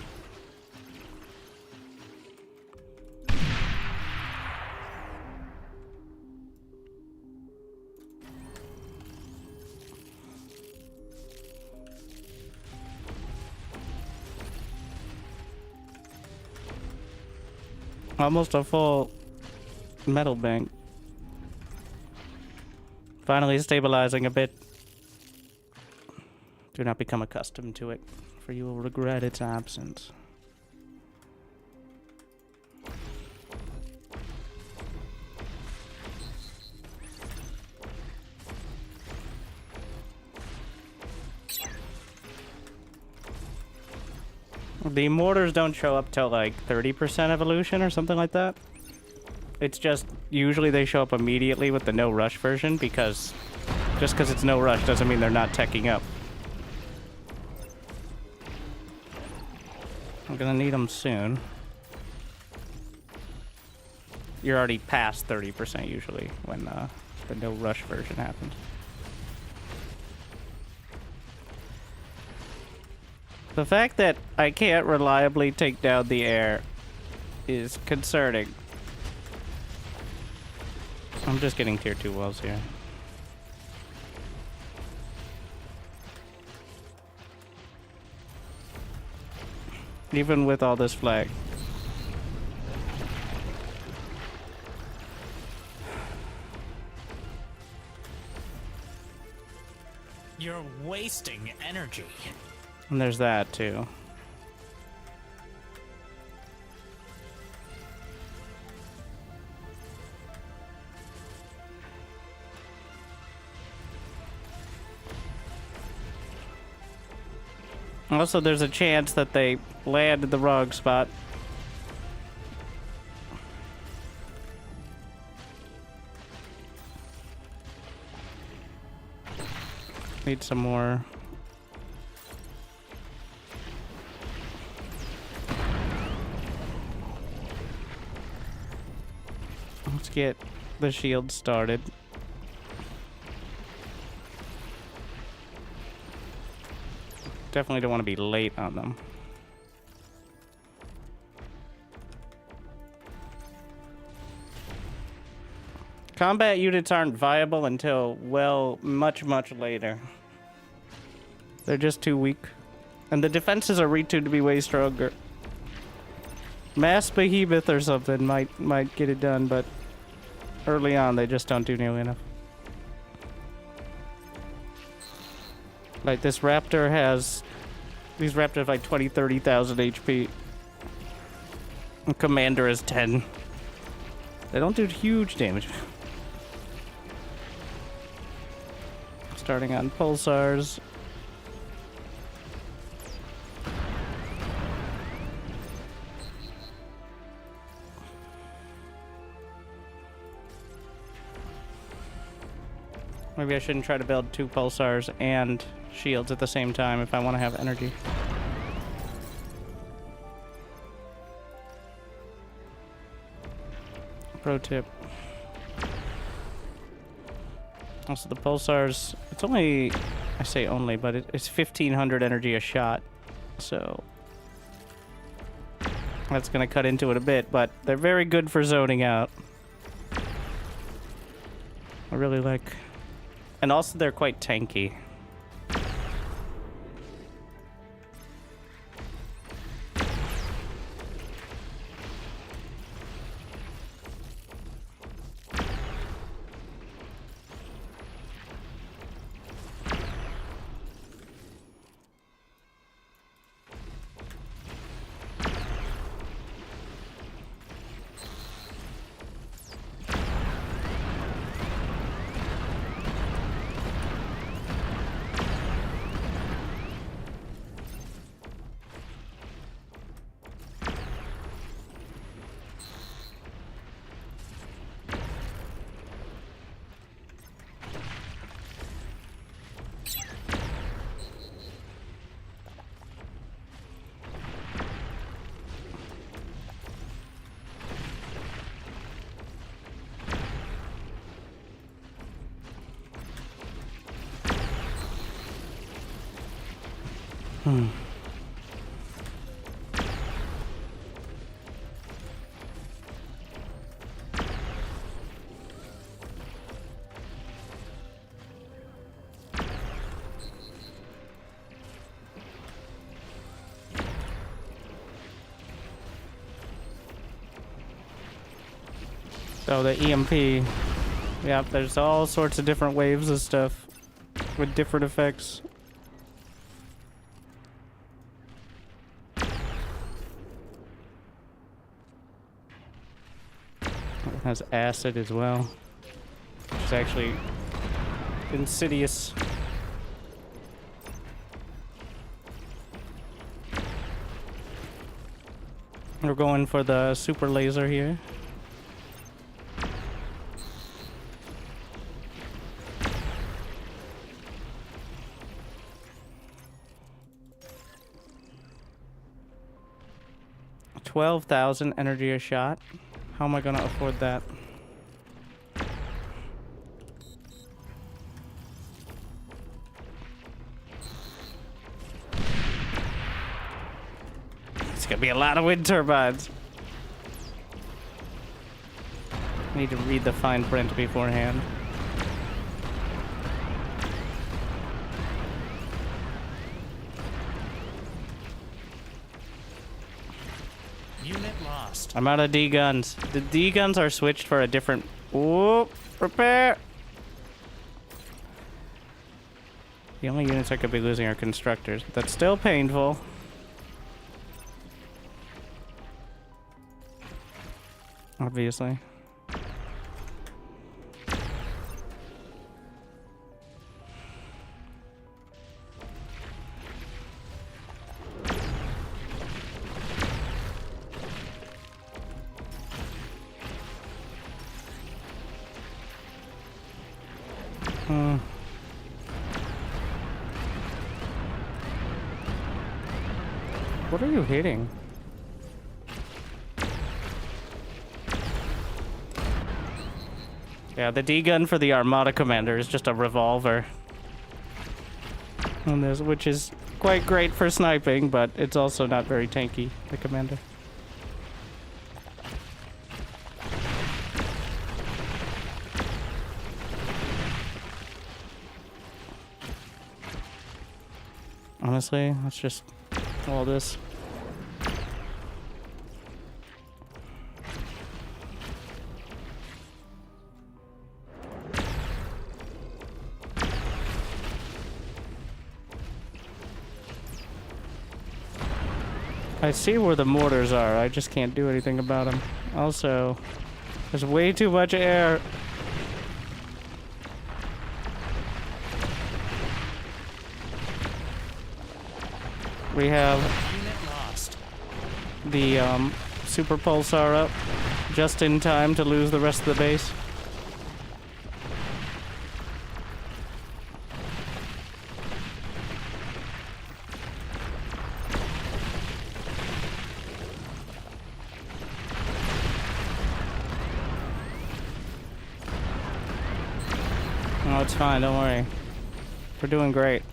Almost a full metal bank. Finally stabilizing a bit. Do not become accustomed to it, for you will regret its absence. The mortars don't show up till like 30% evolution or something like that. It's just, usually they show up immediately with the no rush version because just because it's no rush doesn't mean they're not teching up. I'm gonna need them soon. You're already past 30% usually when the no rush version happens. The fact that I can't reliably take down the air is concerning. I'm just getting tier 2 walls here. Even with all this flag. You're wasting energy. And there's that too. Also, there's a chance that they land in the wrong spot. Need some more. Let's get the shield started. Definitely don't want to be late on them. Combat units aren't viable until, well, much later. They're just too weak. And the defenses are retuned to be way stronger. Mass Behemoth or something might get it done, but early on they just don't do nearly enough. Like this Raptor has... These Raptors have like 30,000 HP. And Commander is 10. They don't do huge damage. Starting on pulsars. Maybe I shouldn't try to build 2 pulsars and shields at the same time if I want to have energy. Pro tip. Also, the pulsars, it's only, I say only, but it's 1,500 energy a shot. So that's going to cut into it a bit, but they're very good for zoning out. I really like... And also, they're quite tanky. So the EMP, yeah, there's all sorts of different waves of stuff with different effects. It has acid as well, which is actually insidious. We're going for the super laser here. $12,000 energy a shot. How am I gonna afford that? It's gonna be a lot of wind turbines. I need to read the fine print beforehand. Unit lost. I'm out of D guns. The D guns are switched for a different. Whoop! Prepare. The only units I could be losing are constructors, but that's still painful. Obviously. What are you hitting? Yeah, the D-gun for the Armada Commander is just a revolver. On this, which is quite great for sniping, but it's also not very tanky, the Commander. Honestly, let's just all this. I see where the mortars are, I just can't do anything about them. Also, there's way too much air. We have the super pulsar up just in time to lose the rest of the base. Oh, it's fine, don't worry. We're doing great.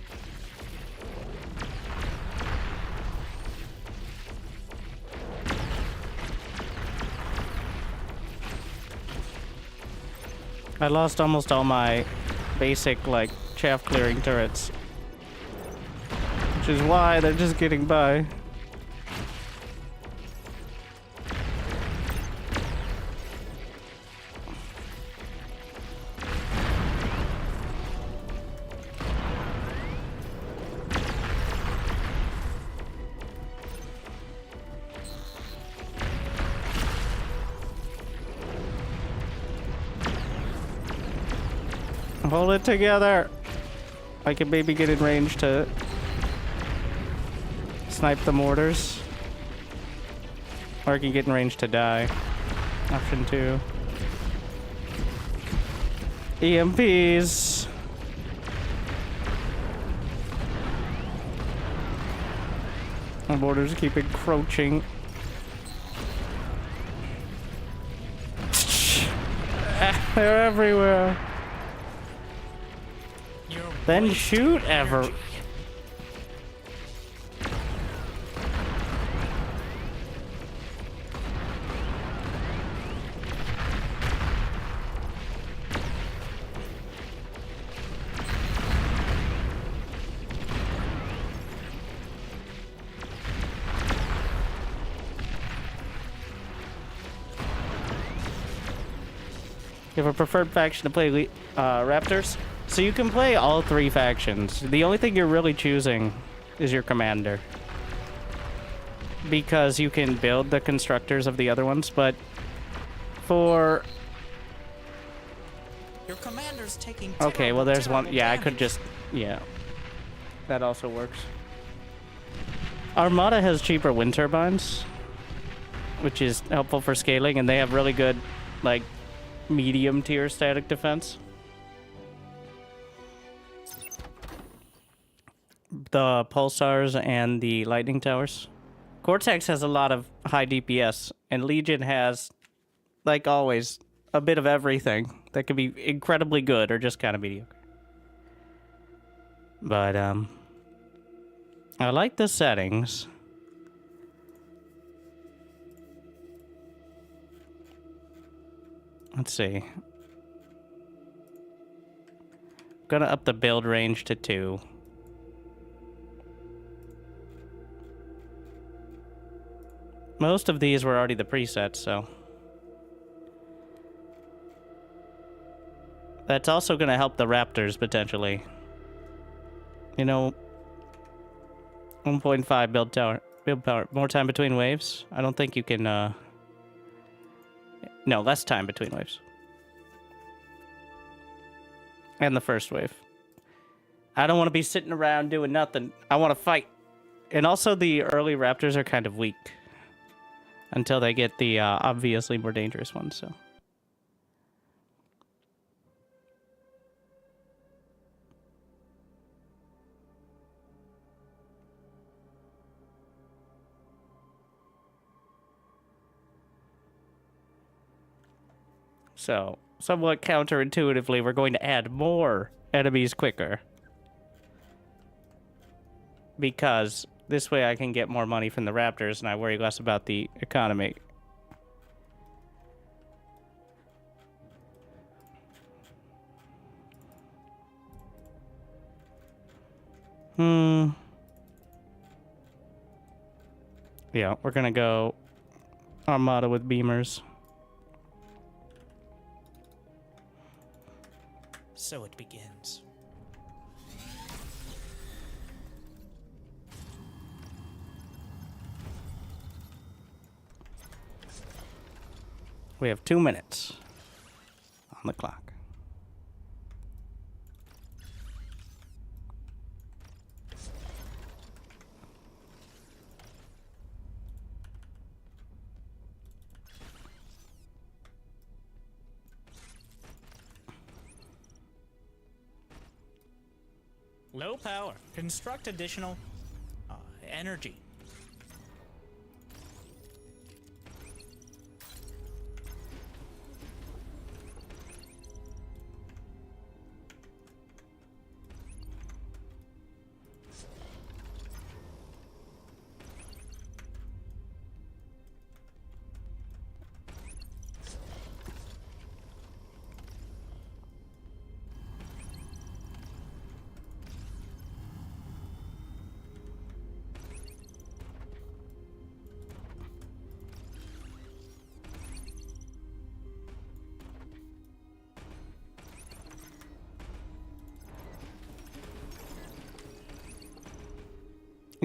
I lost almost all my basic, like, chaff clearing turrets. Which is why they're just getting by. Hold it together. I can maybe get in range to snipe the mortars. Or I can get in range to die. Option 2. EMPs. My mortars keep encroaching. They're everywhere. Then shoot ever. You have a preferred faction to play Raptors? So you can play all 3 factions. The only thing you're really choosing is your commander. Because you can build the constructors of the other ones, but for... Your commander's taking okay, well there's one... yeah, I damage. could just... yeah. That also works. Armada has cheaper wind turbines, which is helpful for scaling, and they have really good, like, medium tier static defense. The pulsars and the lightning towers. Cortex has a lot of high DPS, and Legion has, like always, a bit of everything that could be incredibly good or just kind of mediocre. But, I like the settings. Let's see. Gonna up the build range to 2. Most of these were already the presets, so... that's also going to help the Raptors, potentially. You know, 1.5 build tower. Build power. More time between waves? I don't think you can, No, less time between waves. And the first wave. I don't want to be sitting around doing nothing. I want to fight. And also the early raptors are kind of weak. Until they get the, obviously more dangerous ones, so... So, somewhat counterintuitively, we're going to add more enemies quicker. Because this way I can get more money from the raptors and I worry less about the economy. Yeah, we're gonna go Armada with beamers. So it begins. We have 2 minutes on the clock. Low power. Construct additional energy.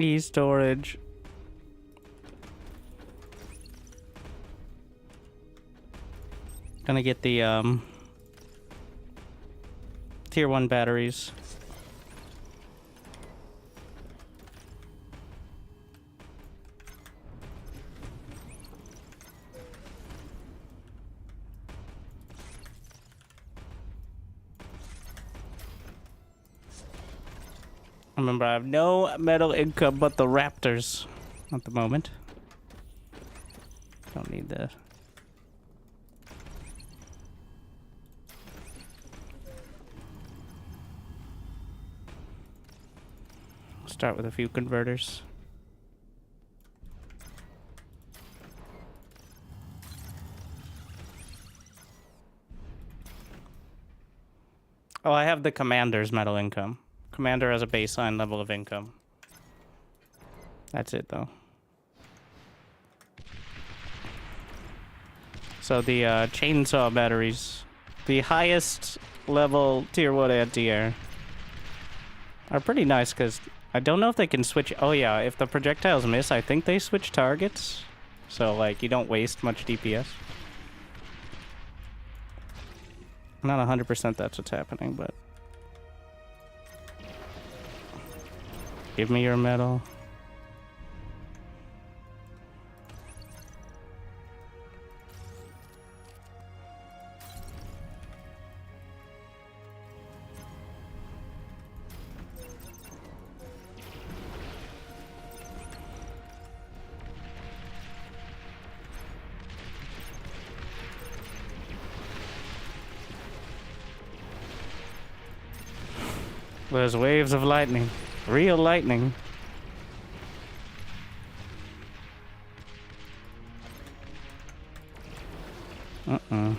E-storage. Gonna get the tier 1 batteries. Remember, I have no metal income but the raptors at the moment. Don't need that. Start with a few converters. Oh, I have the commander's metal income. Commander has a baseline level of income. That's it, though. So the chainsaw batteries, the highest level tier 1 anti-air, are pretty nice because I don't know if they can switch. Oh yeah, if the projectiles miss, I think they switch targets. So like you don't waste much DPS. I'm not 100% that's what's happening, but give me your metal. There's waves of lightning. Real lightning. Uh-uh.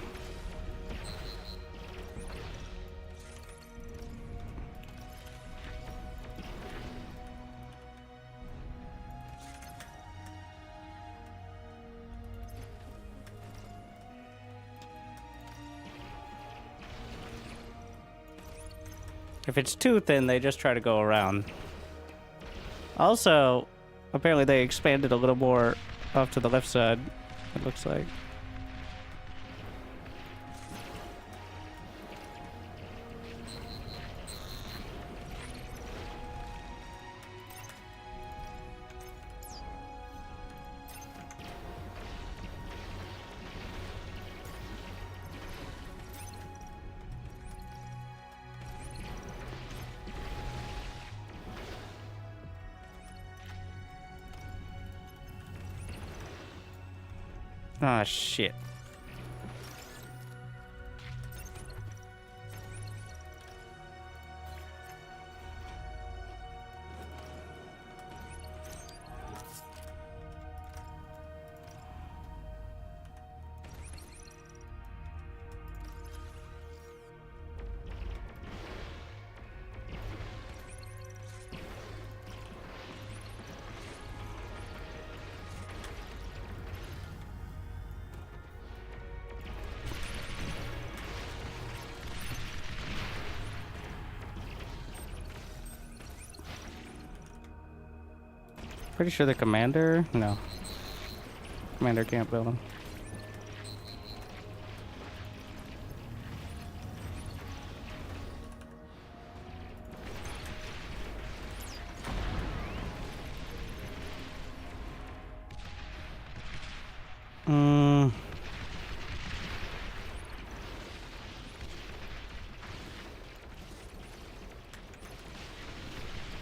If it's too thin, they just try to go around. Also, apparently they expanded a little more off to the left side, it looks like. Ah, shit. Pretty sure the commander? No. Commander can't build them.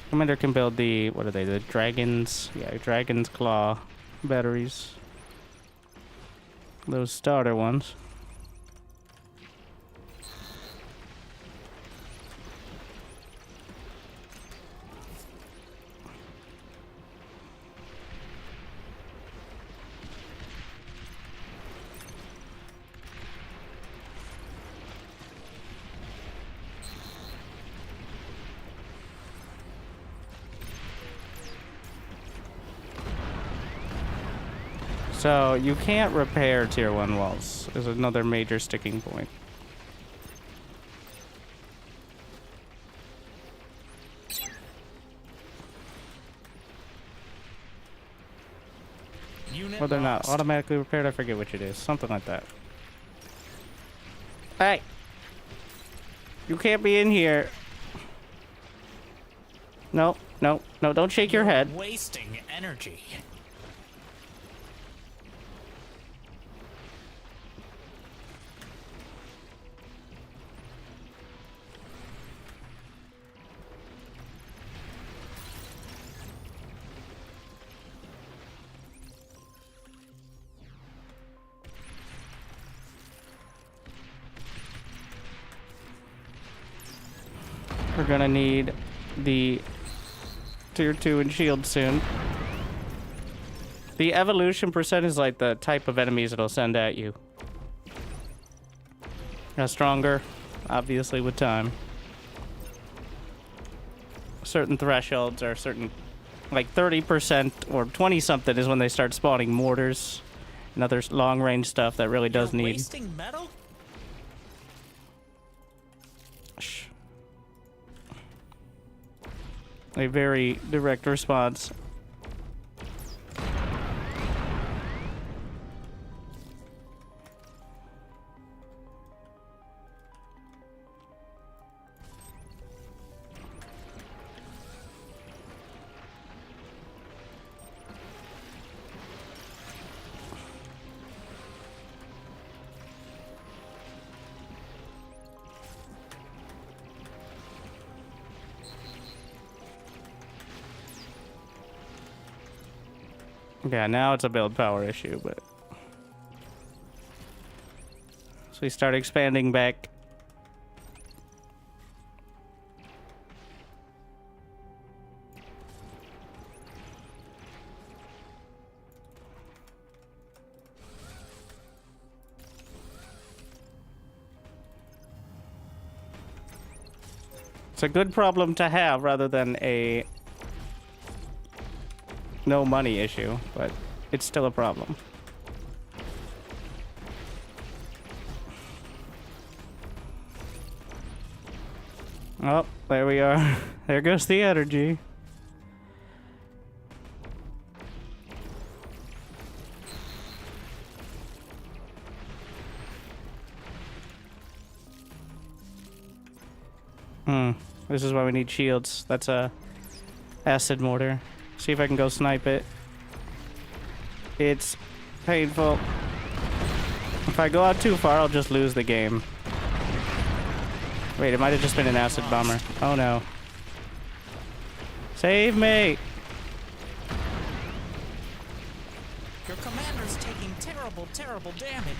Commander can build the, what are they, the dragons? Yeah, dragon's claw batteries. Those starter ones. So, you can't repair tier 1 walls, is another major sticking point. Or they're not automatically repaired, I forget which it is. Something like that. Hey! You can't be in here. No, no, no, don't shake your head. Wasting energy. We're gonna need the tier 2 and shield soon. The evolution percent is like the type of enemies it'll send at you. Stronger, obviously, with time. Certain thresholds are certain, like 30% or 20 something is when they start spawning mortars and other long range stuff that really does need. Wasting metal? Shh. A very direct response. Yeah, now it's a build power issue, but... So we start expanding back. It's a good problem to have rather than a no money issue, but it's still a problem. Oh, there we are. There goes the energy. This is why we need shields. That's a acid mortar. See if I can go snipe it. It's painful. If I go out too far, I'll just lose the game. Wait, it might have just been an acid bomber. Oh no. Save me! Your commander's taking terrible, terrible damage.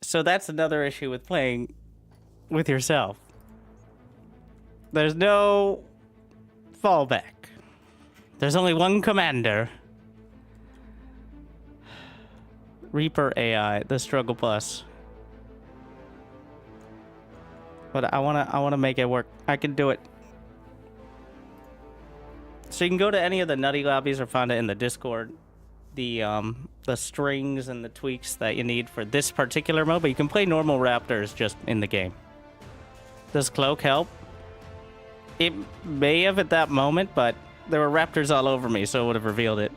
So that's another issue with playing with yourself. There's no fallback. There's only one commander. Reaper AI, the struggle plus. But I wanna make it work. I can do it. So you can go to any of the nutty lobbies or find it in the Discord. The strings and the tweaks that you need for this particular mode, but you can play normal raptors just in the game. Does cloak help? It may have at that moment, but there were raptors all over me, so it would have revealed it.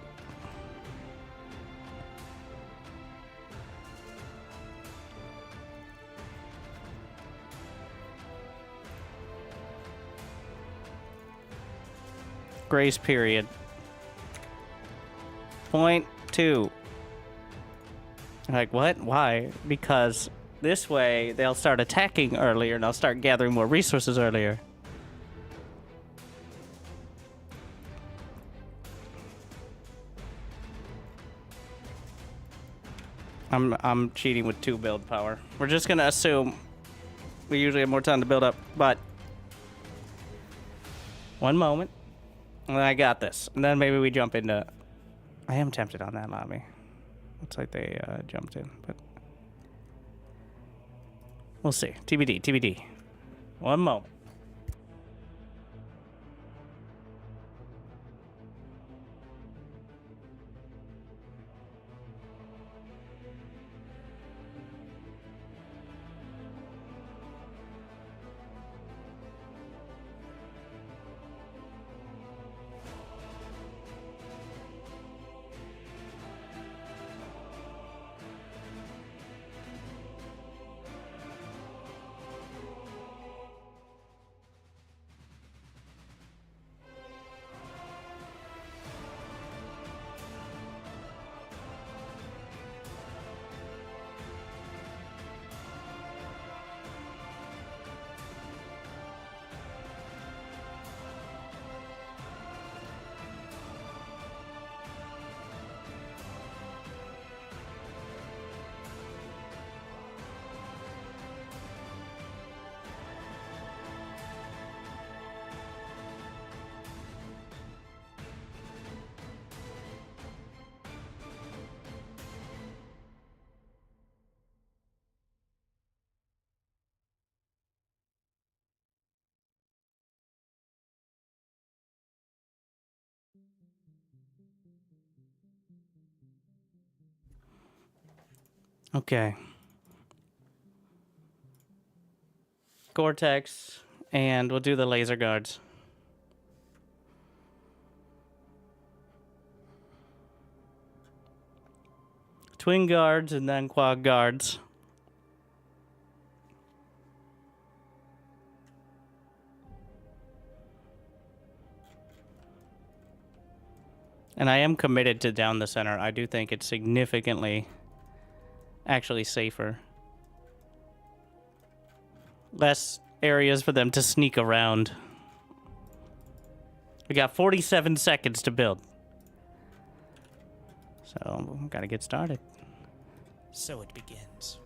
Grace period. Point 2. Like, what? Why? Because this way they'll start attacking earlier and they'll start gathering more resources earlier. I'm cheating with 2 build power. We're just gonna assume we usually have more time to build up, but one moment. And I got this. And then maybe we jump into... I am tempted on that lobby. Looks like they jumped in, but... We'll see. TBD, TBD. One moment. Okay. Gore-Tex, and we'll do the laser guards. Twin guards and then quad guards. And I am committed to down the center. I do think it's significantly actually safer. Less areas for them to sneak around. We got 47 seconds to build. So, gotta get started. So it begins.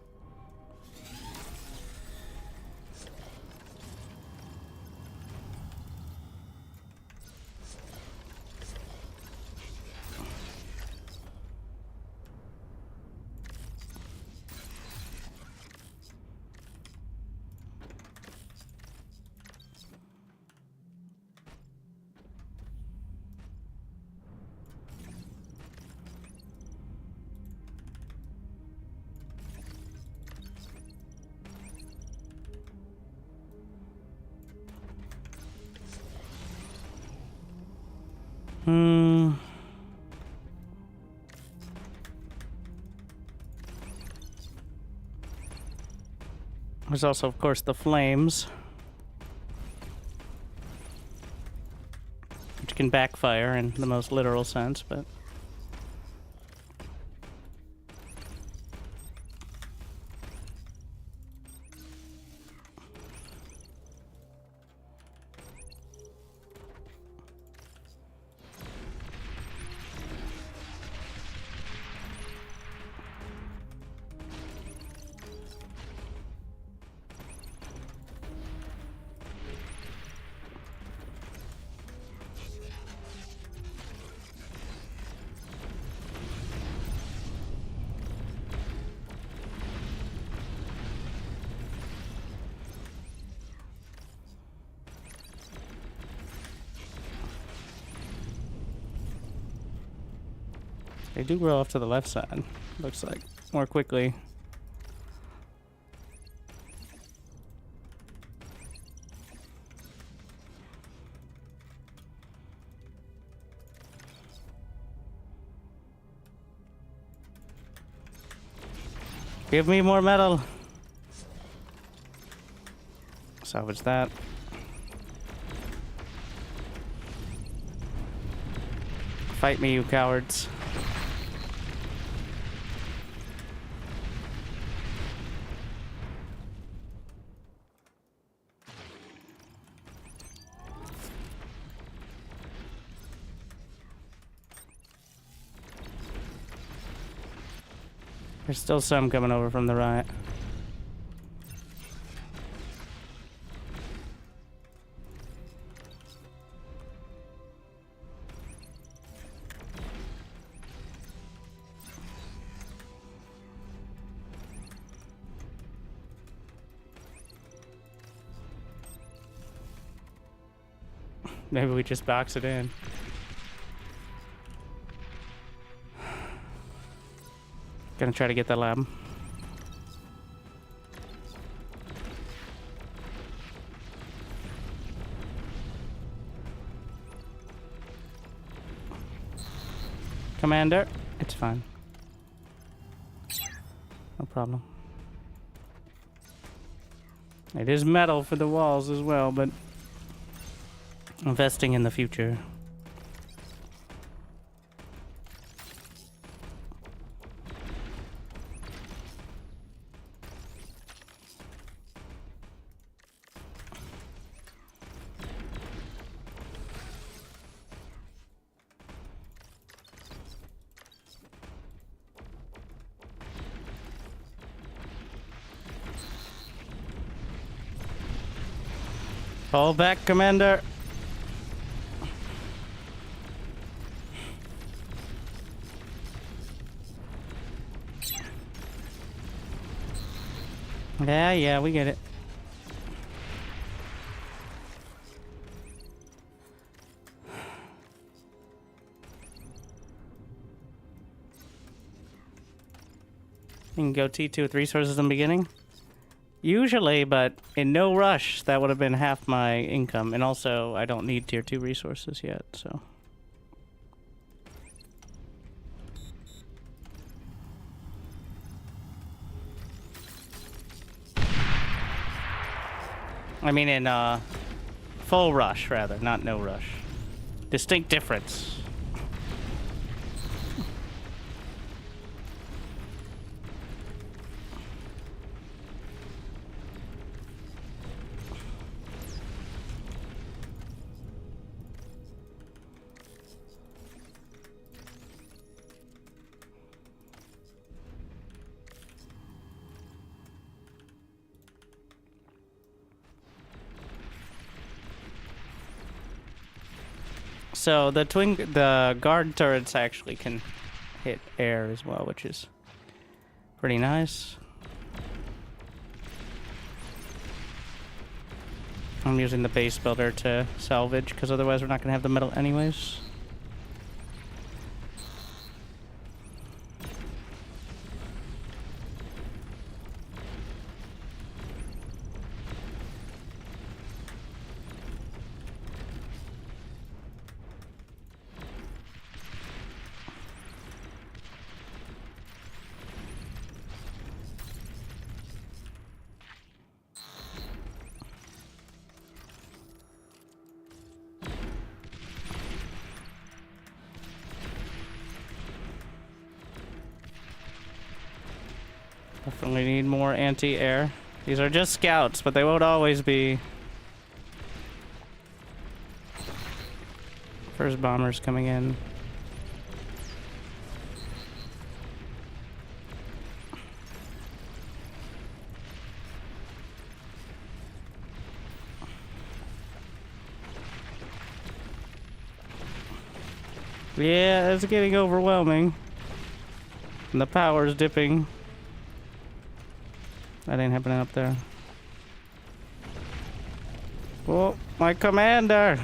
There's also, of course, the flames, which can backfire in the most literal sense, but... They do grow off to the left side, looks like, more quickly. Give me more metal. Salvage that. Fight me, you cowards. There's still some coming over from the right. Maybe we just box it in. Gonna try to get that lab. Commander, it's fine. No problem. It is metal for the walls as well, but investing in the future. Fall back, Commander. Yeah, we get it. You can go T2 with resources in the beginning. Usually, but in no rush, that would have been half my income. And also, I don't need tier 2 resources yet, so. I mean in full rush, rather, not no rush. Distinct difference. So the guard turrets actually can hit air as well, which is pretty nice. I'm using the base builder to salvage, because otherwise we're not going to have the metal anyways. Definitely need more anti-air. These are just scouts, but they won't always be. First bomber's coming in. Yeah, it's getting overwhelming. And the power's dipping. That ain't happening up there. Oh, my commander!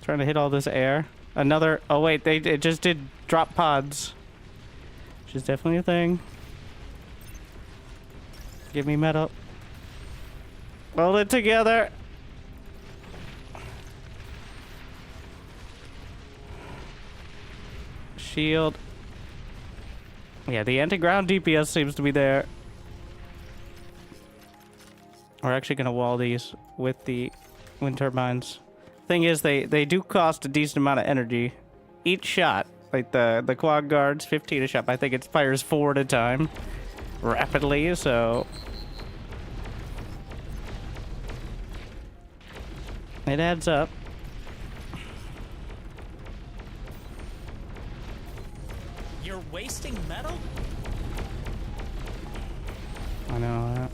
Trying to hit all this air. Another. Oh wait, it just did drop pods, which is definitely a thing. Give me metal. Hold it together. Shield. Yeah, the anti-ground DPS seems to be there. We're actually gonna wall these with the wind turbines. Thing is, they do cost a decent amount of energy. Each shot, like the quad guards, 15 a shot. I think it fires 4 at a time, rapidly. So it adds up. You're wasting metal? I know that.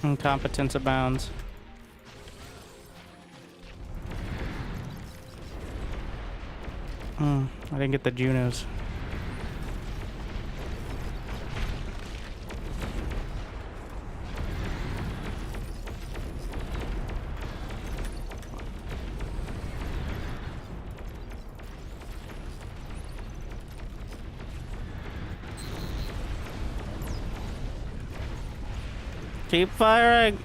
Incompetence abounds. I didn't get the Junos. Keep firing.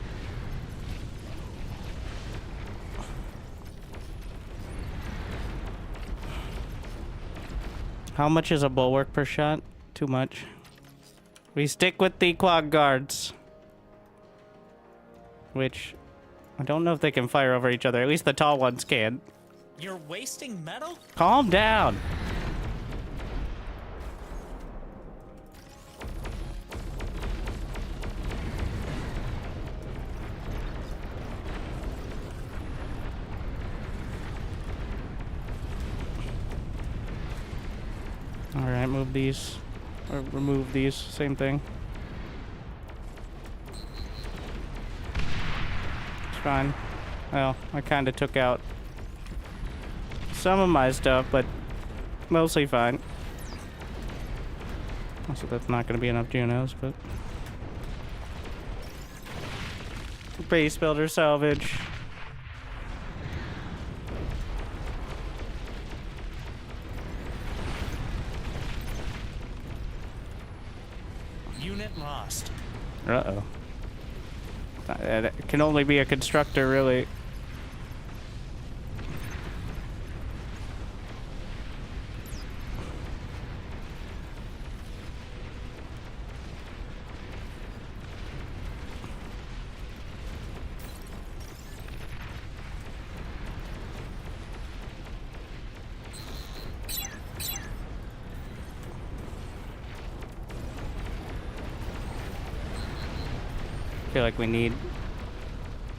How much is a bulwark per shot? Too much. We stick with the quad guards, which I don't know if they can fire over each other. At least the tall ones can. You're wasting metal? Calm down. Alright, move these. Or remove these. Same thing. It's fine. Well, I kind of took out some of my stuff, but mostly fine. Also, that's not going to be enough Junos, but... Base builder salvage. Unit lost. Uh-oh. It can only be a constructor, really. I feel like we need...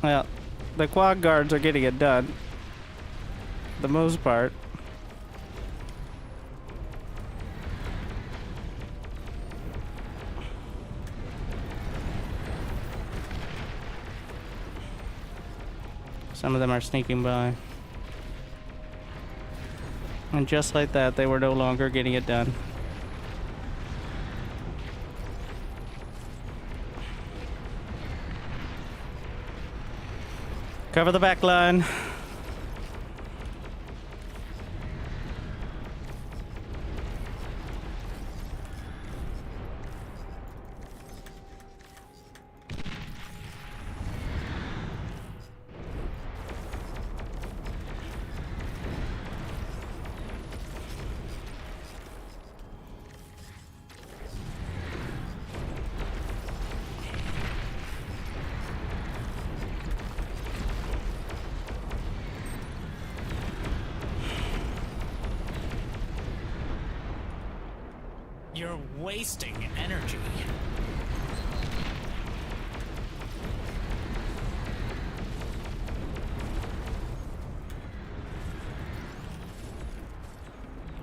Well, the quad guards are getting it done. For the most part. Some of them are sneaking by. And just like that, they were no longer getting it done. Cover the back line. You're wasting energy.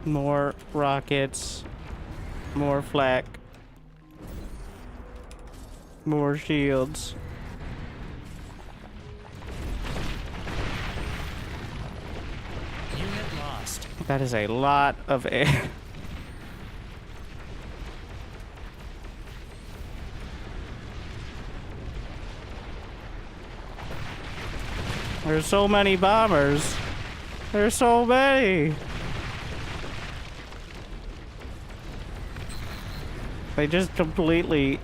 More rockets. More flak. More shields. Unit lost. That is a lot of air. There's so many bombers. There's so many. They just completely...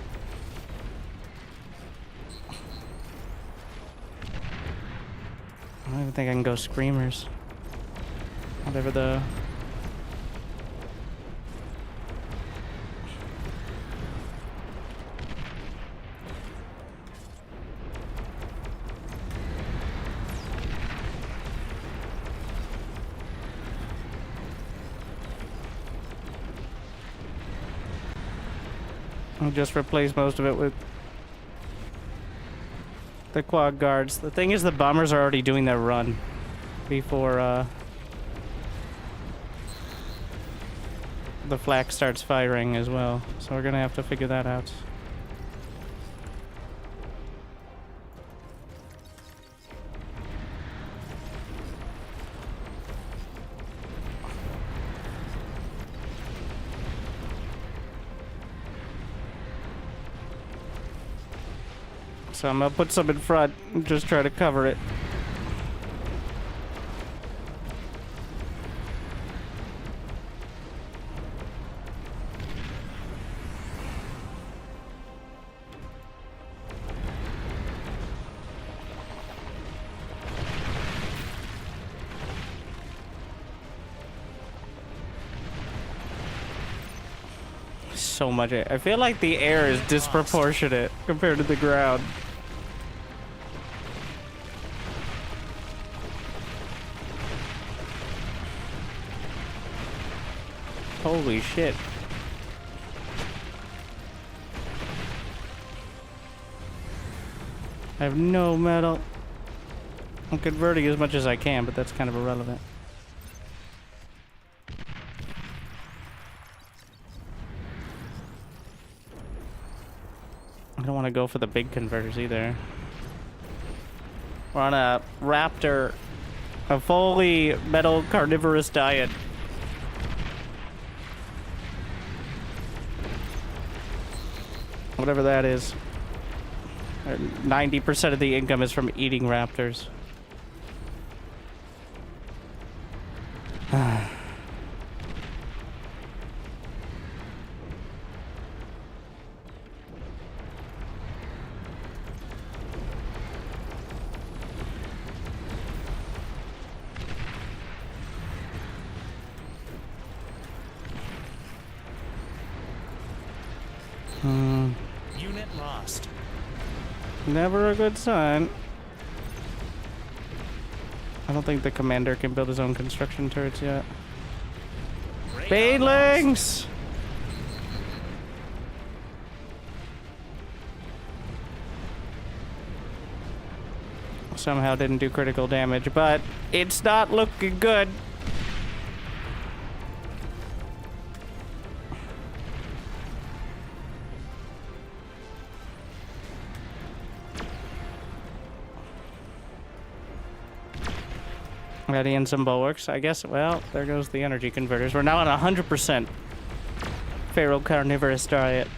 I don't even think I can go screamers. Whatever the... I'll just replace most of it with the quad guards. The thing is, the bombers are already doing their run before the flak starts firing as well. So we're gonna have to figure that out. So I'm gonna put some in front and just try to cover it. So much. I feel like the air is disproportionate compared to the ground. Holy shit. I have no metal. I'm converting as much as I can, but that's kind of irrelevant. I don't want to go for the big converters either. We're on a raptor, a fully metal carnivorous diet. Whatever that is. 90% of the income is from eating raptors. Unit lost. Never a good sign. I don't think the commander can build his own construction turrets yet. Banelings! Somehow didn't do critical damage, but it's not looking good. Ready in some bulwarks, I guess. Well, there goes the energy converters. We're now on 100% feral carnivorous diet.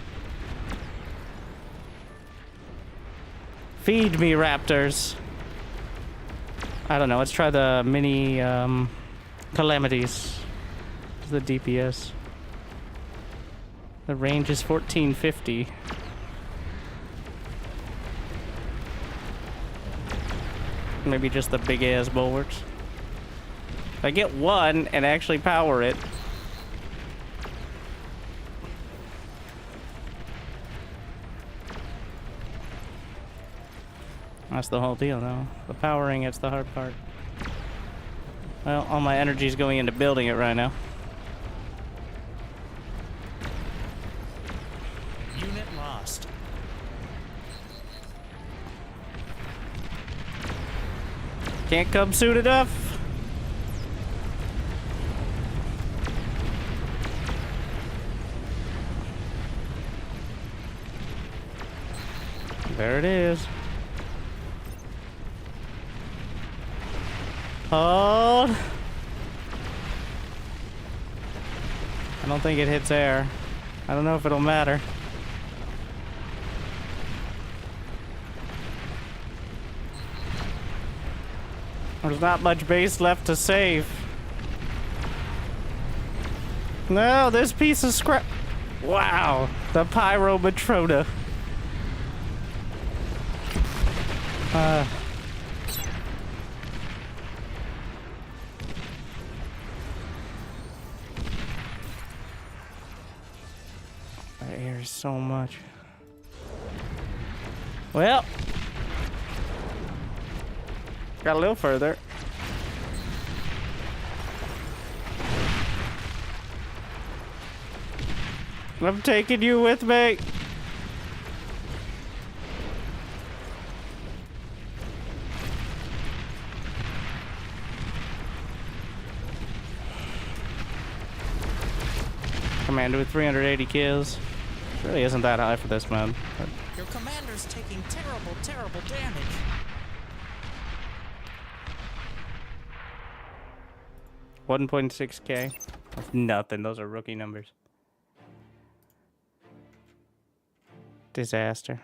Feed me, raptors. I don't know. Let's try the mini calamities. The DPS. The range is 1450. Maybe just the big ass bulwarks. If I get one and actually power it. That's the whole deal, though. The powering, it's the hard part. Well, all my energy is going into building it right now. lost. Can't come soon enough. There it is. Hold. I don't think it hits air. I don't know if it'll matter. There's not much base left to save. No, this piece of scrap. Wow, the Pyromatrona. That air is so much. Well, got a little further. I'm taking you with me. Commander with 380 kills. Really isn't that high for this mode. But Your commander's taking terrible, terrible damage. $1.6K. That's nothing. Those are rookie numbers. Disaster.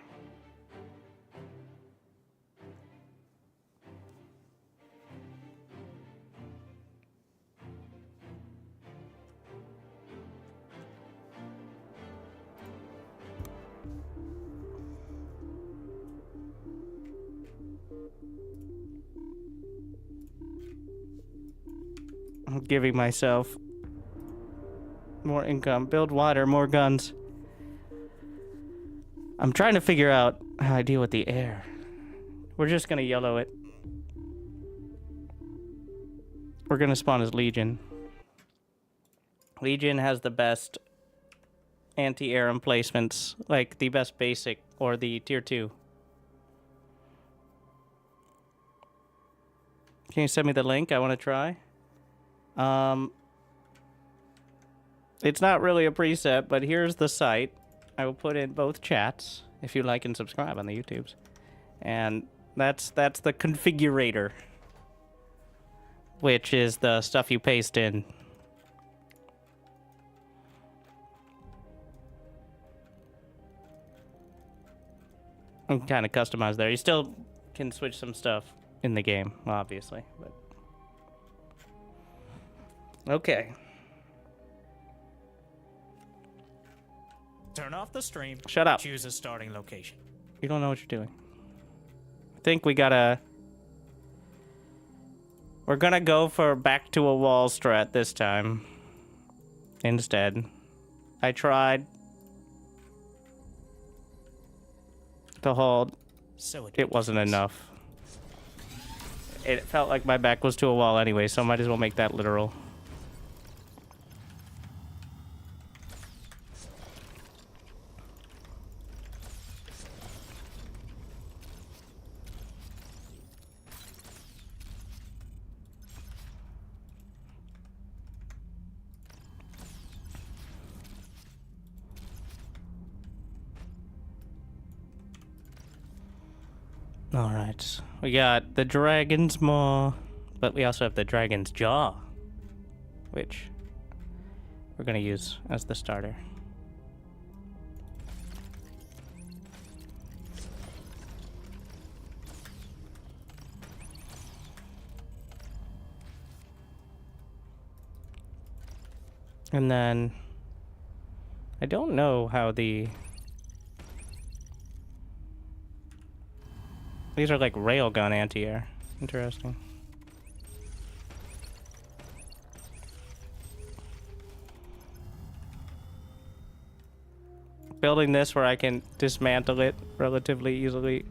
I'm giving myself more income. Build wider, more guns. I'm trying to figure out how I deal with the air. We're just gonna yellow it. We're gonna spawn as Legion. Legion has the best anti-air emplacements, like the best basic or the tier 2. Can you send me the link? I want to try. It's not really a preset, but here's the site. I will put in both chats if you like and subscribe on the YouTubes. And that's the configurator, which is the stuff you paste in. You can kind of customize there. You still can switch some stuff in the game, obviously, but okay. Turn off the stream. Shut up. Choose a starting location. You don't know what you're doing. I think we gotta... We're gonna go for back to a wall strat this time. Instead. I tried to hold. So It wasn't enough. It felt like my back was to a wall anyway, so might as well make that literal. Alright, we got the Dragon's Maw, but we also have the Dragon's Jaw, which we're gonna use as the starter. And then, I don't know how the... These are like railgun anti-air. Interesting. Building this where I can dismantle it relatively easily.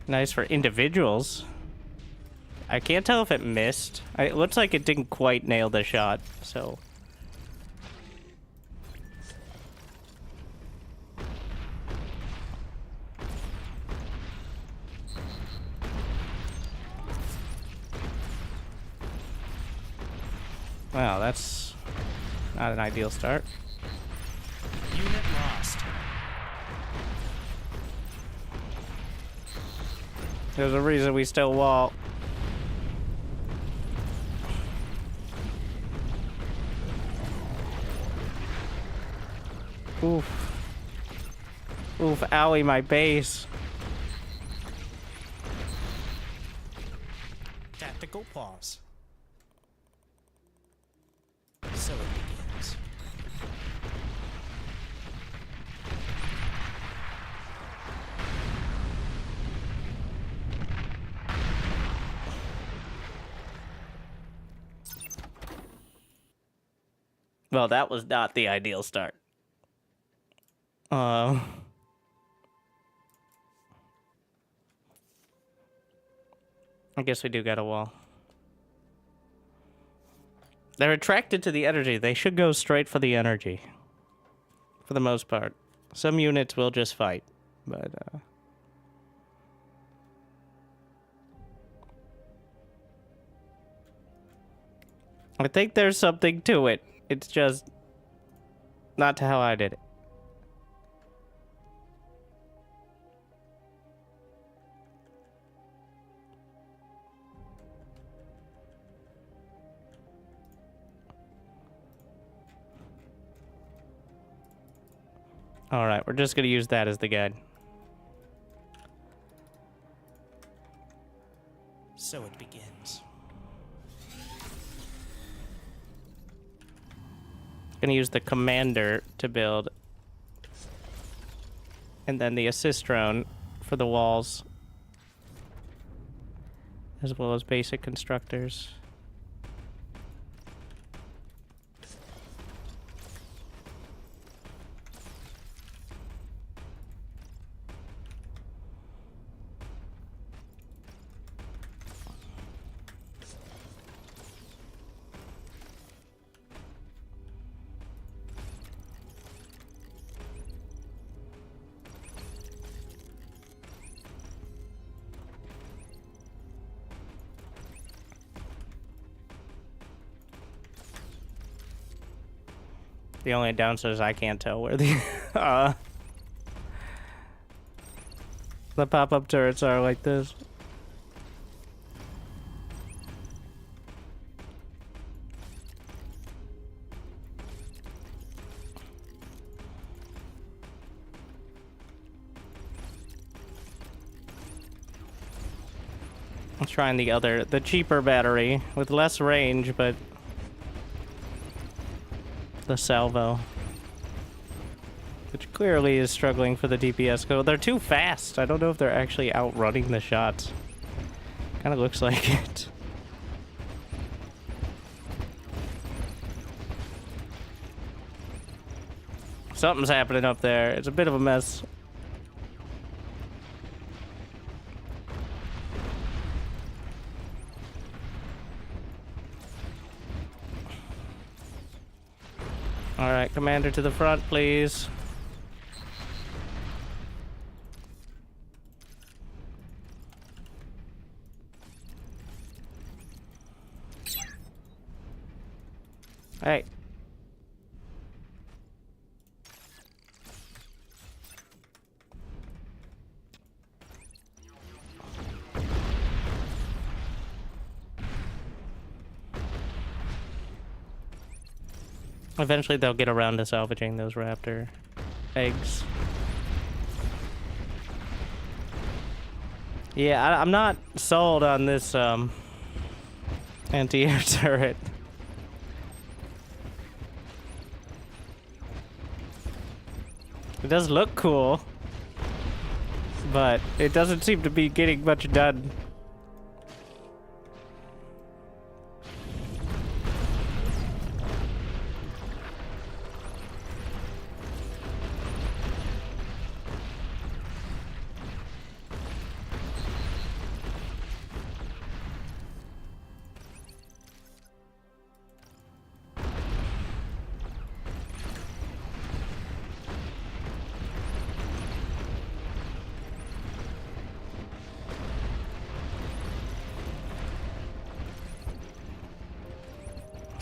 Nice for individuals. I can't tell if it missed. It looks like it didn't quite nail the shot, so... Wow, that's not an ideal start. Unit lost. There's a reason we still wall. Oof. Oof, owie, my base. Tactical pause. So it begins. Well, that was not the ideal start. I guess we do got a wall. They're attracted to the energy. They should go straight for the energy. For the most part. Some units will just fight, but I think there's something to it. It's just not to how I did it. All right, we're just gonna use that as the guide. So it begins. Gonna use the commander to build, and then the assist drone for the walls, as well as basic constructors. The only downside is I can't tell where the the pop-up turrets are like this. I'm trying the cheaper battery with less range, but the salvo, which clearly is struggling for the DPS code. They're too fast. I don't know if they're actually outrunning the shots. Kind of looks like it. Something's happening up there. It's a bit of a mess. All right, commander to the front, please. Hey. Eventually they'll get around to salvaging those raptor eggs. Yeah, I'm not sold on this anti-air turret. It does look cool, but it doesn't seem to be getting much done.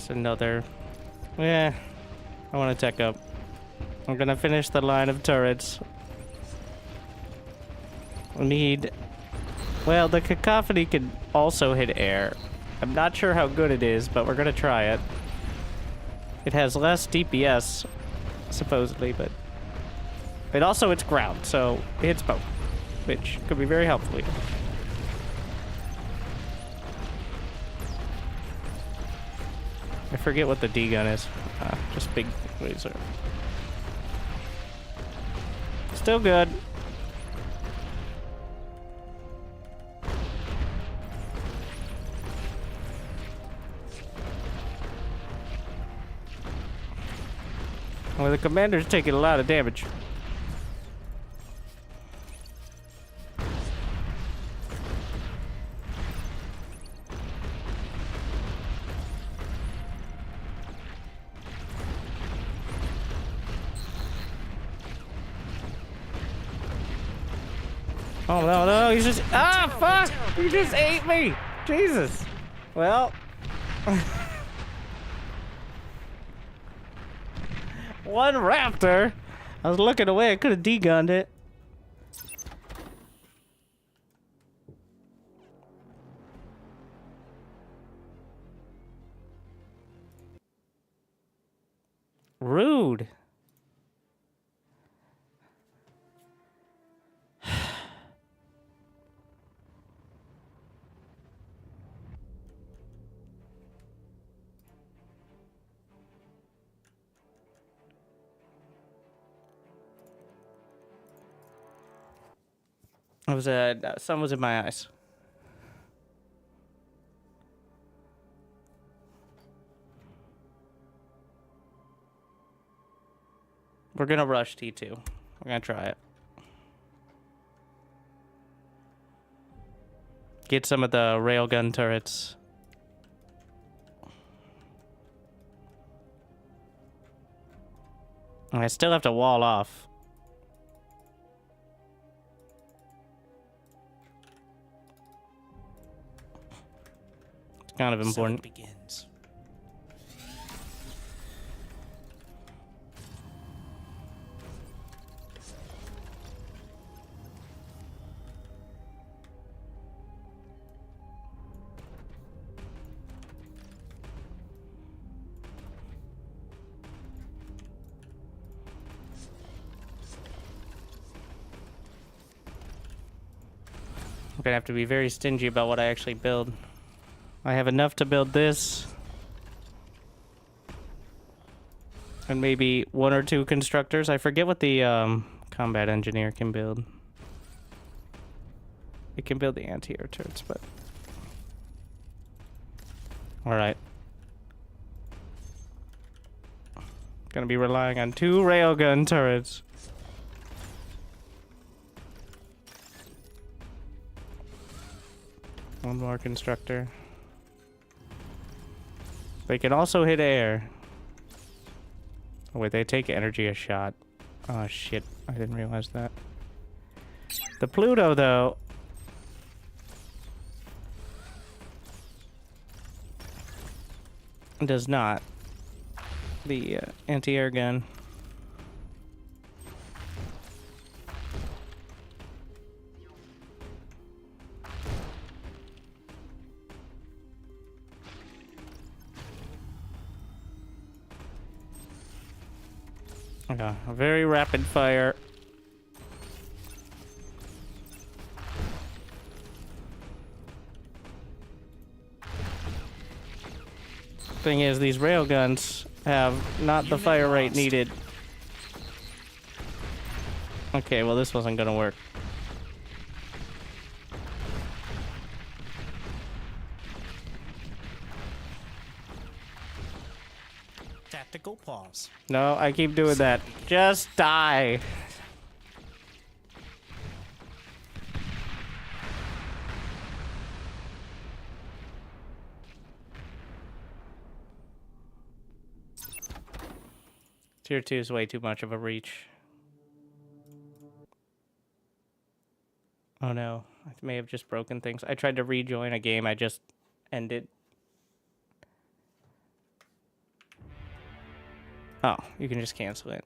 It's another... Yeah, I want to tech up. I'm gonna finish the line of turrets. We need... Well, the cacophony can also hit air. I'm not sure how good it is, but we're gonna try it. It has less DPS, supposedly, but... It also hits ground, so it hits both, which could be very helpful here. I forget what the D gun is. Just big laser. Still good. Well, the commander's taking a lot of damage. Oh, no, no, he's just... Ah, fuck! He just ate me! Jesus! Well... One raptor! I was looking away, I could have D-gunned it. Rude. I was sun was in my eyes. We're gonna rush T2. We're gonna try it. Get some of the railgun turrets. I still have to wall off. It's kind of important. So it begins. I'm gonna have to be very stingy about what I actually build. I have enough to build this. And maybe one or two constructors. I forget what the combat engineer can build. It can build the anti-air turrets, but... Alright. Gonna be relying on 2 railgun turrets. One more constructor. They can also hit air. Oh wait, they take energy a shot. Oh shit, I didn't realize that. The Pluto, though... does not. The anti-air gun. Okay, a very rapid fire. Thing is, these railguns have not the fire rate needed. Okay, well this wasn't gonna work. Tactical pause. No, I keep doing that. Just die. Tier 2 is way too much of a reach. Oh no, I may have just broken things. I tried to rejoin a game I just ended. Oh, you can just cancel it.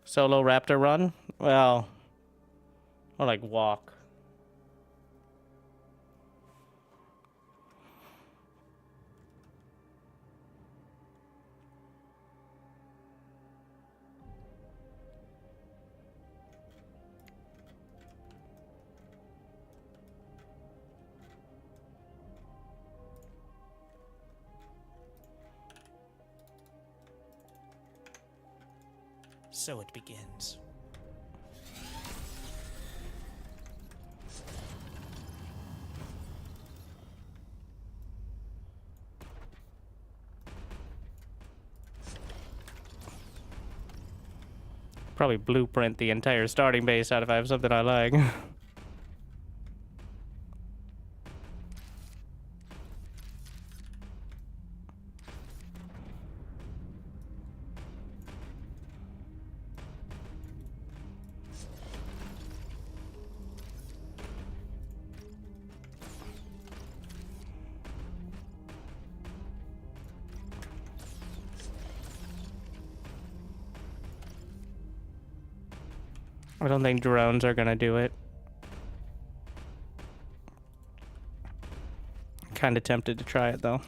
Solo raptor run? Well, or like walk. So it begins. Probably blueprint the entire starting base out if I have something I like. I don't think drones are gonna do it. Kinda tempted to try it though.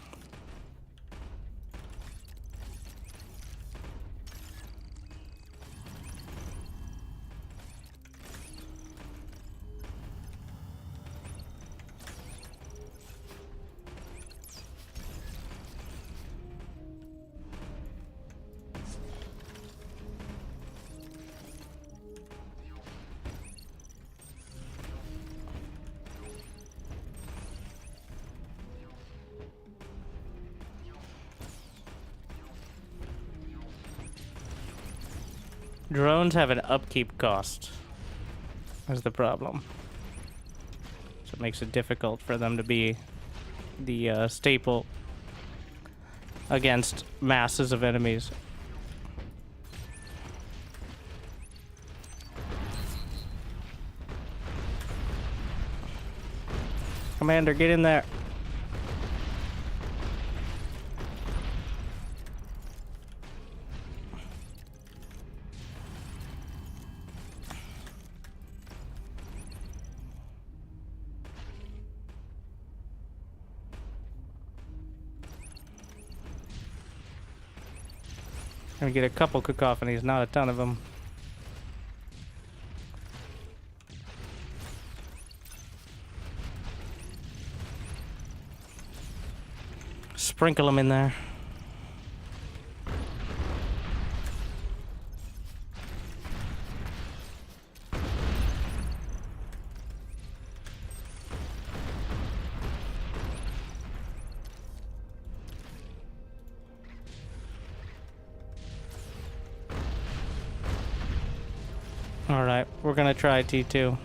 Drones have an upkeep cost. That's the problem. So it makes it difficult for them to be the staple against masses of enemies. Commander, get in there. Gonna get a couple cacophonies, not a ton of them. Sprinkle them in there. Alright, we're gonna try T2.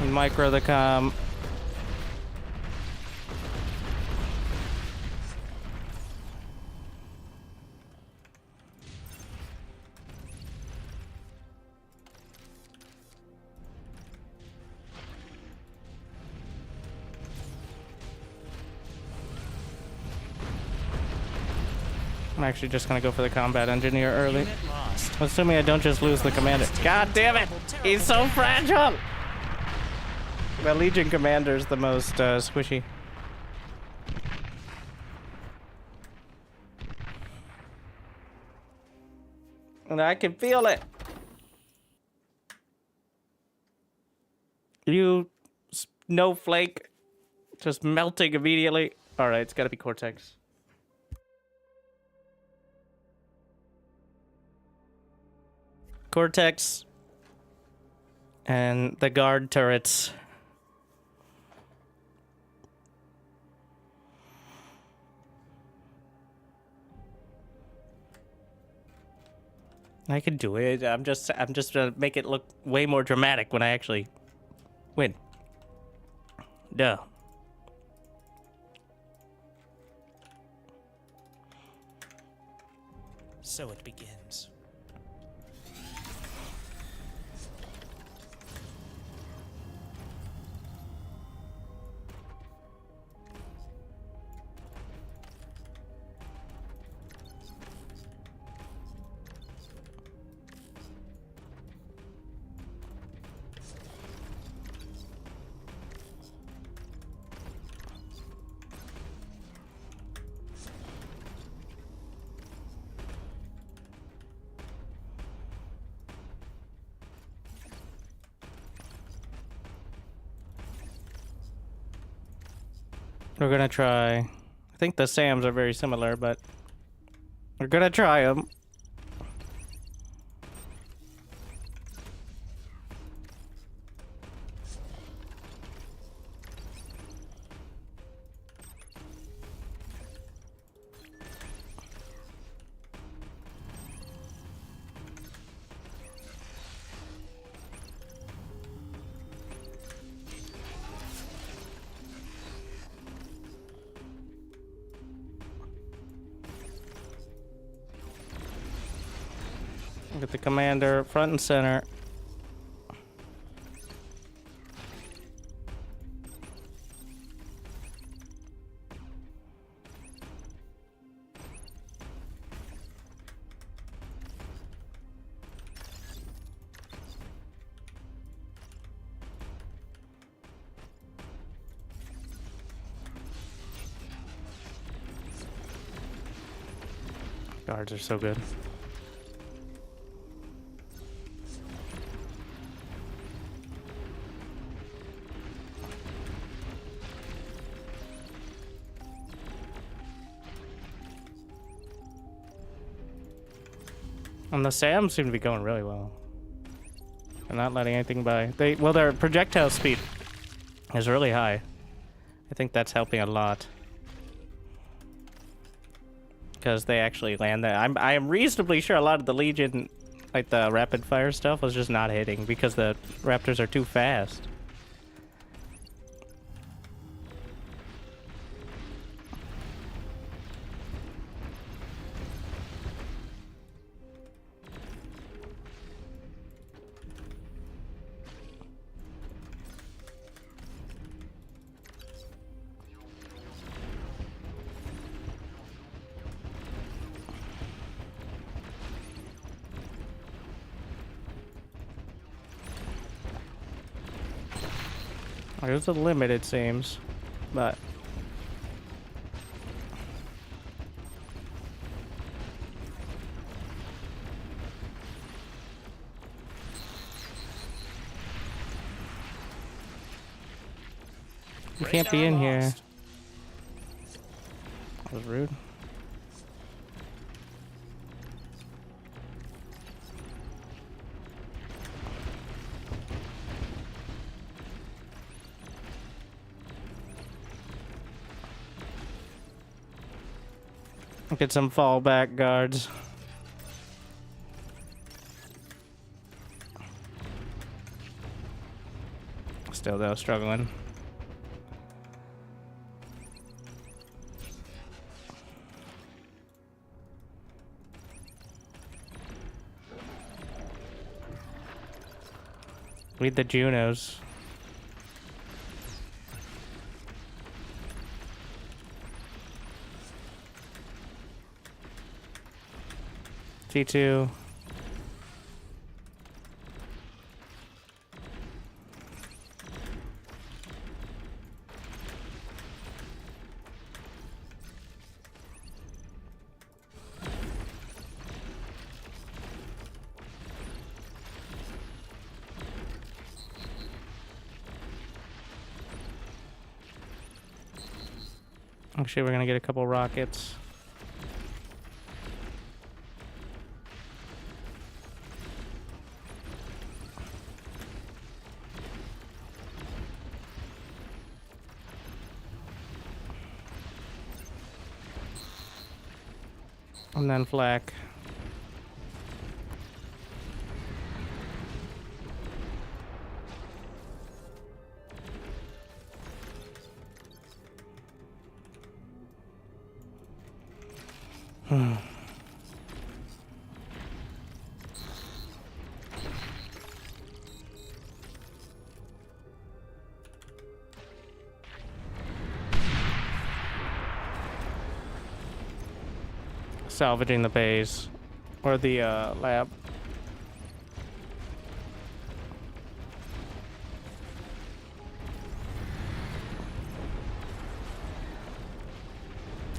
And micro the comm. I'm actually just gonna go for the combat engineer early. Unit lost. Assuming I don't just lose the commander. God damn it! He's so fragile! The Legion commander's the most squishy. And I can feel it! You snowflake just melting immediately. Alright, it's gotta be Cortex. Cortex and the guard turrets. I can do it. I'm just gonna make it look way more dramatic when I actually win. Duh. So it begins. We're gonna try. I think the SAMs are very similar, but we're gonna try them. Get the commander front and center. Guards are so good. And the SAMs seem to be going really well. They're not letting anything by. Well, their projectile speed is really high. I think that's helping a lot. Because they actually land there. I am reasonably sure a lot of the Legion, like the rapid fire stuff, was just not hitting because the Raptors are too fast. There's a limit, it seems, but you can't be in here. That was rude. Get some fallback guards. Still though, struggling. Read the Junos. T2. Actually, we're gonna get a couple rockets. And then flak. Salvaging the base or the lab.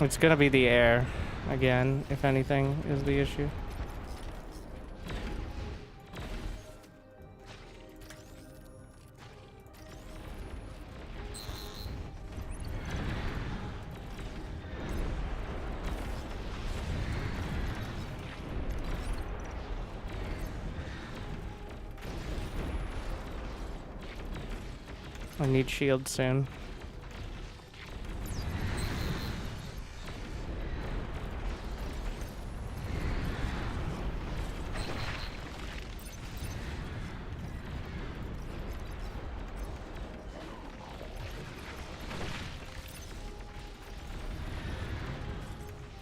It's gonna be the air again, if anything, is the issue. I need shields soon.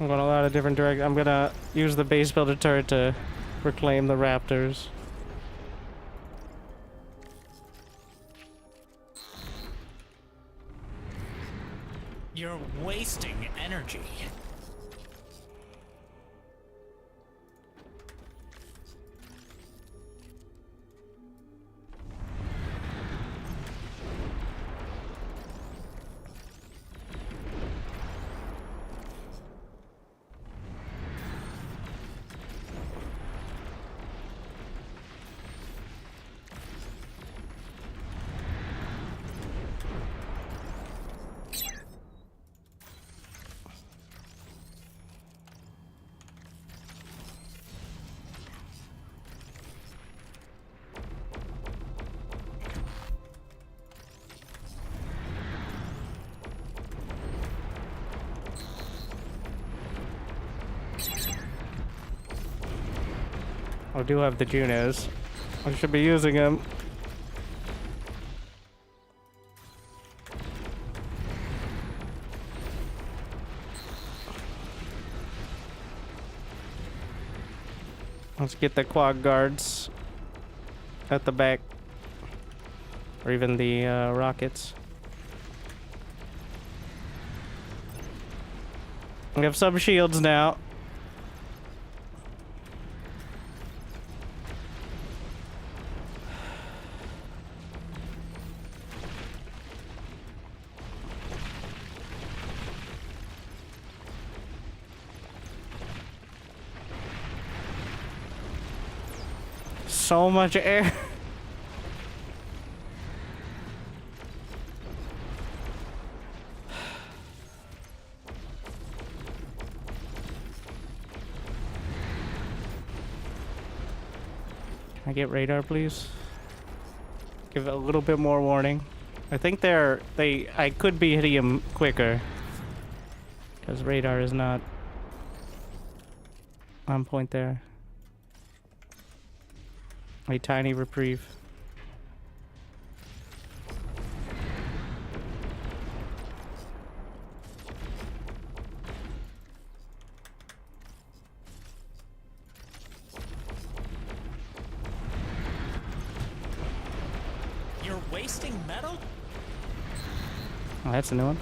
I'm going a lot of different directions. I'm gonna use the base builder turret to reclaim the raptors. You're wasting energy. I do have the Junos. I should be using them. Let's get the quad guards at the back. Or even the rockets. We have some shields now. So much air. Can I get radar, please? Give it a little bit more warning. I think I could be hitting him quicker. Because radar is not on point there. A tiny reprieve. You're wasting metal? Oh, that's a new one.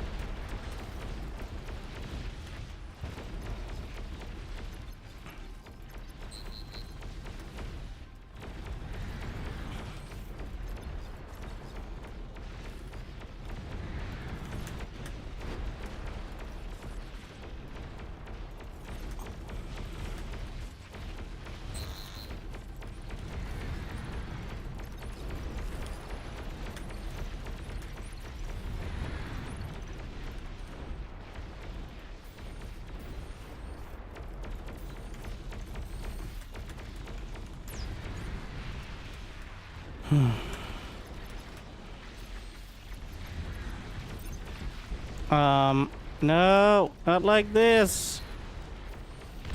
No, not like this.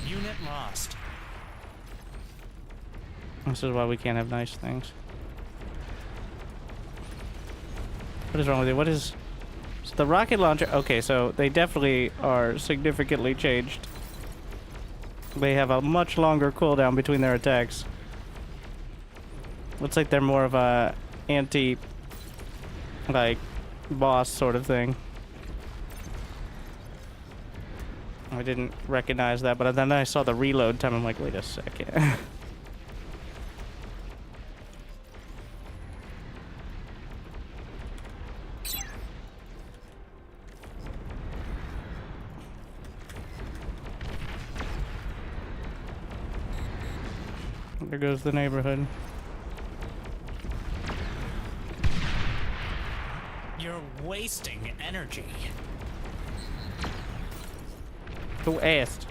Unit lost. This is why we can't have nice things. What is wrong with it? What is... So the rocket launcher... Okay, so they definitely are significantly changed. They have a much longer cooldown between their attacks. Looks like they're more of a anti... like, boss sort of thing. I didn't recognize that, but then I saw the reload time. I'm like, wait a second. There goes the neighborhood. You're wasting energy. Who asked?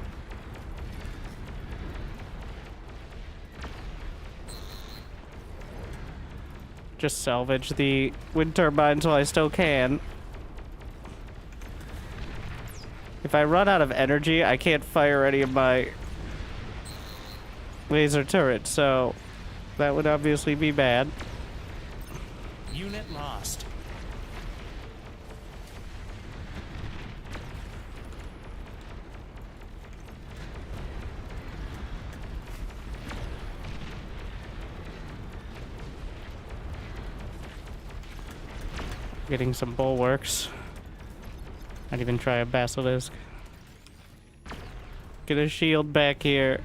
just salvage the wind turbines while I still can. If I run out of energy, I can't fire any of my laser turrets, so that would obviously be bad. Unit lost. Getting some bulwarks. Might even try a basilisk. Get a shield back here.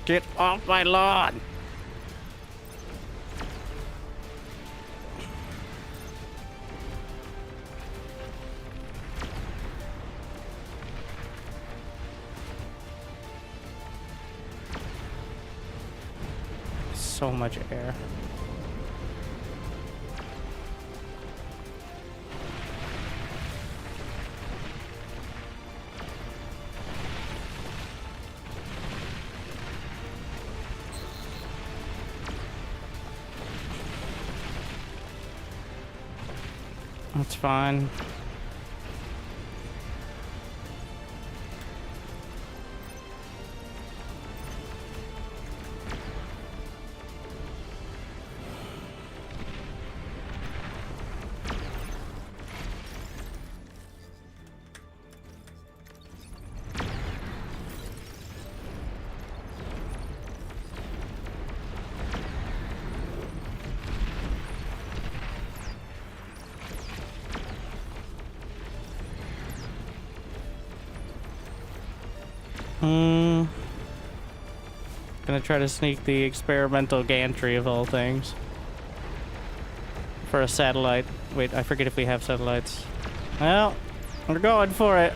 Get off my lawn! So much air. That's fine. Gonna try to sneak the experimental gantry of all things. For a satellite. Wait, I forget if we have satellites. Well, we're going for it.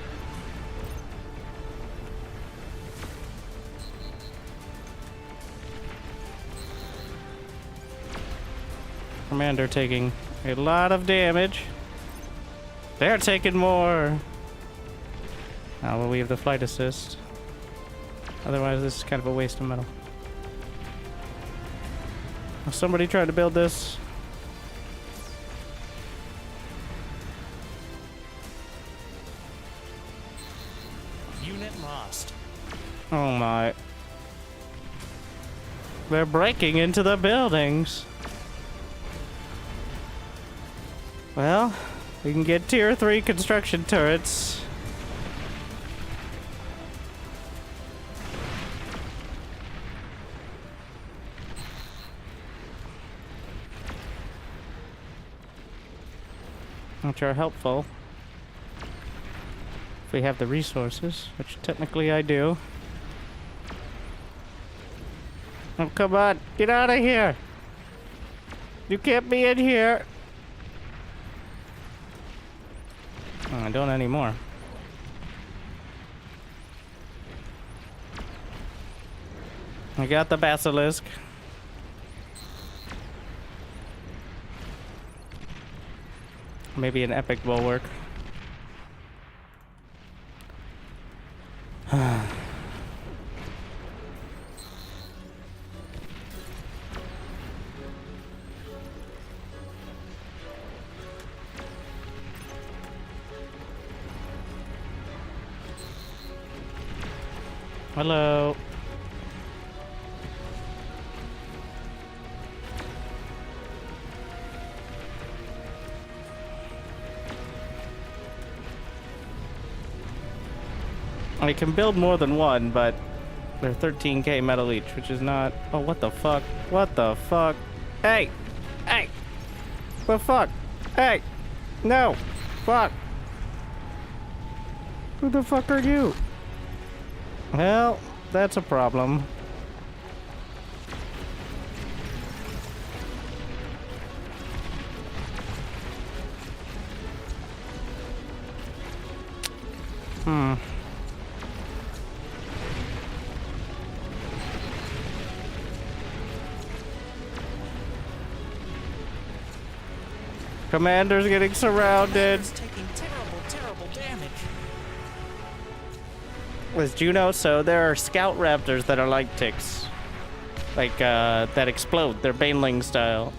Commander taking a lot of damage. They're taking more. Oh, well, we have the flight assist. Otherwise, this is kind of a waste of metal. Somebody tried to build this. Unit lost. Oh my. They're breaking into the buildings. Well, we can get tier 3 construction turrets. Which are helpful if we have the resources, which technically I do. Oh, come on, get out of here! You can't be in here! Oh, I don't anymore. I got the basilisk. Maybe an epic bulwark. Hello. I can build more than one, but they're 13k metal each, which is not... Oh, what the fuck? What the fuck? Hey! Hey! The fuck? Hey! No! Fuck! Who the fuck are you? Well, that's a problem. Commander's getting surrounded. Commander's taking terrible damage. With Juno, so there are scout raptors that are like ticks. Like, that explode. They're baneling style.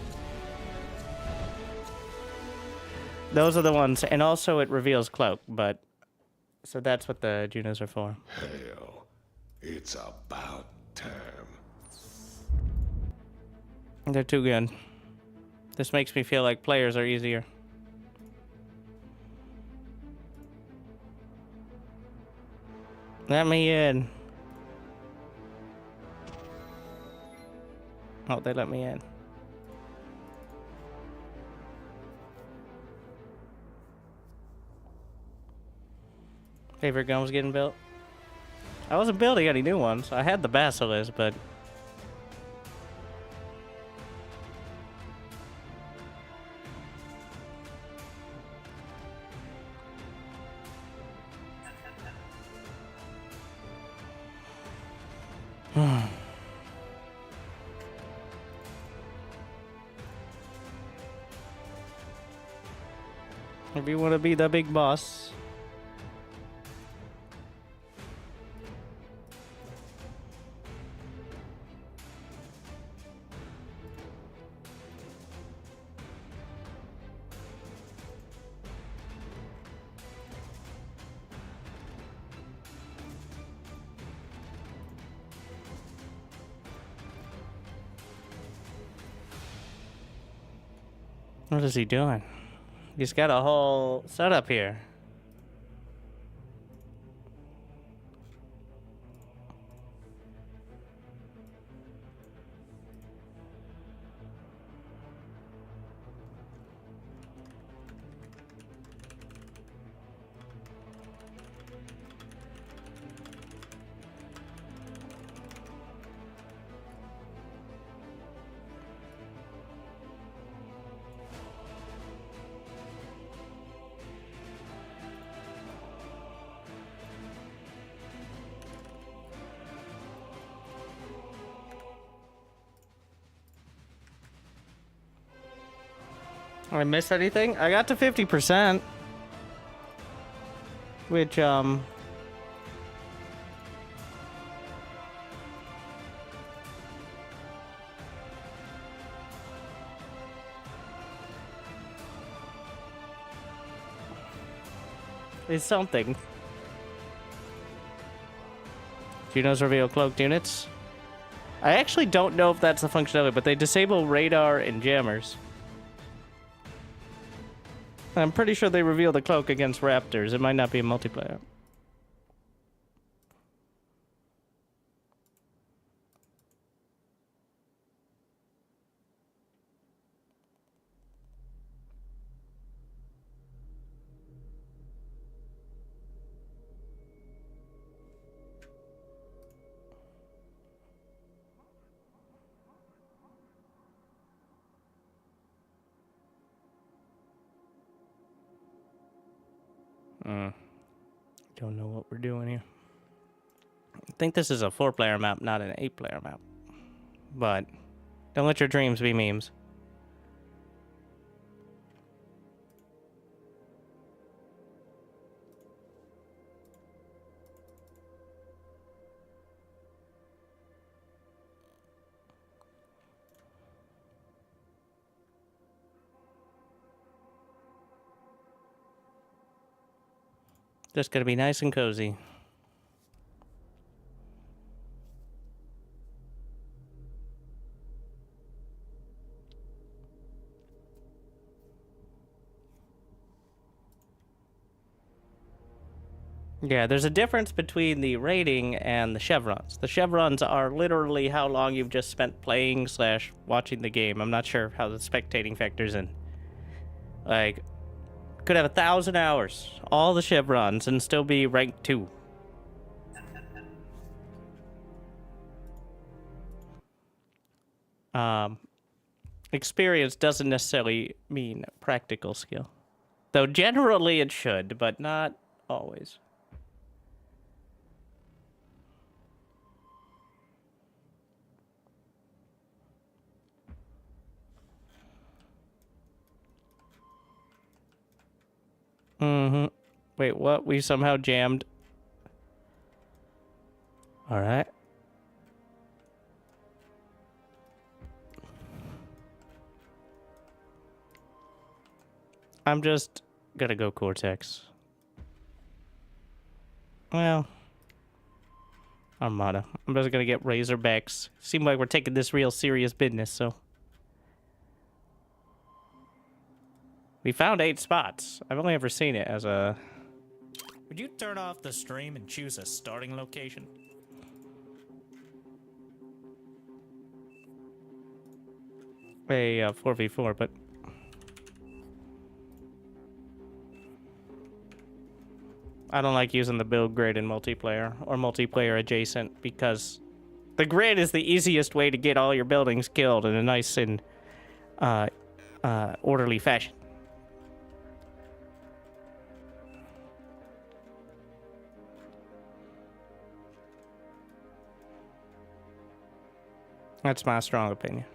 Those are the ones, and also it reveals cloak, but... So that's what the Junos are for. Hell, it's about time. They're too good. This makes me feel like players are easier. Let me in. Oh, they let me in. Favorite gun was getting built. I wasn't building any new ones. I had the Basilisk, but... If you want to be the big boss. What is he doing? He's got a whole setup here. I missed anything? I got to 50%. Which, is something. Junos reveal cloaked units. I actually don't know if that's the functionality, but they disable radar and jammers. I'm pretty sure they reveal the cloak against raptors. It might not be a multiplayer. Don't know what we're doing here. I think this is a 4-player map, not an 8-player map. But don't let your dreams be memes. Just gonna be nice and cozy. Yeah, there's a difference between the rating and the chevrons. The chevrons are literally how long you've just spent playing / watching the game. I'm not sure how the spectating factors in. Like, could have 1,000 hours, all the chevrons, and still be rank 2. Experience doesn't necessarily mean practical skill. Though generally it should, but not always. Mm-hmm. Wait, what? We somehow jammed. Alright. I'm just gonna go Cortex. Well, Armada. I'm just gonna get Razorbacks. Seems like we're taking this real serious business, so. We found 8 spots. I've only ever seen it as a... Would you turn off the stream and choose a starting location? a 4v4, but... I don't like using the build grid in multiplayer or multiplayer adjacent because the grid is the easiest way to get all your buildings killed in a nice and orderly fashion. That's my strong opinion.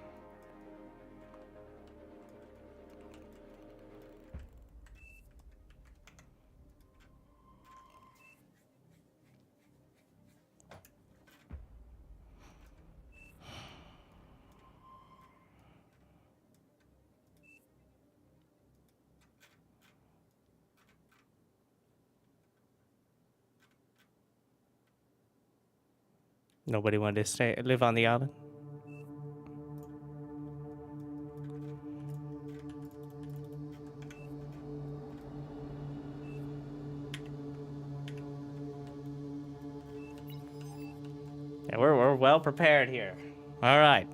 Nobody wanted to live on the island. Yeah, we're well prepared here. All right.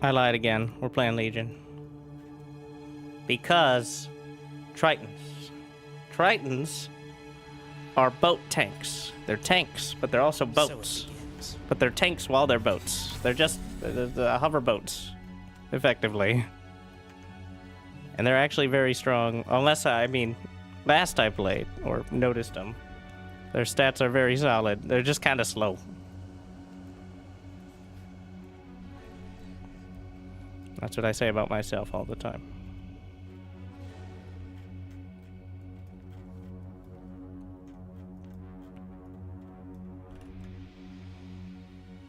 I lied again. We're playing Legion. Because Tritons are boat tanks. They're tanks, but they're also boats. But they're tanks while they're boats. They're just the hover boats, effectively. And they're actually very strong, unless last I played or noticed them. Their stats are very solid. They're just kind of slow. That's what I say about myself all the time.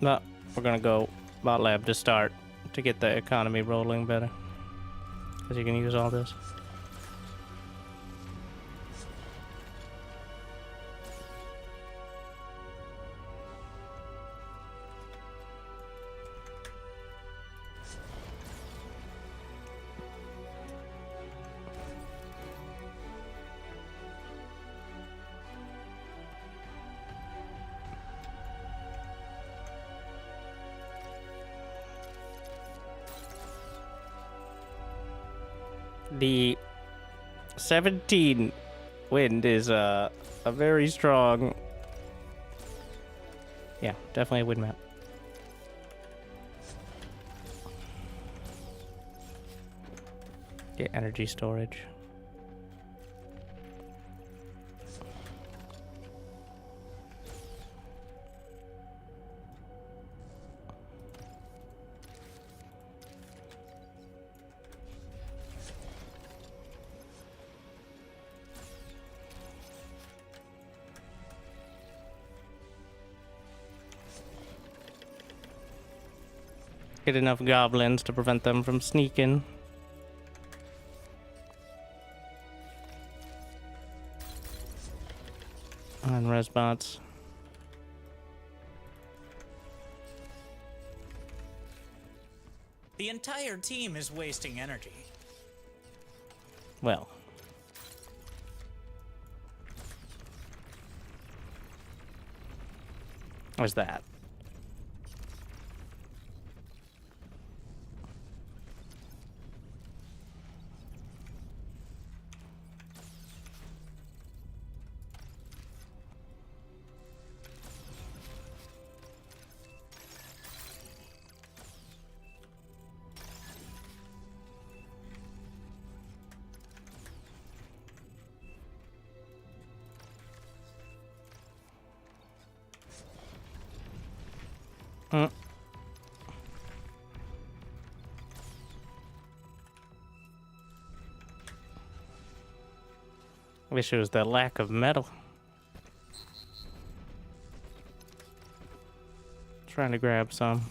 No, we're gonna go bot lab to start to get the economy rolling better. Because you can use all this. The 17 wind is a very strong... Yeah, definitely a wind map. Get energy storage. Get enough goblins to prevent them from sneaking. And resbots. The entire team is wasting energy. Well. What's that? Mm. Wish it was the lack of metal. Trying to grab some.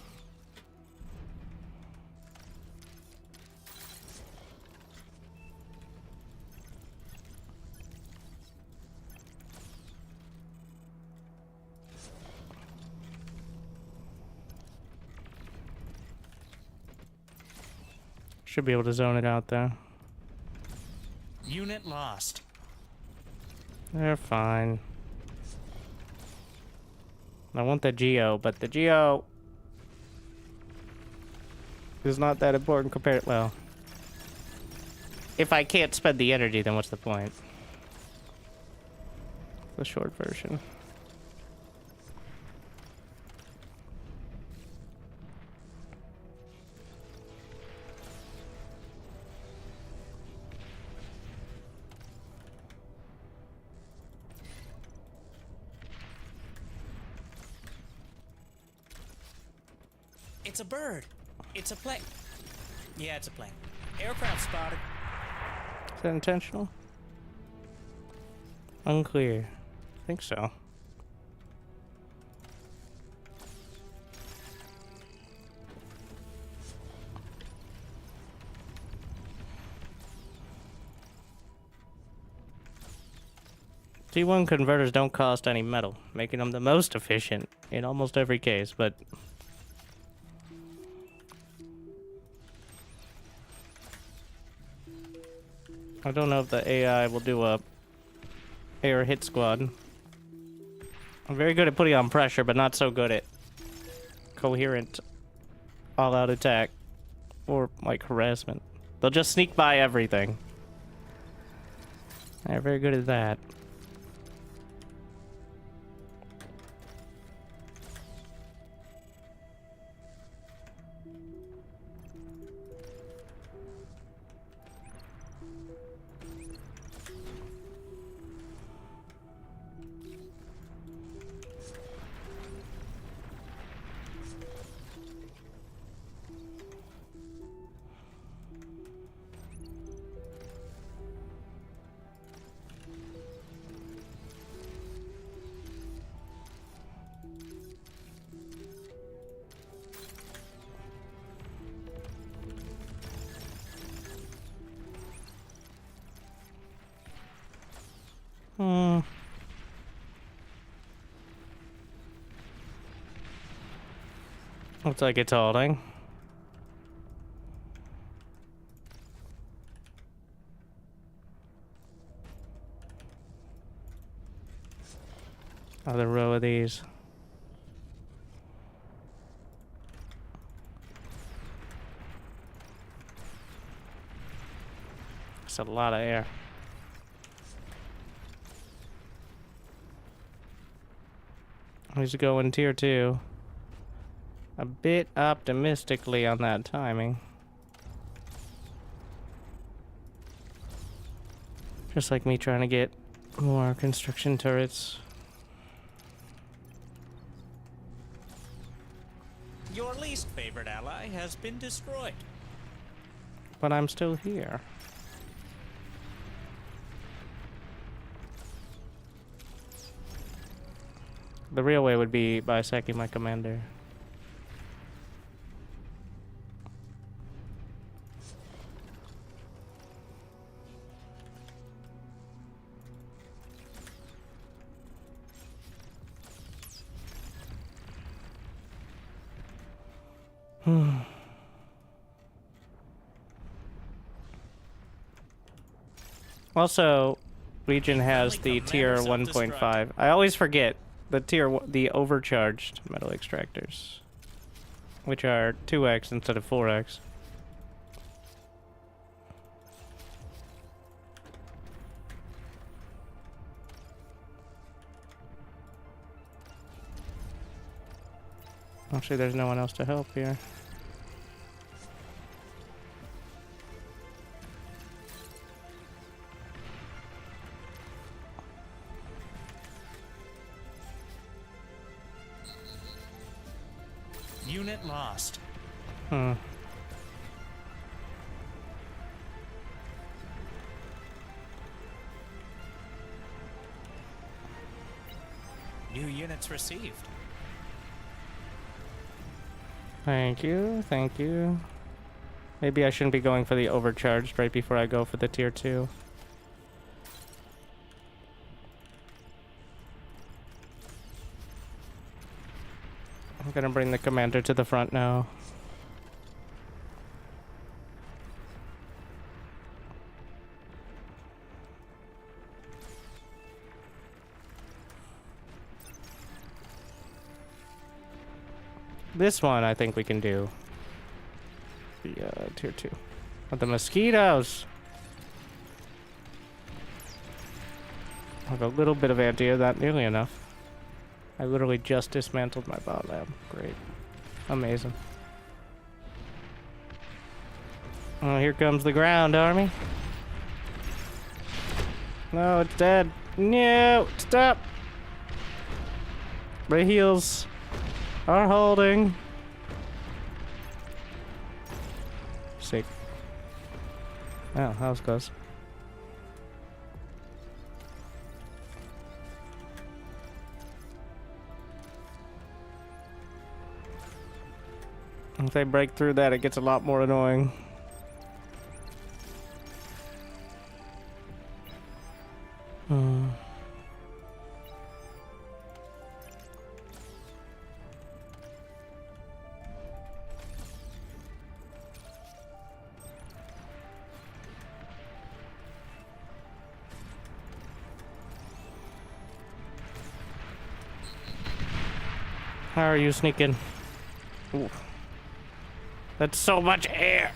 Should be able to zone it out though. Unit lost. They're fine. I want the Geo, but the Geo is not that important compared. Well, if I can't spend the energy, then what's the point? The short version. It's a bird. It's a plane. Yeah, it's a plane. Aircraft spotted. Is that intentional? Unclear. I think so. T1 converters don't cost any metal, making them the most efficient in almost every case, but I don't know if the AI will do a air hit squad. I'm very good at putting on pressure, but not so good at coherent all-out attack or like harassment. They'll just sneak by everything. They're very good at that. Looks like it's holding. Another row of these. That's a lot of air. He's going tier 2. A bit optimistically on that timing. Just like me trying to get more construction turrets. Your least favorite ally has been destroyed. But I'm still here. The real way would be by sacking my commander. Also, Legion has the tier 1.5. I always forget the overcharged metal extractors, which are 2x instead of 4x. Actually, there's no one else to help here. Unit lost. Hmm. New units received. Thank you, thank you. Maybe I shouldn't be going for the overcharged right before I go for the tier 2. I'm gonna bring the commander to the front now. This one I think we can do. The tier 2. But the mosquitoes! I have a little bit of anti-air, not nearly enough. I literally just dismantled my bot lab. Great. Amazing. Oh, here comes the ground army. No, it's dead. No, stop! The heals are holding. Sick. Oh, that was close. If they break through that, it gets a lot more annoying. How are you sneaking? Ooh. That's so much air.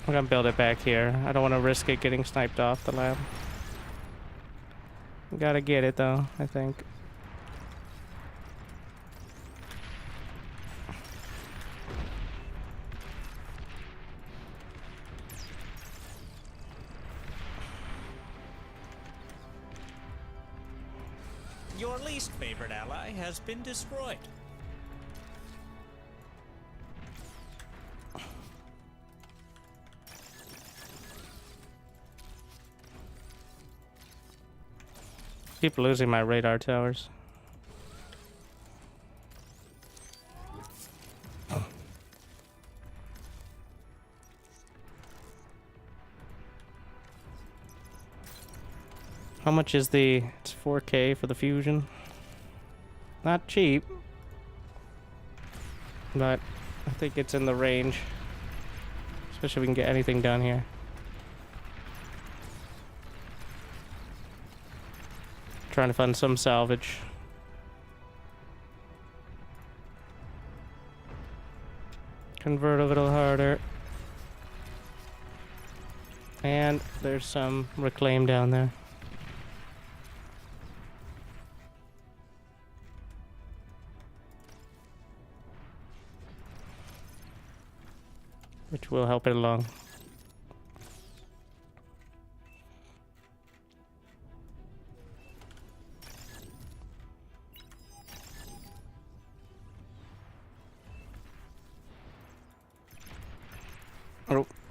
I'm gonna build it back here. I don't want to risk it getting sniped off the lab. Gotta get it though, I think. Your least favorite ally has been destroyed. Keep losing my radar towers. How much is the... It's 4K for the fusion. Not cheap. But I think it's in the range. Especially if we can get anything done here. Trying to find some salvage. Convert a little harder. And there's some reclaim down there. Which will help it along.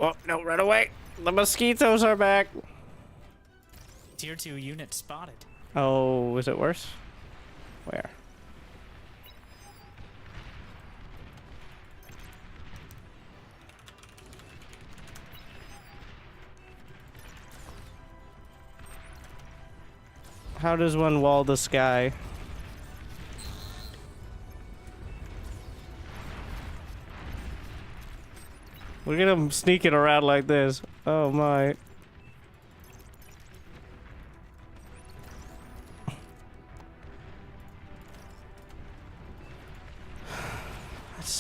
Oh, no, run away! The mosquitoes are back! Tier 2 unit spotted. Oh, is it worse? Where? How does one wall the sky? Look at him sneaking around like this. Oh my.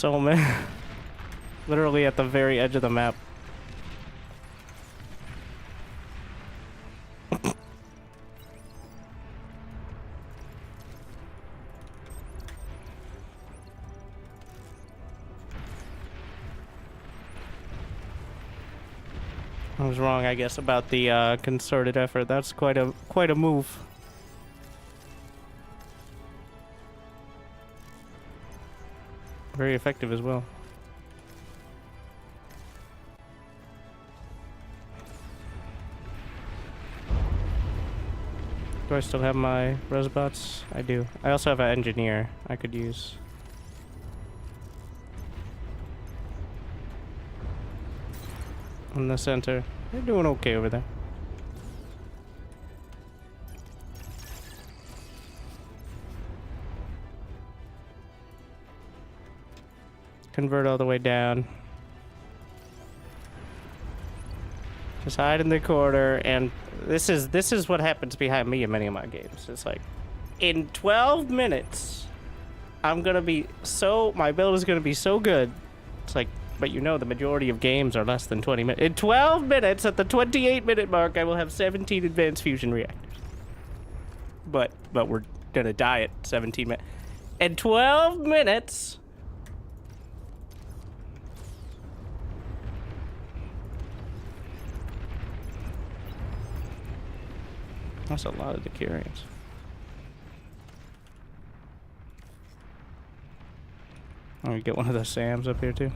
so many. Literally at the very edge of the map. I was wrong, I guess, about the concerted effort. That's quite a move. Very effective as well. Do I still have my robots? I do. I also have an engineer I could use. In the center. They're doing okay over there. Convert all the way down. Just hide in the corner, and this is what happens behind me in many of my games. It's like, in 12 minutes, I'm gonna be so, my build is gonna be so good. It's like, but you know the majority of games are less than 20 minutes. In 12 minutes, at the 28-minute mark, I will have 17 advanced fusion reactors. But we're gonna die at 17 minutes. In 12 minutes... That's a lot of Decurions. Oh, we get one of the SAMs up here too.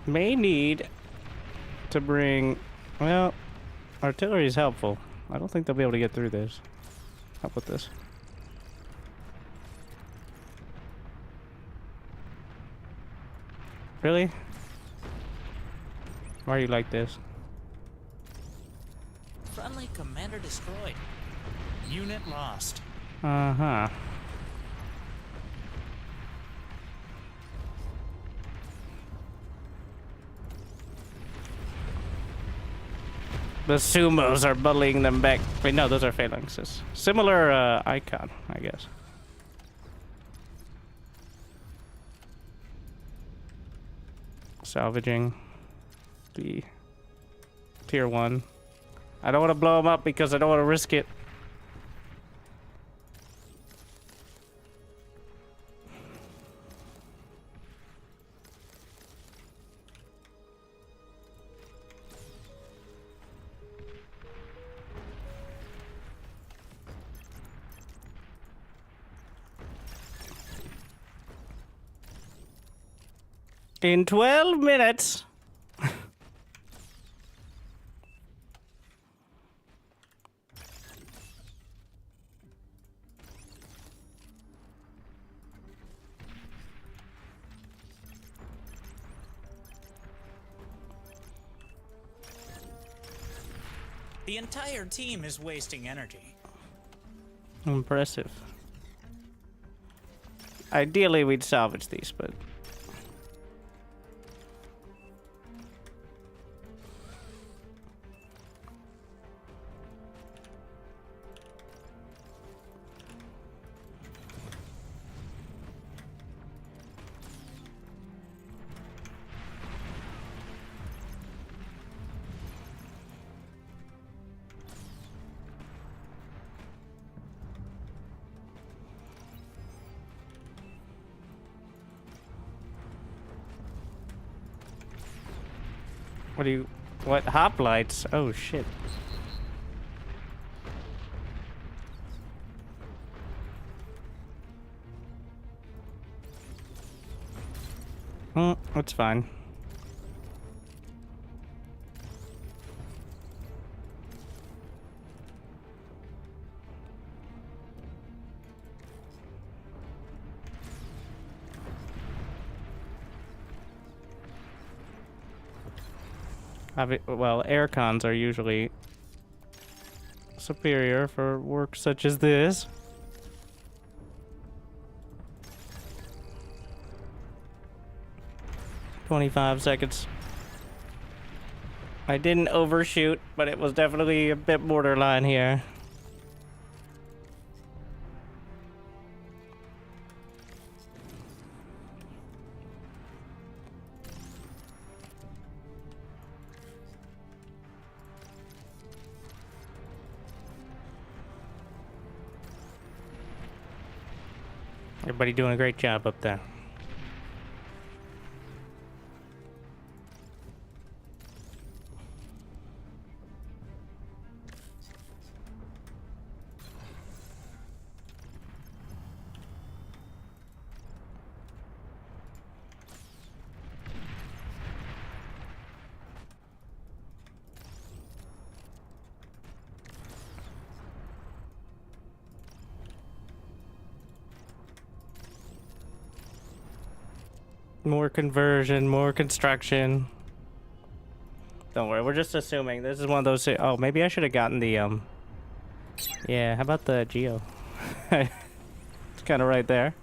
May need to bring, well, artillery is helpful. I don't think they'll be able to get through this. How about this? Really? Why are you like this? Friendly commander destroyed. Unit lost. Uh-huh. The sumos are bullying them back. Wait, no, those are phalanxes. Similar icon, I guess. Salvaging the tier 1. I don't want to blow them up because I don't want to risk it. In 12 minutes. The entire team is wasting energy. Impressive. Ideally, we'd salvage these, but... What hoplites? Oh shit. That's fine. Well, aircons are usually superior for work such as this. "25 seconds. I didn't overshoot, but it was definitely a bit borderline here. Everybody doing a great job up there. More conversion, more construction. Don't worry, we're just assuming. This is one of those... Oh, maybe I should have gotten the, Yeah, how about the geo? It's kind of right there.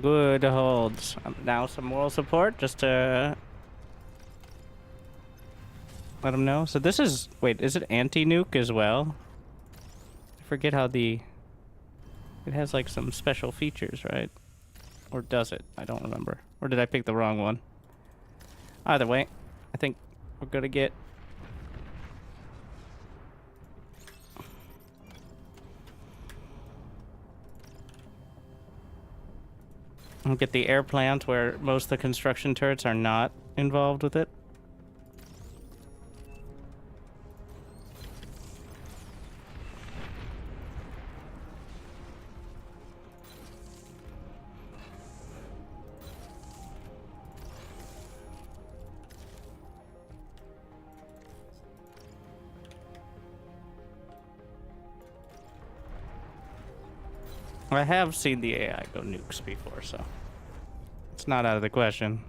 Good holds. Now some moral support just to let them know. So this is... Wait, is it anti-nuke as well? I forget how the... It has like some special features, right? Or does it? I don't remember. Or did I pick the wrong one? Either way, I think we're gonna get... We'll get the air plant where most of the construction turrets are not involved with it. I have seen the AI go nukes before, so it's not out of the question.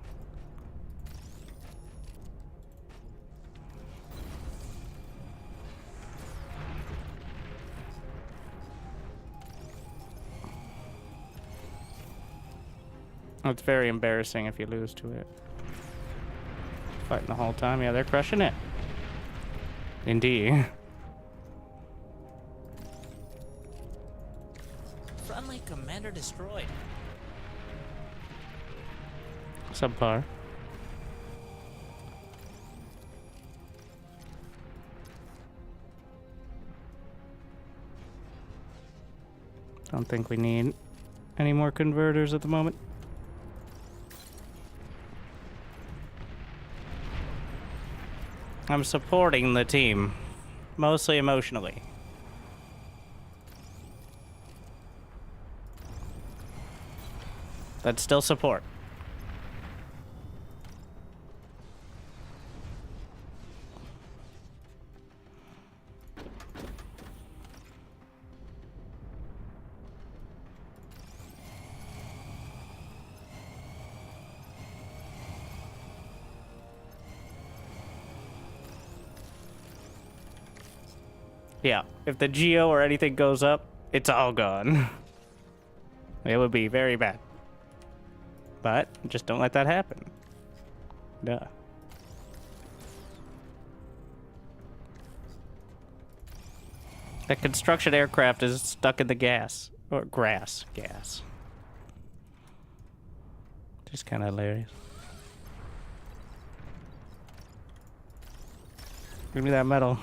It's very embarrassing if you lose to it. Fighting the whole time. Yeah, they're crushing it. Indeed. Frontline commander destroyed. Subpar. Don't think we need any more converters at the moment. I'm supporting the team, mostly emotionally. That's still support. Yeah, if the geo or anything goes up, it's all gone. It would be very bad. But just don't let that happen. Duh. That construction aircraft is stuck in the gas. Or grass. Gas. Just kind of hilarious. Give me that metal.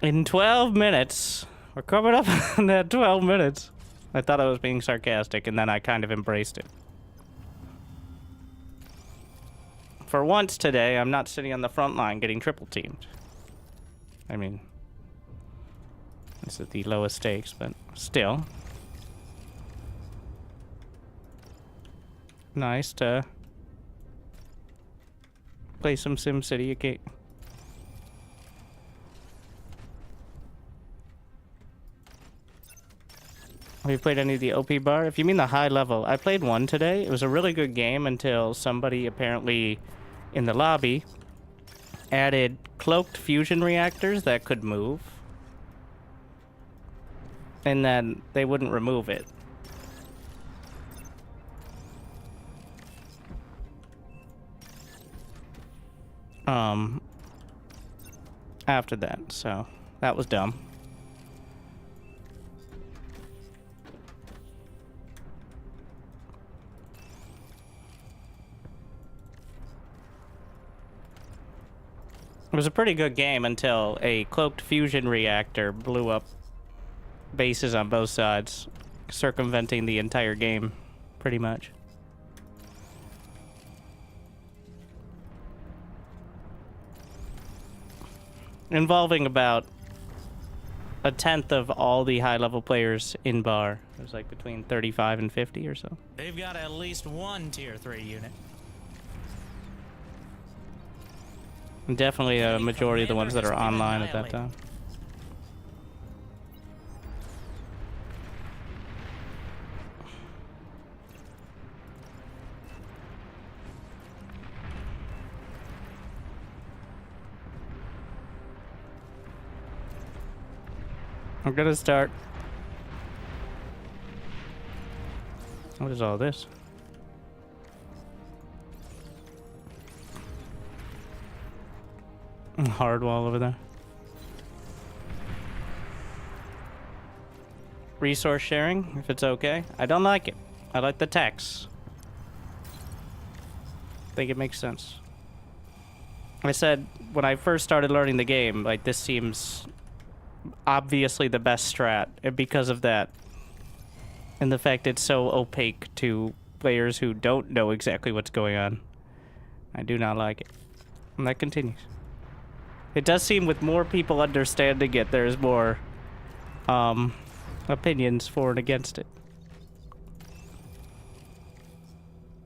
In 12 minutes. We're coming up on that 12 minutes. I thought I was being sarcastic, and then I kind of embraced it. For once today, I'm not sitting on the front line getting triple teamed. I mean, this is the lowest stakes, but still. Nice to play some SimCity Have you played any of the OP bar? If you mean the high level, I played one today. It was a really good game until somebody apparently in the lobby added cloaked fusion reactors that could move. And then they wouldn't remove it. After that, so that was dumb. It was a pretty good game until a cloaked fusion reactor blew up bases on both sides, circumventing the entire game, pretty much. Involving about a tenth of all the high-level players in bar. It was like between 35 and 50 or so. They've got at least one tier 3 unit. And definitely a majority of the ones that are online at that time. I'm gonna start. What is all this? Hard wall over there. Resource sharing, if it's okay. I don't like it. I like the tax. I think it makes sense. I said when I first started learning the game, like, this seems obviously the best strat, and because of that and the fact it's so opaque to players who don't know exactly what's going on, I do not like it. And that continues. It does seem with more people understanding it, there's more opinions for and against it.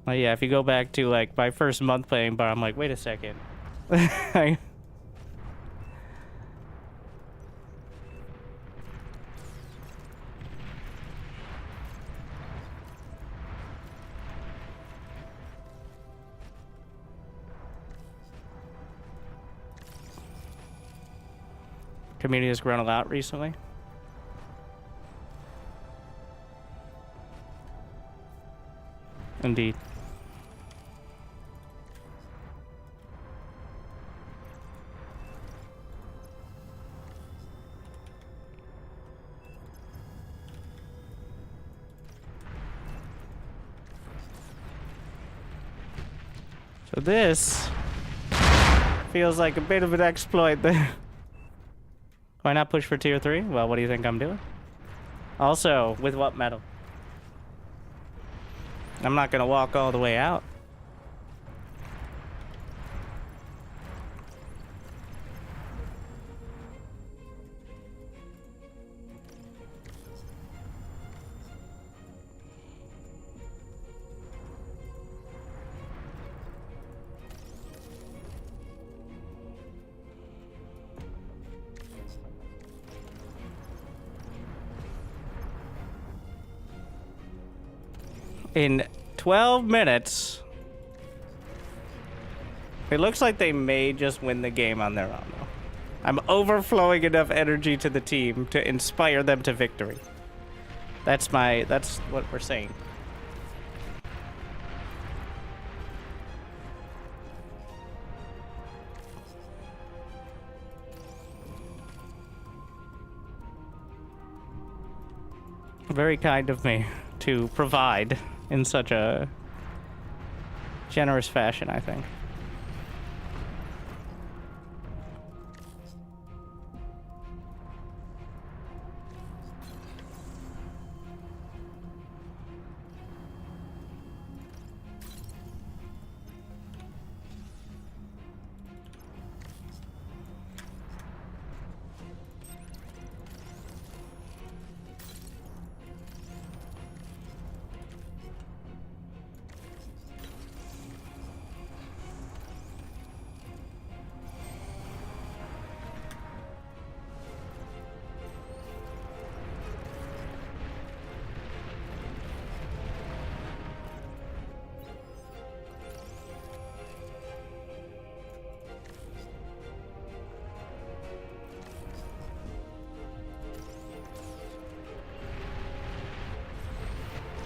Well, yeah, if you go back to like my first month playing bar, I'm like, wait a second. Community has grown a lot recently. Indeed. So this feels like a bit of an exploit there. Why not push for tier 3? Well, what do you think I'm doing? Also, with what metal? I'm not gonna walk all the way out. In 12 minutes, it looks like they may just win the game on their own, though. I'm overflowing enough energy to the team to inspire them to victory. That's what we're saying. Very kind of me to provide in such a generous fashion, I think.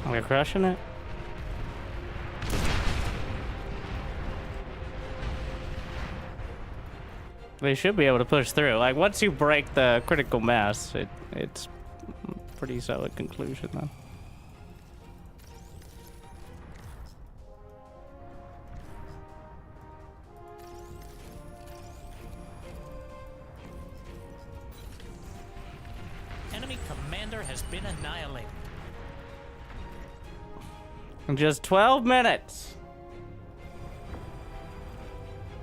We're crushing it. They should be able to push through. Like, once you break the critical mass, it's a pretty solid conclusion, then. Enemy commander has been annihilated. In just 12 minutes.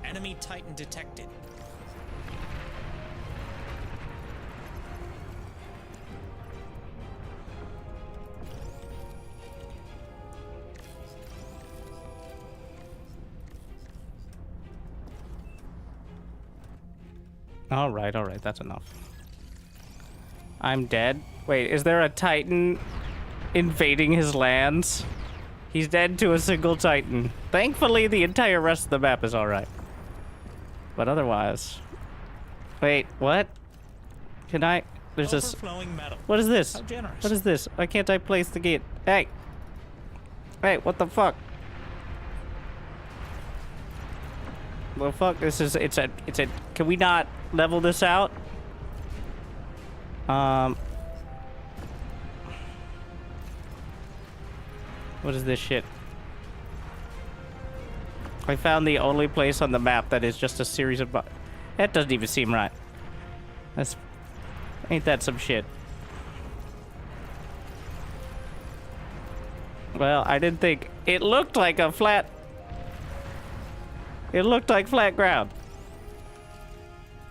Enemy Titan detected. All right, that's enough. I'm dead. Wait, is there a Titan invading his lands? He's dead to a single Titan. Thankfully, the entire rest of the map is all right. But otherwise... Wait, what? Can I... There's this... Overflowing metal. What is this? How generous. What is this? Why can't I place the gate? Hey! Hey, what the fuck? The fuck? This is... It's a... Can we not level this out? What is this shit? I found the only place on the map that is just a series of... That doesn't even seem right. That's... Ain't that some shit? Well, I didn't think... It looked like a flat... It looked like flat ground.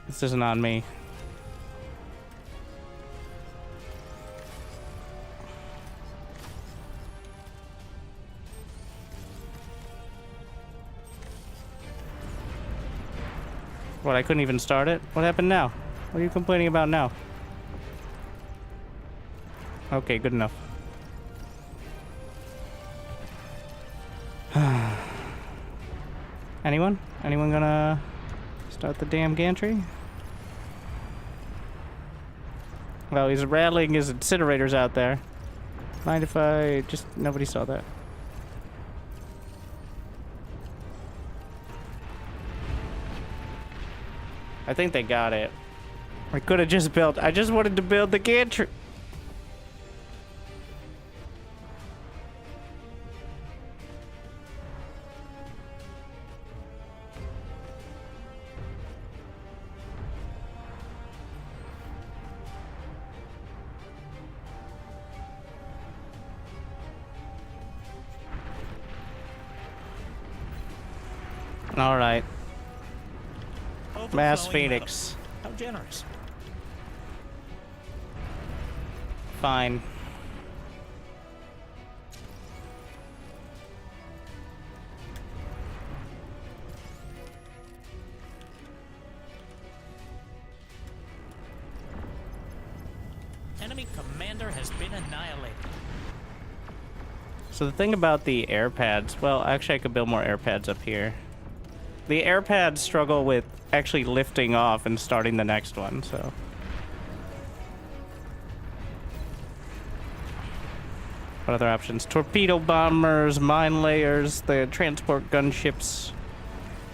This isn't on me. What, I couldn't even start it? What happened now? What are you complaining about now? Okay, good enough. Anyone? Anyone gonna start the damn gantry? Well, he's rattling his incinerators out there. Mind if I just... Nobody saw that. I think they got it. I could have just built... I just wanted to build the gantry. All right. Mass Overflowing Phoenix. metal. How generous. Fine. Enemy commander has been annihilated. So the thing about the air pads, well, actually I could build more air pads up here. The air pads struggle with actually lifting off and starting the next one, so. What other options? Torpedo bombers, mine layers, the transport gunships.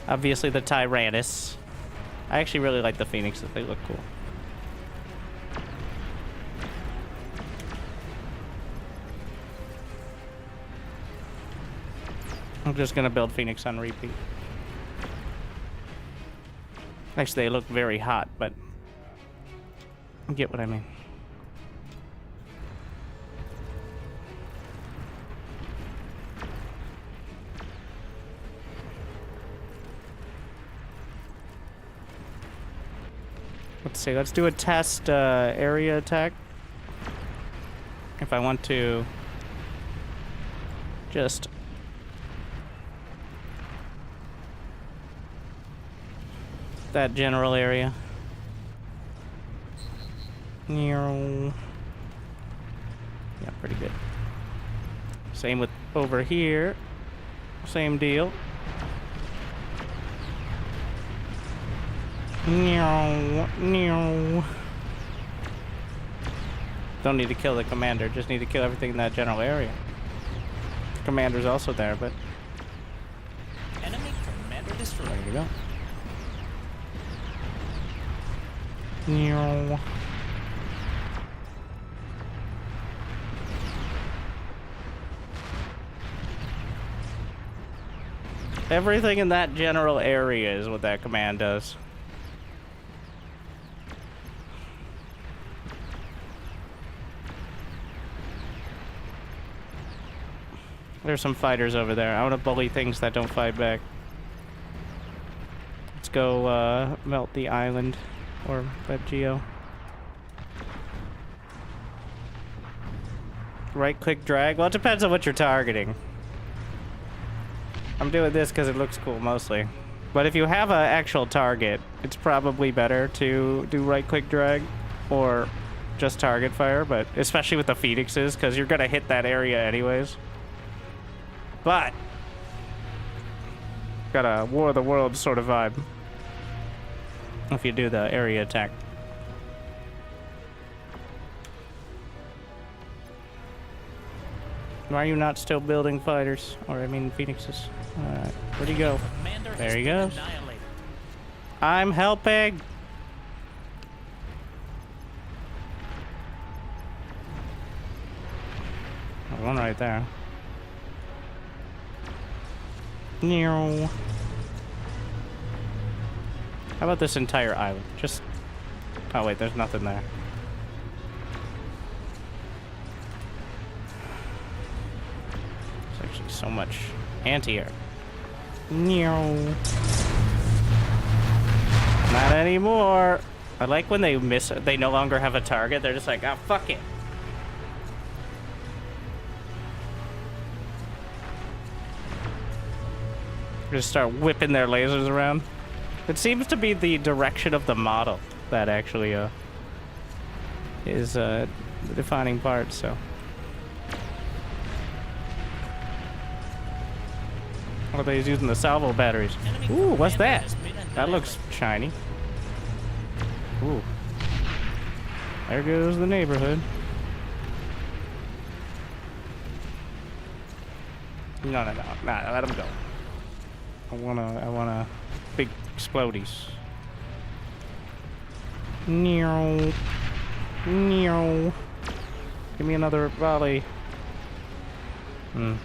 Obviously the Tyrannus. I actually really like the Phoenixes, they look cool. I'm just gonna build Phoenix on repeat. Actually, they look very hot, but you get what I mean. Let's see, let's do a test area attack. If I want to just... that general area. Yeah, pretty good. Same with over here. Same deal. Don't need to kill the commander, just need to kill everything in that general area. commander's also there, but Enemy commander destroyed. there you go. No. Everything in that general area is what that command does. There's some fighters over there. I want to bully things that don't fight back. Let's go melt the island or web geo. Right click drag. Well, it depends on what you're targeting. I'm doing this because it looks cool mostly. But if you have an actual target, it's probably better to do right click drag or just target fire, but especially with the phoenixes because you're going to hit that area anyways. But got a War of the Worlds sort of vibe if you do the area attack. Why are you not still building fighters? Or, I mean, phoenixes. Alright, where'd he go? Commander has There he been goes. annihilated. I'm helping! There's one right there. No. How about this entire island? Just... Oh wait, there's nothing there. There's actually so much anti-air. No. Not anymore. I like when they miss it. They no longer have a target. They're just like, ah, fuck it. Just start whipping their lasers around. It seems to be the direction of the model that actually is the defining part, so. Oh, they're using the salvo batteries. Enemy Ooh, what's commander that? has been That looks annihilated. shiny. Ooh. There goes the neighborhood. No, let him go. I wanna big explodies. Neow. Neow. Give me another volley.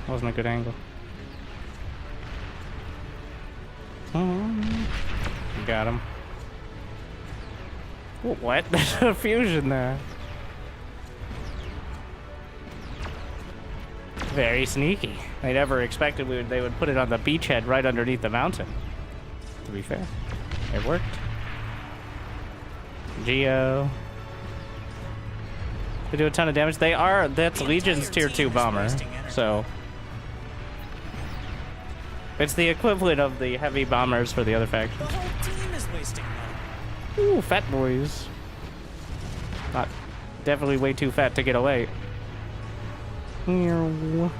Wasn't a good angle. Got him. Oh, what? There's a fusion there. Very sneaky. I never expected they would put it on the beachhead right underneath the mountain. To be fair, it worked. Geo. They do a ton of damage. That's The Legion's entire tier 2 team is bomber. wasting energy. So it's the equivalent of the heavy bombers for the other The factions. whole team is wasting money. Ooh, fat boys. Not definitely way too fat to get away. Meow.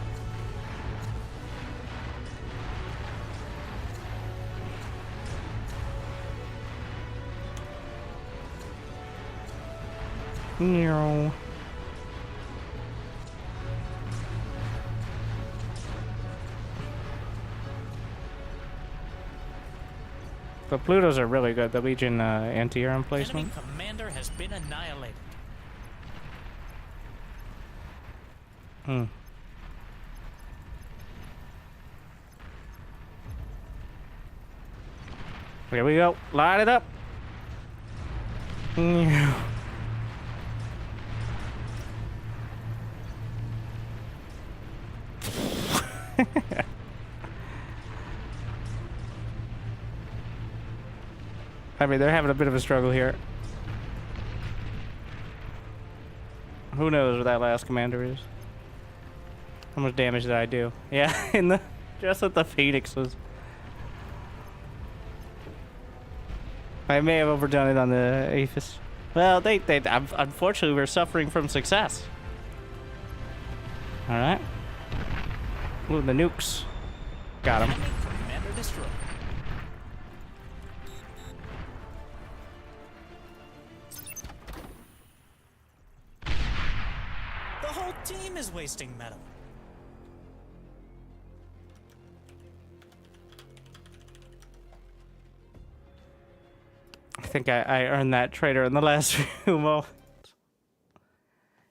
Meow. The Plutos are really good. The Legion anti-air emplacement. Enemy commander has been annihilated. Here we go. Light it up. I mean, they're having a bit of a struggle here. Who knows where that last commander is? How much damage did I do? Yeah, just with the Phoenixes. I may have overdone it on the Aphis. Well, unfortunately, we're suffering from success. All right. Ooh, the nukes. Got him. Enemy commander destroyed. The whole team is wasting metal. think I earned that trader in the last few moments.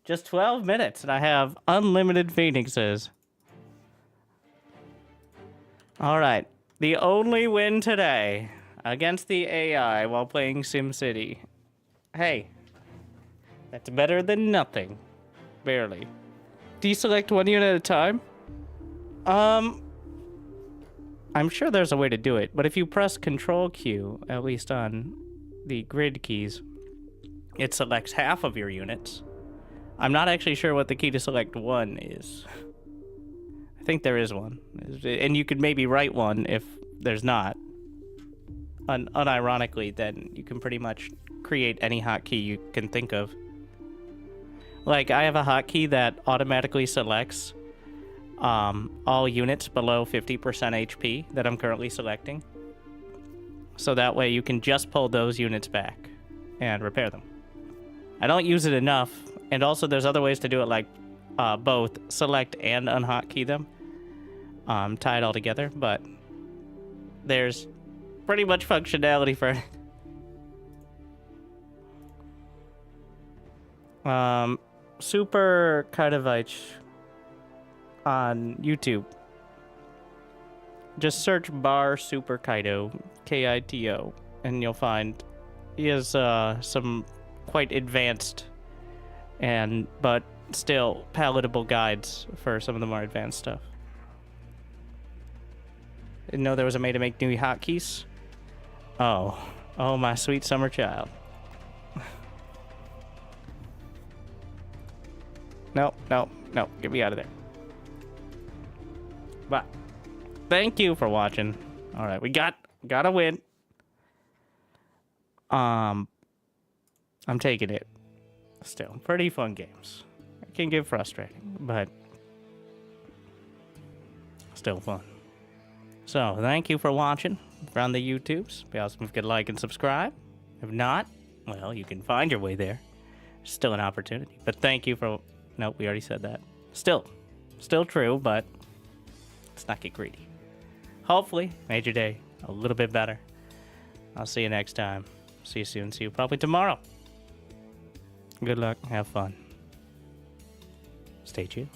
Just 12 minutes, and I have unlimited phoenixes. All right. The only win today against the AI while playing SimCity. Hey, that's better than nothing. Barely. Deselect one unit at a time? I'm sure there's a way to do it, but if you press Control Q, at least on the grid keys, it selects half of your units. I'm not actually sure what the key to select one is. I think there is one. And you could maybe write one if there's not. Unironically, then you can pretty much create any hotkey you can think of. Like, I have a hotkey that automatically selects all units below 50% HP that I'm currently selecting. So that way you can just pull those units back and repair them. I don't use it enough, and also there's other ways to do it, like both select and unhotkey them, tie it all together, but there's pretty much functionality for it. Super Kaitovich on YouTube. Just search bar Super Kaito, Kito, and you'll find he has some quite advanced but still palatable guides for some of the more advanced stuff. Didn't know there was a way to make new hotkeys. Oh, my sweet summer child. No, get me out of there. But thank you for watching. All right, we got a win. I'm taking it. Still, pretty fun games. It can get frustrating, but still fun. So, thank you for watching. If you're on the YouTubes, be awesome if you could like and subscribe. If not, well, you can find your way there. Still an opportunity. But thank you for... Nope, we already said that. Still true, but let's not get greedy. Hopefully, made your day a little bit better. I'll see you next time. See you soon. See you probably tomorrow. Good luck. Have fun. Stay tuned.